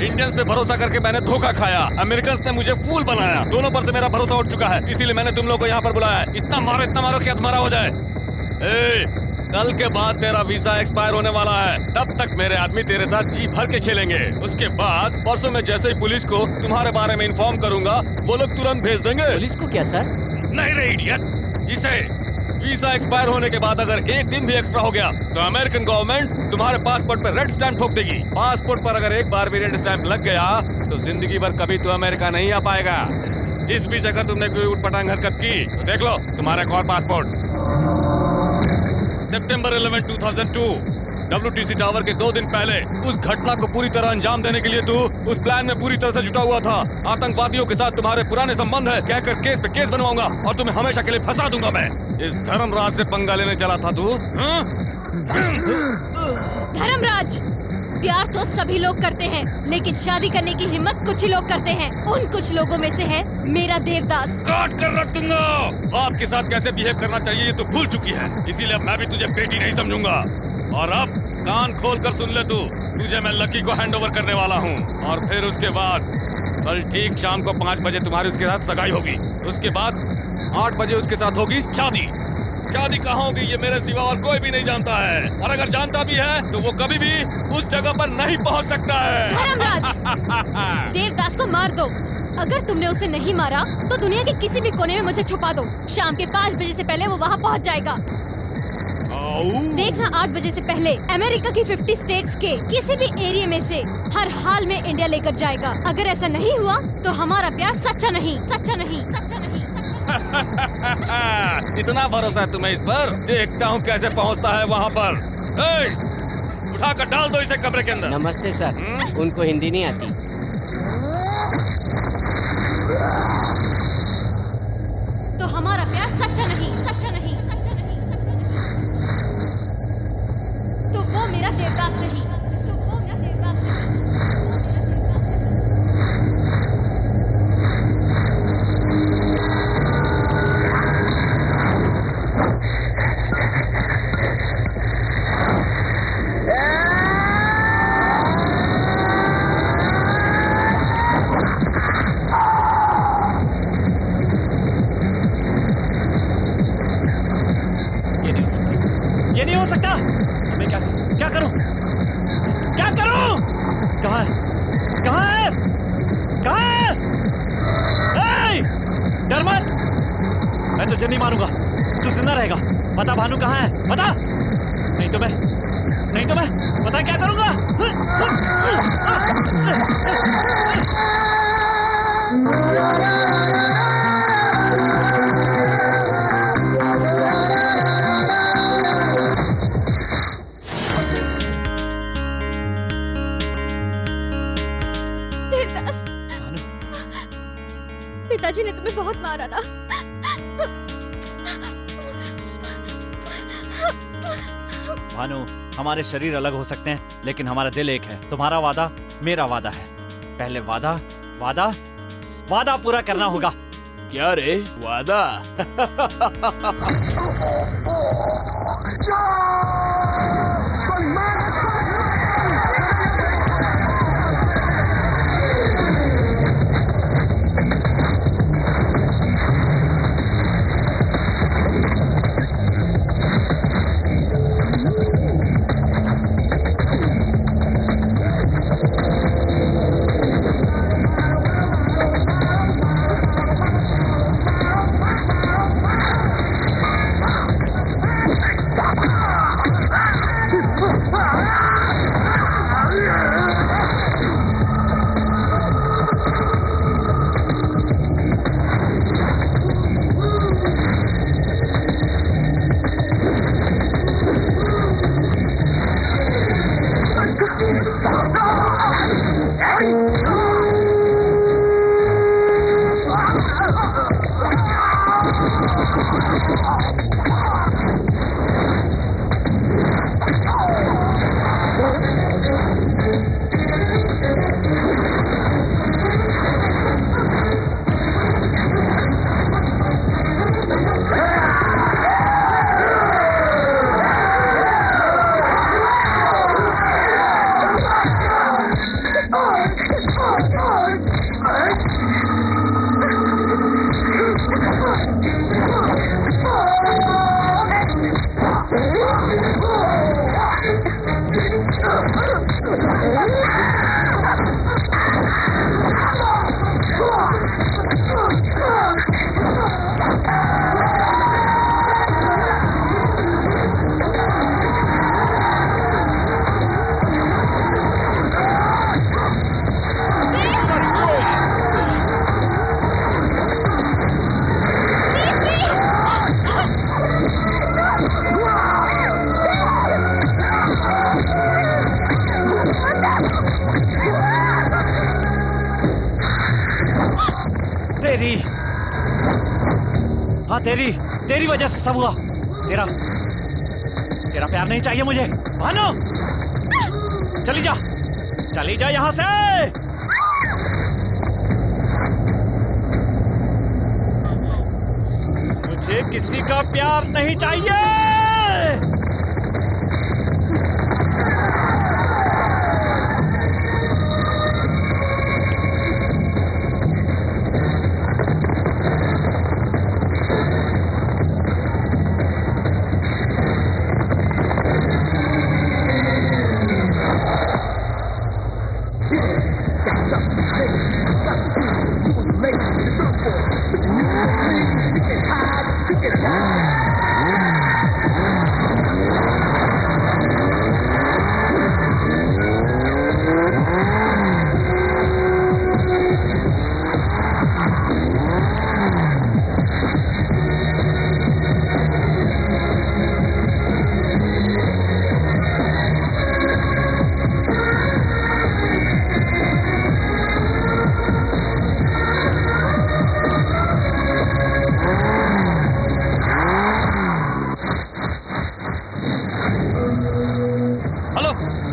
इंडियंस पे भरोसा करके मैंने धोखा खाया। अमेरिकन्स ने मुझे फूल बनाया। दोनों पर से मेरा भरोसा उठ चुका है, इसीलिए मैंने तुम लोगों को यहाँ पर बुलाया है। इतना मारो कि तुम्हारा हो जाए। कल के बाद तेरा वीजा एक्सपायर होने वाला है। तब तक मेरे आदमी तेरे साथ जी भर के खेलेंगे। उसके बाद परसों में जैसे ही पुलिस को तुम्हारे बारे में इन्फॉर्म करूंगा, वो लोग तुरंत भेज देंगे। पुलिस को क्या सर? नहीं रे इडियट, जिसे वीजा एक्सपायर होने के बाद अगर 1 दिन भी एक्स्ट्रा हो गया तो अमेरिकन गवर्नमेंट तुम्हारे पासपोर्ट पर रेड स्टैंप ठोक देगी। पासपोर्ट पर अगर एक बार भी रेड स्टैंप लग गया तो जिंदगी भर कभी तो अमेरिका नहीं आ पाएगा। इस बीच अगर तुमने कोई उटपटांग हरकत की तो देख लो तुम्हारा एक और पासपोर्ट। सितंबर 11, 2002 WTC टावर के 2 दिन पहले उस घटना को पूरी तरह अंजाम देने के लिए तू उस प्लान में पूरी तरह से जुटा हुआ था। आतंकवादियों के साथ तुम्हारे पुराने संबंध है कहकर केस पे केस बनवाऊंगा और तुम्हें हमेशा के लिए फंसा दूंगा मैं। इस धर्मराज से पंगा लेने चला था तू? धर्मराज, प्यार तो सभी लोग करते हैं, लेकिन शादी करने की हिम्मत कुछ ही लोग करते हैं। उन कुछ लोगों में से है मेरा देवदास। काट कर रख दूंगा। आपके साथ कैसे बिहेव करना चाहिए ये तो भूल चुकी है, इसीलिए अब मैं भी तुझे बेटी नहीं समझूंगा। और अब कान खोल कर सुन ले तू, तुझे मैं लकी को हैंड ओवर करने वाला हूँ। और फिर उसके बाद कल ठीक शाम को 5 बजे तुम्हारी उसके साथ सगाई होगी। उसके बाद 8 बजे उसके साथ होगी शादी। शादी कहाँ होगी ये मेरे सिवा और कोई भी नहीं जानता है, और अगर जानता भी है तो वो कभी भी उस जगह पर नहीं पहुँच सकता है। धर्मराज, देवदास को मार दो। अगर तुमने उसे नहीं मारा तो दुनिया के किसी भी कोने में मुझे छुपा दो। शाम के 5 बजे से पहले वो वहाँ पहुँच जाएगा। देखना 8 बजे से पहले अमेरिका की 50 स्टेट्स के किसी भी एरिया में से हर हाल में इंडिया लेकर जाएगा। अगर ऐसा नहीं हुआ तो हमारा प्यार सच्चा नहीं, सच्चा नहीं, सच्चा नहीं, सच्चा नहीं। इतना भरोसा है तुम्हें इस पर? देखता हूँ कैसे पहुँचता है वहाँ पर। उठाकर डाल दो इसे कमरे के अंदर। नमस्ते सर, उनको हिंदी नहीं आती। तो हमारा प्यार सच्चा नहीं, सच्चा नहीं, सच्चा नहीं, सच्चा नहीं। तो वो मेरा देवदास नहीं, तो वो मेरा देवदास नहीं, वो मेरा देवदास नहीं। ये नहीं हो सकता। मैं क्या करूं? क्या करूं? कहाँ है? कहाँ है? कहाँ है? ए! डर मत, मैं तुझे नहीं मारूंगा, तू जिंदा रहेगा। बता भानु कहाँ है? बता, नहीं तो मैं बता क्या करूंगा? देवदास, पिताजी ने तुम्हें बहुत मारा ना। भानु, हमारे शरीर अलग हो सकते हैं लेकिन हमारा दिल एक है। तुम्हारा वादा मेरा वादा है। पहले वादा पूरा करना होगा। क्या रे वादा? तेरी वजह से सब हुआ। तेरा प्यार नहीं चाहिए मुझे भानु। चली जा यहाँ से। मुझे किसी का प्यार नहीं चाहिए।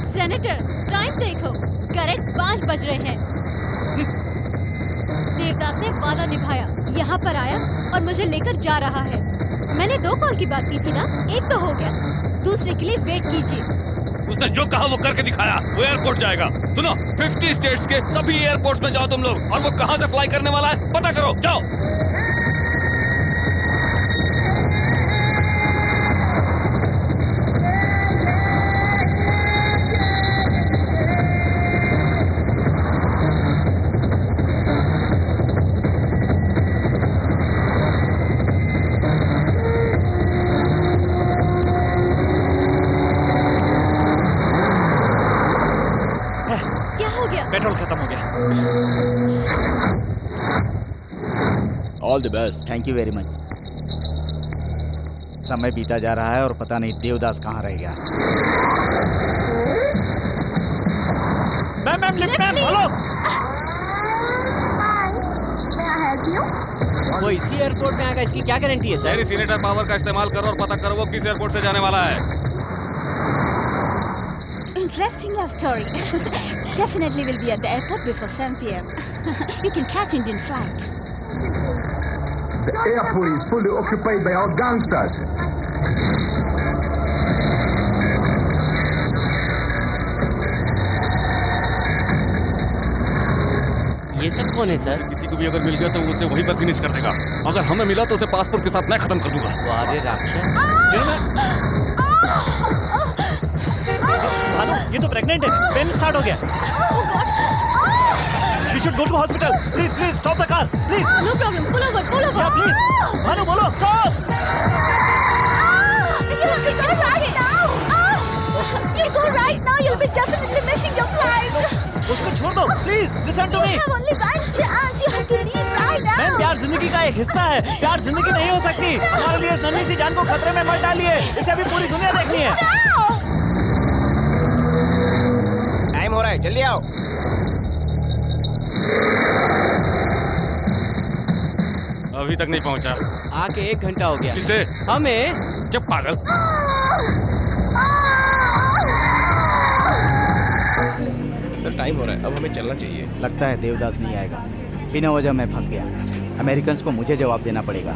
सेनेटर, टाइम देखो, करेक्ट 5 बज रहे हैं। देवदास ने वादा निभाया, यहाँ पर आया और मुझे लेकर जा रहा है। मैंने 2 कॉल की बात की थी ना, एक तो हो गया, दूसरे के लिए वेट कीजिए। उसने जो कहा वो करके दिखाया। वो एयरपोर्ट जाएगा। सुनो, 50 स्टेट्स के सभी एयरपोर्ट्स में जाओ तुम लोग, और वो कहाँ से फ्लाई करने वाला है पता करो, जाओ। पेट्रोल खत्म हो गया। All the best. Thank you very much. समय बीता जा रहा है और पता नहीं देवदास कहाँ रह गया। Ma'am lift ma'am, hello. वो इसी एयरपोर्ट में आएगा, इसकी क्या गारंटी है सर? मेरी सीनेटर पावर का इस्तेमाल करो और पता करो वो किस एयरपोर्ट से जाने वाला है। Interesting love story. Definitely will be at the airport before 7 p.m. You can catch Indian flight. The airport is fully occupied by our gangsters. ये सब कौन है सर? किसी को भी अगर मिल गया तो उसे वहीं पर फिनिश कर देगा। अगर हमें मिला तो उसे पासपोर्ट के साथ मैं खत्म कर दूंगा। वारे राक्षस। भानु, ये तो प्रेग्नेंट है। पेन स्टार्ट हो गया। We should go to hospital. Please, stop the car. Please. No problem. Pull over. Yeah, please. Bhanu बोलो, stop. You go right now. You'll be definitely missing your flight. उसको छोड़ दो, please. Listen to me. You have only one chance. You have to leave right now. Ma'am, प्यार जिंदगी का एक हिस्सा है। प्यार जिंदगी नहीं हो सकती। हमारे लिए इस नन्ही सी जान को खतरे में मत डालिए। इसे अभी पूरी दुनिया देखनी है। टाइम हो रहा है, जल्दी आओ। अभी तक नहीं पहुंचा। आके 1 घंटा हो गया। किसे? हमें। जब पागल। सर टाइम हो रहा है, अब हमें चलना चाहिए। लगता है देवदास नहीं आएगा। बिना वजह मैं फंस गया। अमेरिकन को मुझे जवाब देना पड़ेगा।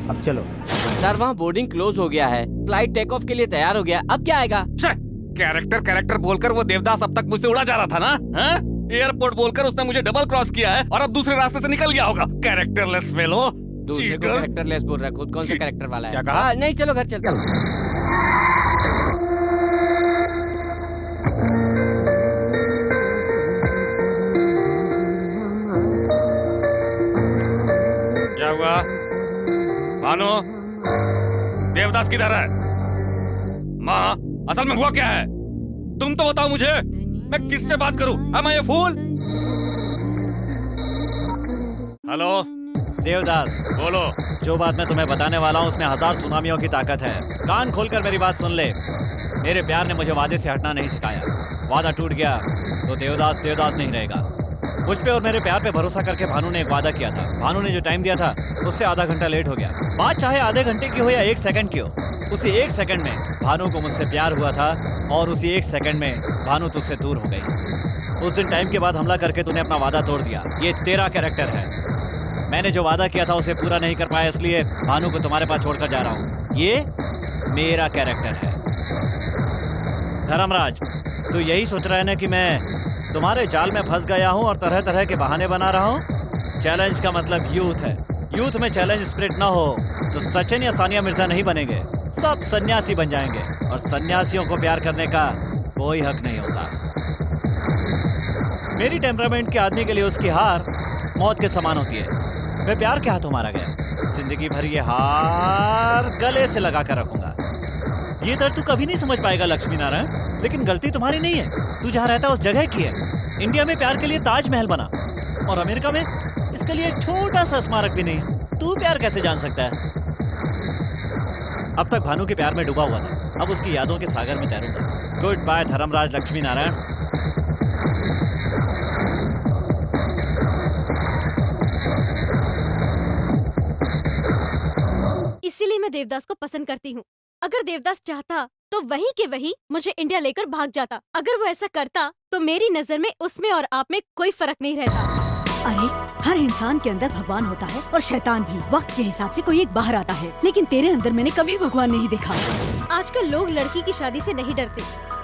अब चलो। सर वहाँ बोर्डिंग क्लोज हो गया है, फ्लाइट टेक ऑफ के लिए तैयार हो गया। अब क्या आएगा? कैरेक्टर बोलकर वो देवदास अब तक मुझसे उड़ा जा रहा था ना? हाँ? एयरपोर्ट बोलकर उसने मुझे डबल क्रॉस किया है और अब दूसरे रास्ते से निकल गया होगा। Characterless fellow. दूसरे को कैरेक्टरलेस बोल रहा है, खुद कौन सा कैरेक्टर वाला है? क्या कहा? नहीं, चलो घर चलते हैं। क्या हुआ? भानु, देवदास किधर है? माँ, असल में हुआ क्या है? तुम तो बताओ मुझे। मैं किससे बात करूं? Am I a fool? Hello Devdas, बोलो। जो बात मैं तुम्हें बताने वाला हूँ उसमें 1000 सुनामियों की ताकत है। कान खोलकर मेरी बात सुन ले। मेरे प्यार ने मुझे वादे से हटना नहीं सिखाया। वादा टूट गया तो देवदास नहीं रहेगा। मुझ पे और मेरे प्यार पे भरोसा करके भानु ने एक वादा किया था। भानु ने जो टाइम दिया था उससे आधा घंटा लेट हो गया। बात चाहे आधे घंटे की हो या 1 सेकंड की हो, उसी 1 सेकंड में भानु को मुझसे प्यार हुआ था और उसी 1 सेकंड में भानु तुझसे दूर हो गई। उस दिन टाइम के बाद हमला करके तूने अपना वादा तोड़ दिया। ये तेरा कैरेक्टर है। मैंने जो वादा किया था उसे पूरा नहीं कर पाया, इसलिए भानु को तुम्हारे पास छोड़कर जा रहा हूँ। ये मेरा कैरेक्टर है। धर्मराज, तू यही सोच रहा है ना कि मैं तुम्हारे जाल में फंस गया हूँ और तरह तरह के बहाने बना रहा हूँ? चैलेंज का मतलब यूथ है। यूथ में चैलेंज स्पिरिट ना हो तो सचिन या सानिया मिर्जा नहीं बनेंगे, सब सन्यासी बन जाएंगे। और सन्यासियों को प्यार करने का कोई हक नहीं होता। मेरी टेम्परामेंट के आदमी के लिए उसकी हार मौत के समान होती है। मैं प्यार के हाथों मारा गया, जिंदगी भर ये हार गले से लगा कर रखूंगा। ये दर्द तू कभी नहीं समझ पाएगा लक्ष्मी नारायण, लेकिन गलती तुम्हारी नहीं है। तू जहाँ रहता है उस जगह की है। इंडिया में प्यार के लिए ताजमहल बना और अमेरिका में इसके लिए एक छोटा सा स्मारक भी नहीं। तू प्यार कैसे जान सकता है? अब तक भानु के प्यार में डूबा हुआ था, अब उसकी यादों के सागर में तैरूंगा। Good bye Dharmaraj Lakshmi Narayan. इसीलिए मैं देवदास को पसंद करती हूँ। अगर देवदास चाहता तो वही के वही मुझे इंडिया लेकर भाग जाता। अगर वो ऐसा करता तो मेरी नजर में उसमें और आप में कोई फर्क नहीं रहता। अरे हर इंसान के अंदर भगवान होता है और शैतान भी। वक्त के हिसाब से कोई एक बाहर आता है, लेकिन तेरे अंदर मैंने कभी भगवान नहीं देखा। आजकल लोग लड़की की शादी से नहीं डरते,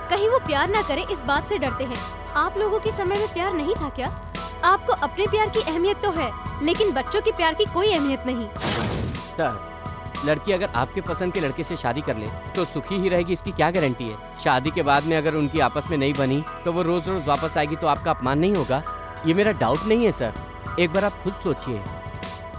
कहीं वो प्यार ना करे इस बात से डरते हैं। आप लोगों के समय में प्यार नहीं था क्या? आपको अपने प्यार की अहमियत तो है, लेकिन बच्चों के प्यार की कोई अहमियत नहीं। सर, लड़की अगर आपके पसंद के लड़के से शादी कर ले तो सुखी ही रहेगी, इसकी क्या गारंटी है? शादी के बाद में अगर उनकी आपस में नहीं बनी तो वो रोज रोज वापस आएगी तो आपका अपमान नहीं होगा? ये मेरा डाउट नहीं है सर, एक बार आप खुद सोचिए।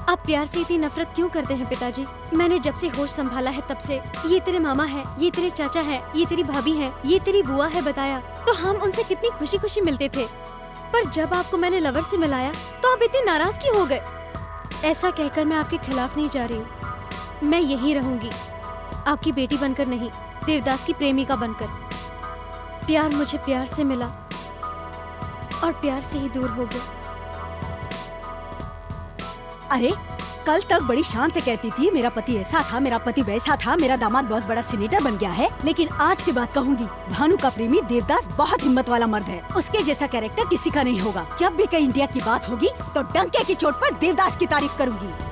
आप प्यार से इतनी नफरत क्यों करते हैं पिताजी? मैंने जब से होश संभाला है तब से ये तेरे मामा है, ये तेरे चाचा है, ये तेरी भाभी है, ये तेरी बुआ है बताया तो हम उनसे कितनी खुशी खुशी मिलते थे। पर जब आपको मैंने लवर से मिलाया तो आप इतने नाराज क्यों हो गए? ऐसा कहकर मैं आपके खिलाफ नहीं जा रही हूँ। मैं यहीं रहूंगी, आपकी बेटी बनकर नहीं, देवदास की प्रेमिका बनकर। प्यार मुझे प्यार से मिला और प्यार से ही दूर हो गया। अरे कल तक बड़ी शान से कहती थी मेरा पति ऐसा था, मेरा पति वैसा था, मेरा दामाद बहुत बड़ा सीनेटर बन गया है, लेकिन आज के बाद कहूंगी भानु का प्रेमी देवदास बहुत हिम्मत वाला मर्द है। उसके जैसा कैरेक्टर किसी का नहीं होगा। जब भी कहीं इंडिया की बात होगी तो डंके की चोट पर देवदास की तारीफ करूंगी।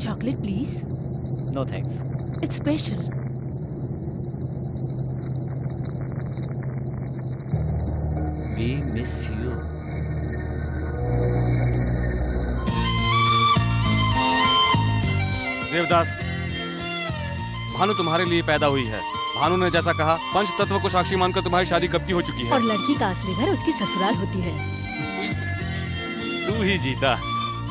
Chocolate, please. No thanks. It's special. We miss you. Devdas, Bhanu तुम्हारे लिए पैदा हुई है। भानु ने जैसा कहा, पंच तत्व को साक्षी मानकर तुम्हारी शादी कब की हो चुकी और है। लड़की का असली घर उसकी ससुराल होती है। तू ही जीता।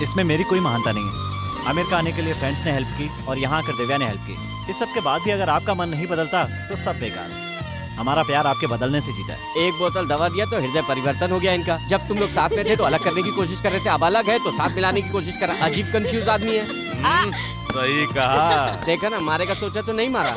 इसमें मेरी कोई महानता नहीं है। अमेरिका आने के लिए फ्रेंड्स ने हेल्प की और यहाँ आकर दिव्या ने हेल्प की। इस सब के बाद भी अगर आपका मन नहीं बदलता तो सब बेकार। हमारा प्यार आपके बदलने से जीता है। एक बोतल दवा दिया तो हृदय परिवर्तन हो गया इनका। जब तुम लोग साथ में थे तो अलग करने की कोशिश कर रहे थे, अब अलग है तो साथ मिलाने की कोशिश कर रहा। अजीब कंफ्यूज आदमी है। सही कहा। देखा ना, मारेगा सोचा तो नहीं मारा।